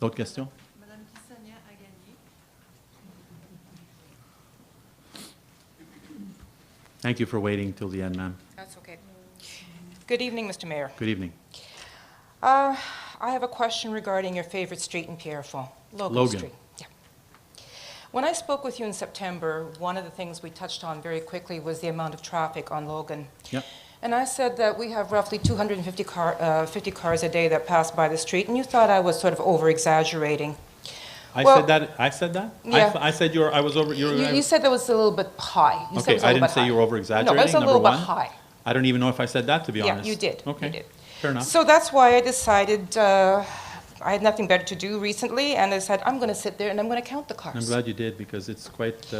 S1: D'autres questions?
S14: Madame Bissania a gagné.
S1: Thank you for waiting till the end, ma'am.
S11: That's okay. Good evening, Mr. Mayor.
S1: Good evening.
S11: I have a question regarding your favorite street in Pierrefonds,
S1: Logan.
S11: Street. Yeah. When I spoke with you in September, one of the things we touched on very quickly was the amount of traffic on Logan.
S1: Yep.
S11: And I said that we have roughly 250 50 cars a day that pass by the street, and you thought I was sort of over-exaggerating.
S1: I
S11: Well,
S1: said that. I said that.
S11: Yeah.
S1: I said I was over.
S11: You said that was a little bit high. You said it
S1: Okay,
S11: was a
S1: I
S11: little
S1: didn't
S11: bit
S1: say
S11: high.
S1: you were over-exaggerating.
S11: No, it was a
S1: number
S11: little bit
S1: one.
S11: high.
S1: I don't even know if I said that, to be honest.
S11: Yeah, you did.
S1: Okay.
S11: You did.
S1: Fair enough.
S11: So that's why I decided I had nothing better to do recently, and I said, I'm going to sit there and I'm going to count the cars.
S1: I'm glad you did because it's quite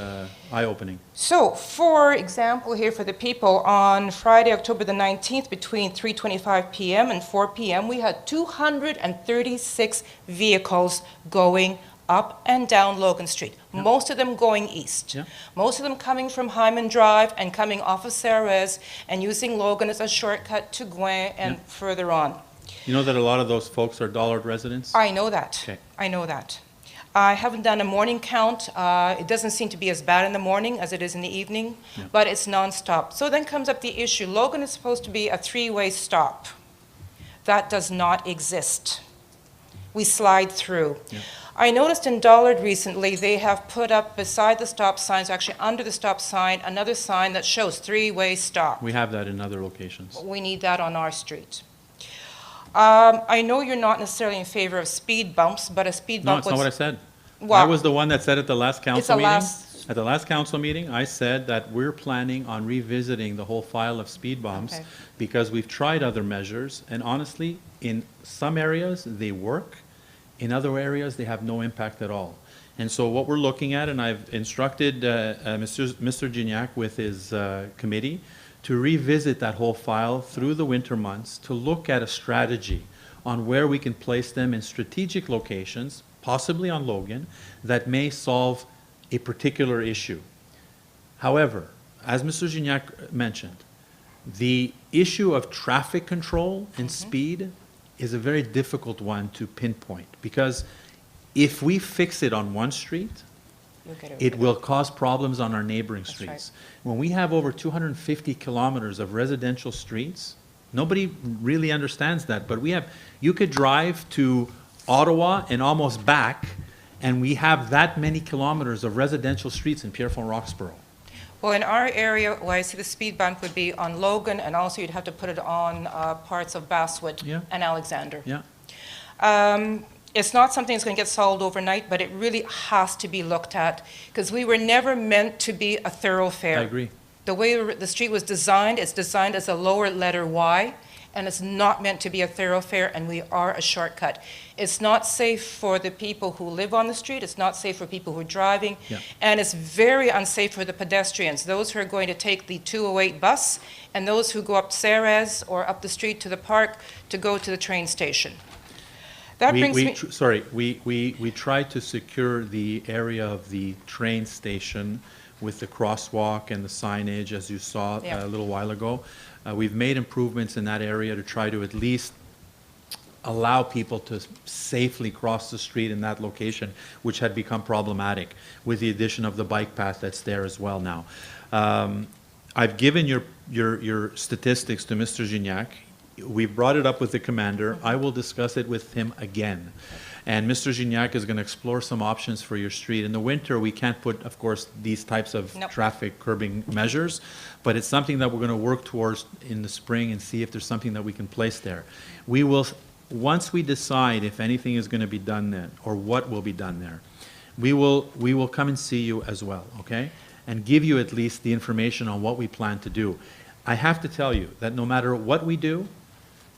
S1: eye-opening.
S11: So, for example, here for the people, on Friday, October the 19th, between 3:25 p.m. and 4 p.m., we had 236 vehicles going up and down Logan Street, most of them going east.
S1: Yeah.
S11: Most of them coming from Hyman Drive and coming off of Ceres and using Logan as a shortcut to Gouin and further on.
S1: You know that a lot of those folks are Dollard residents?
S11: I know that.
S1: Okay.
S11: I know that. I haven't done a morning count. It doesn't seem to be as bad in the morning as it is in the evening, but it's nonstop. So then comes up the issue. Logan is supposed to be a three-way stop. That does not exist. We slide through.
S1: Yeah.
S11: I noticed in Dollard recently, they have put up beside the stop signs, actually under the stop sign, another sign that shows three-way stop.
S1: We have that in other locations.
S11: We need that on our street. I know you're not necessarily in favor of speed bumps, but a speed
S1: No,
S11: bump
S1: it's not what I said.
S11: Well,
S1: I was the one that said at the last council
S11: a
S1: meeting.
S11: last-
S1: At the last council meeting, I said that we're planning on revisiting the whole file of speed bumps
S11: Okay.
S1: because we've tried other measures, and honestly, in some areas, they work. In other areas, they have no impact at all. And so what we're looking at, and I've instructed Mr. Gignac with his committee to revisit that whole file through the winter months to look at a strategy on where we can place them in strategic locations, possibly on Logan, that may solve a particular issue. However, as Mr. Gignac mentioned, the issue of traffic control and speed is a very difficult one to pinpoint because if we fix it on one street, it will cause problems on our neighboring streets. When we have over 250 kilometers of residential streets, nobody really understands that, but you could drive to Ottawa and almost back And we have that many kilometers of residential streets in Pierrefonds Roxboro.
S11: Well, in our area, where I see the speed bump would be on Logan, and also you'd have to put it on parts of Basswood and Alexander.
S1: Yeah.
S11: It's not something that's going to get solved overnight, but it really has to be looked at, because we were never meant to be a thoroughfare.
S1: I agree.
S11: The way the street was designed, it's designed as a lower letter Y, and it's not meant to be a thoroughfare, and we are a shortcut. It's not safe for the people who live on the street, it's not safe for people who are driving, and it's very unsafe for the pedestrians, those who are going to take the 208 bus, and those who go up Ceres or up the street to the park to go to the train station. That brings me...
S1: We tried to secure the area of the train station with the crosswalk and the signage, as you saw a little while ago. We've made improvements in that area to try to at least allow people to safely cross the street in that location, which had become problematic with the addition of the bike path that's there as well now. I've given your statistics to Mr. Gignac. We've brought it up with the commander. I will discuss it with him again. And Mr. Gignac is going to explore some options for your street. In the winter, we can't put, of course, these types of traffic curbing measures, but it's something that we're going to work towards in the spring and see if there's something that we can place there. We will, once we decide if anything is going to be done there or what will be done there, we will come and see you as well, okay? And give you at least the information on what we plan to do. I have to tell you that no matter what we do,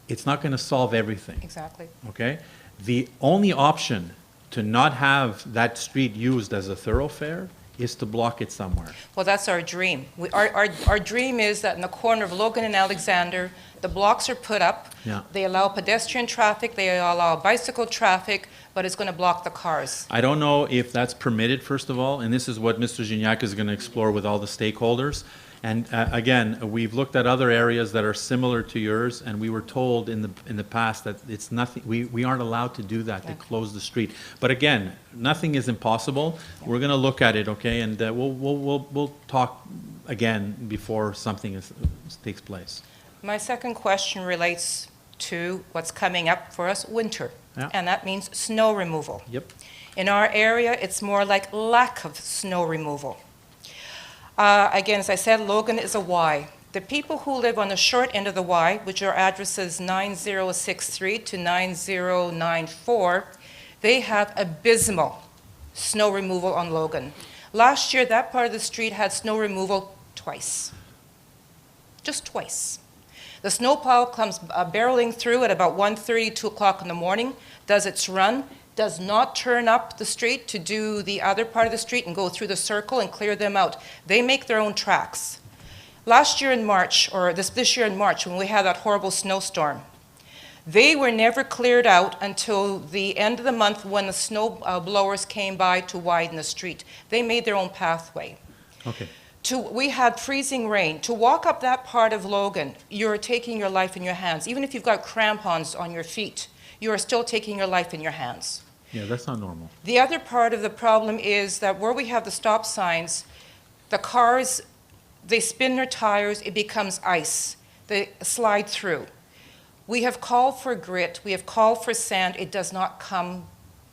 S1: it's not going to solve everything.
S11: Exactly.
S1: Okay? The only option to not have that street used as a thoroughfare is to block it somewhere.
S11: Well, that's our dream. Our dream is that in the corner of Logan and Alexander, the blocks are put up.
S1: Yeah.
S11: They allow pedestrian traffic, they allow bicycle traffic, but it's going to block the cars.
S1: I don't know if that's permitted, first of all, and this is what Mr. Gignac is going to explore with all the stakeholders. And again, we've looked at other areas that are similar to yours, and we were told in the past that it's nothing. We aren't allowed to do that, to close the street. But again, nothing is impossible. We're going to look at it, okay, and we'll talk again before something takes place.
S11: My second question relates to what's coming up for us, winter, and that means snow removal.
S1: Yep.
S11: In our area, it's more like lack of snow removal. Again, as I said, Logan is a Y. The people who live on the short end of the Y, which are addresses 9063 to 9094, they have abysmal snow removal on Logan. Last year, that part of the street had snow removal twice. Just twice. The snowplow comes barreling through at about 1:30, 2 o'clock in the morning, does its run, does not turn up the street to do the other part of the street and go through the circle and clear them out. They make their own tracks. Last year in March, or this year in March, when we had that horrible snowstorm, they were never cleared out until the end of the month when the snow blowers came by to widen the street. They made their own pathway.
S1: Okay.
S11: We had freezing rain. To walk up that part of Logan, you're taking your life in your hands. Even if you've got crampons on your feet, you are still taking your life in your hands.
S1: Yeah, that's not normal.
S11: The other part of the problem is that where we have the stop signs, the cars, they spin their tires, it becomes ice. They slide through. We have called for grit, we have called for sand, it does not come,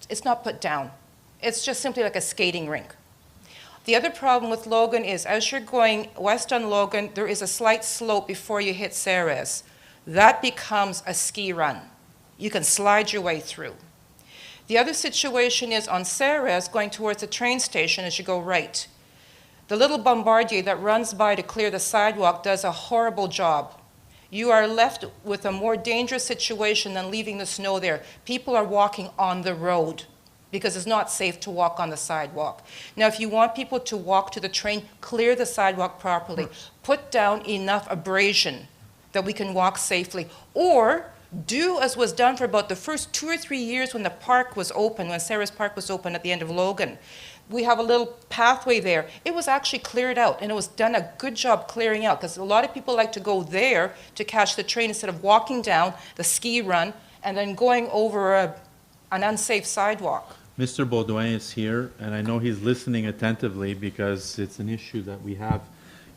S11: it's not put down. It's just simply like a skating rink. The other problem with Logan is as you're going west on Logan, there is a slight slope before you hit Ceres. That becomes a ski run. You can slide your way through. The other situation is on Ceres, going towards the train station as you go right. The little bombardier that runs by to clear the sidewalk does a horrible job. You are left with a more dangerous situation than leaving the snow there. People are walking on the road because it's not safe to walk on the sidewalk. Now, if you want people to walk to the train, clear the sidewalk properly. Put down enough abrasion that we can walk safely. Or do as was done for about the first 2 or 3 years when the park was open, when Ceres Park was open at the end of Logan. We have a little pathway there. It was actually cleared out, and it was done a good job clearing out, because a lot of people like to go there to catch the train instead of walking down the ski run and then going over an unsafe sidewalk.
S1: Mr. Baudouin is here, and I know he's listening attentively because it's an issue that we have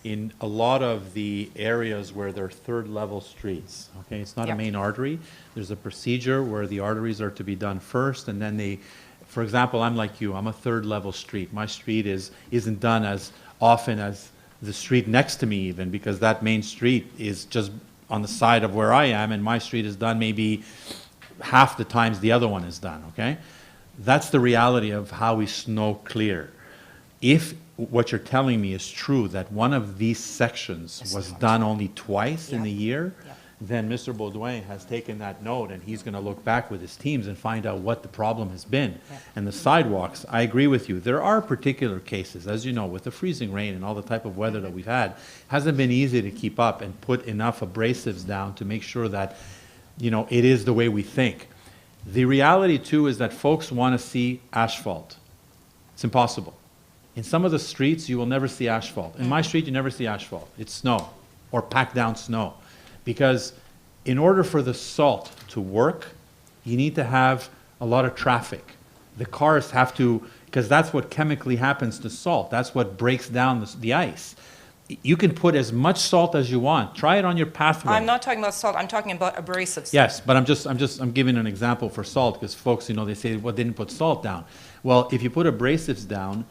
S1: in a lot of the areas where they're third-level streets. Okay, it's not a main artery. There's a procedure where the arteries are to be done first, and then they For example, I'm like you. I'm a third-level street. My street isn't done as often as the street next to me even, because that main street is just on the side of where I am, and my street is done maybe half the times the other one is done, okay? That's the reality of how we snow clear. If what you're telling me is true, that one of these sections was done only twice in the year, then Mr. Baudouin has taken that note, and he's going to look back with his teams and find out what the problem has been. And the sidewalks, I agree with you. There are particular cases, as you know, with the freezing rain and all the type of weather that we've had, it hasn't been easy to keep up and put enough abrasives down to make sure that, you know, it is the way we think. The reality, too, is that folks want to see asphalt. It's impossible. In some of the streets, you will never see asphalt. In my street, you never see asphalt. It's snow or packed down snow. Because in order for the salt to work, you need to have a lot of traffic. The cars have to, because that's what chemically happens to salt. That's what breaks down the ice. You can put as much salt as you want. Try it on your pathway.
S11: I'm not talking about salt. I'm talking about abrasives.
S1: Yes, but I'm giving an example for salt, because folks, you know, they say, well, they didn't put salt down. Well, if you put abrasives down,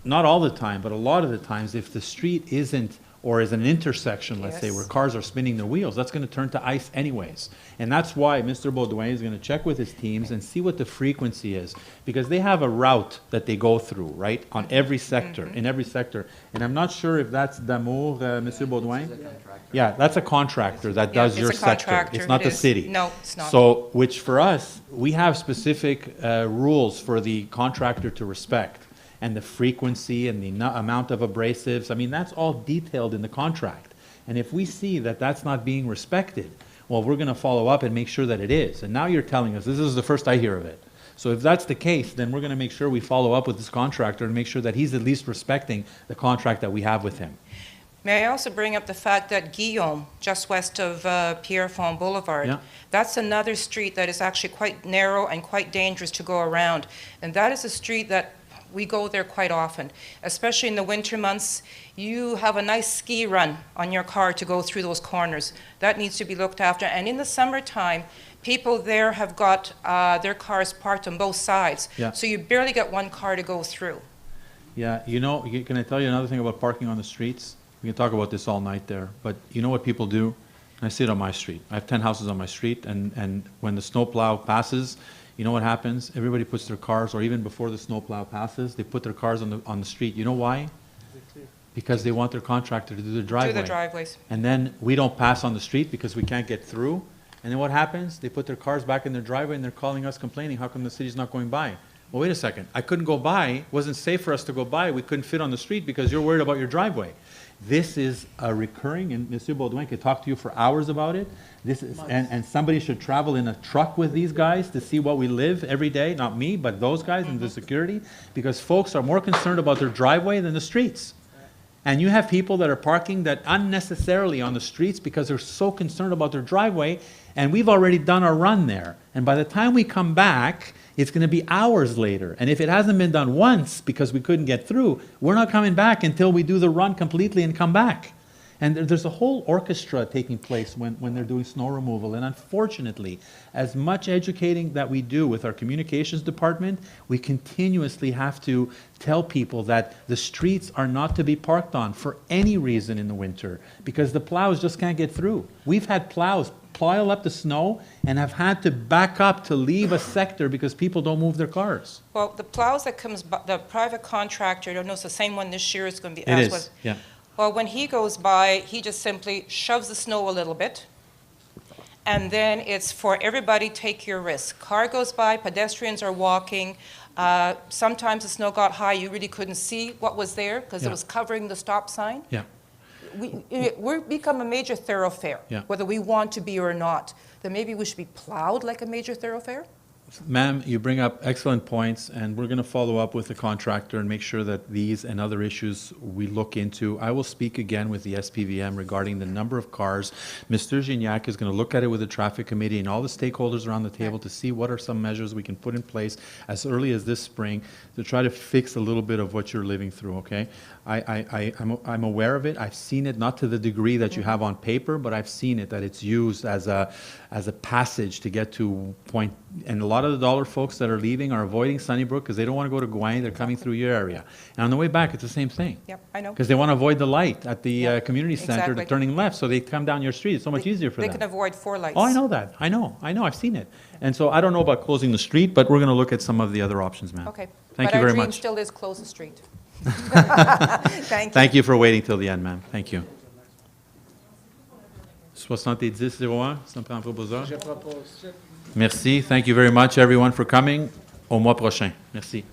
S1: not all the time, but a lot of the times, if the street isn't, or is an intersection, let's say, where cars are spinning their wheels, that's going to turn to ice anyways. And that's why Mr. Baudouin is going to check with his teams and see what the frequency is, because they have a route that they go through, right, on every sector, in every sector. And I'm not sure if that's D'Amour, Mr. Baudouin? Yeah, that's a contractor that does your sector. It's not the city.
S11: No, it's not.
S1: So, which for us, we have specific rules for the contractor to respect. And the frequency and the amount of abrasives, I mean, that's all detailed in the contract. And if we see that that's not being respected, well, we're going to follow up and make sure that it is. And now you're telling us, this is the first I hear of it. So if that's the case, then we're going to make sure we follow up with this contractor and make sure that he's at least respecting the contract that we have with him.
S11: May I also bring up the fact that Guillaume, just west of Pierrefonds Boulevard, that's another street that is actually quite narrow and quite dangerous to go around. And that is a street that we go there quite often, especially in the winter months. You have a nice ski run on your car to go through those corners. That needs to be looked after. And in the summertime, people there have got their cars parked on both sides. So you barely get one car to go through.
S1: Yeah, you know, can I tell you another thing about parking on the streets? We can talk about this all night there, but you know what people do? I see it on my street. I have 10 houses on my street, and when the snowplow passes, you know what happens? Everybody puts their cars, or even before the snowplow passes, they put their cars on the street. You know why? Because they want their contractor to do the driveway.
S11: Do the driveways.
S1: And then we don't pass on the street because we can't get through. And then what happens? They put their cars back in their driveway and they're calling us complaining, how come the city's not going by? Well, wait a second. I couldn't go by. It wasn't safe for us to go by. We couldn't fit on the street because you're worried about your driveway. This is a recurring, and Monsieur Baudouin could talk to you for hours about it. This is, and somebody should travel in a truck with these guys to see what we live every day. Not me, but those guys in the security, because folks are more concerned about their driveway than the streets. And you have people that are parking that unnecessarily on the streets because they're so concerned about their driveway, and we've already done our run there. And by the time we come back, it's going to be hours later. And if it hasn't been done once because we couldn't get through, we're not coming back until we do the run completely and come back. And there's a whole orchestra taking place when they're doing snow removal. And unfortunately, as much educating that we do with our communications department, we continuously have to tell people that the streets are not to be parked on for any reason in the winter because the plows just can't get through. We've had plows pile up the snow and have had to back up to leave a sector because people don't move their cars.
S11: Well, the plows that comes by, the private contractor, I don't know, it's the same one this year, it's going to be
S1: It
S11: as
S1: is,
S11: was.
S1: yeah.
S11: Well, when he goes by, he just simply shoves the snow a little bit, and then it's for everybody, take your risk. Car goes by, pedestrians are walking. Sometimes the snow got high, you really couldn't see what was there because it was covering the stop sign.
S1: Yeah.
S11: We've become a major thoroughfare, whether we want to be or not. Then maybe we should be plowed like a major thoroughfare?
S1: Ma'am, you bring up excellent points, and we're going to follow up with the contractor and make sure that these and other issues we look into. I will speak again with the SPVM regarding the number of cars. Mr. Gignac is going to look at it with the traffic committee and all the stakeholders around the table to see what are some measures we can put in place as early as this spring to try to fix a little bit of what you're living through, okay? I'm aware of it. I've seen it, not to the degree that you have on paper, but I've seen it, that it's used as a passage to get to point, and a lot lot of the dollar folks that are leaving are avoiding Sunnybrook because they don't want to go to Gouin. They're coming through your area. And on the way back, it's the same thing.
S11: Yep, I know.
S1: Because they want to avoid the light at the community center,
S11: exactly.
S1: turning left, so they come down your street. It's so much easier for
S11: They
S1: them.
S11: can avoid 4 lights.
S1: Oh, I know that. I know. I've seen it. And so I don't know about closing the street, but we're going to look at some of the other options, ma'am.
S11: Okay.
S1: Thank
S11: but
S1: you very
S11: our dream
S1: much.
S11: still is close the street. Thank you.
S1: Thank you for waiting till the end, ma'am. Thank you. 70-01, ça me prend un proposeur.
S7: Je propose.
S1: Merci. Thank you very much, everyone, for coming. Au mois prochain. Merci.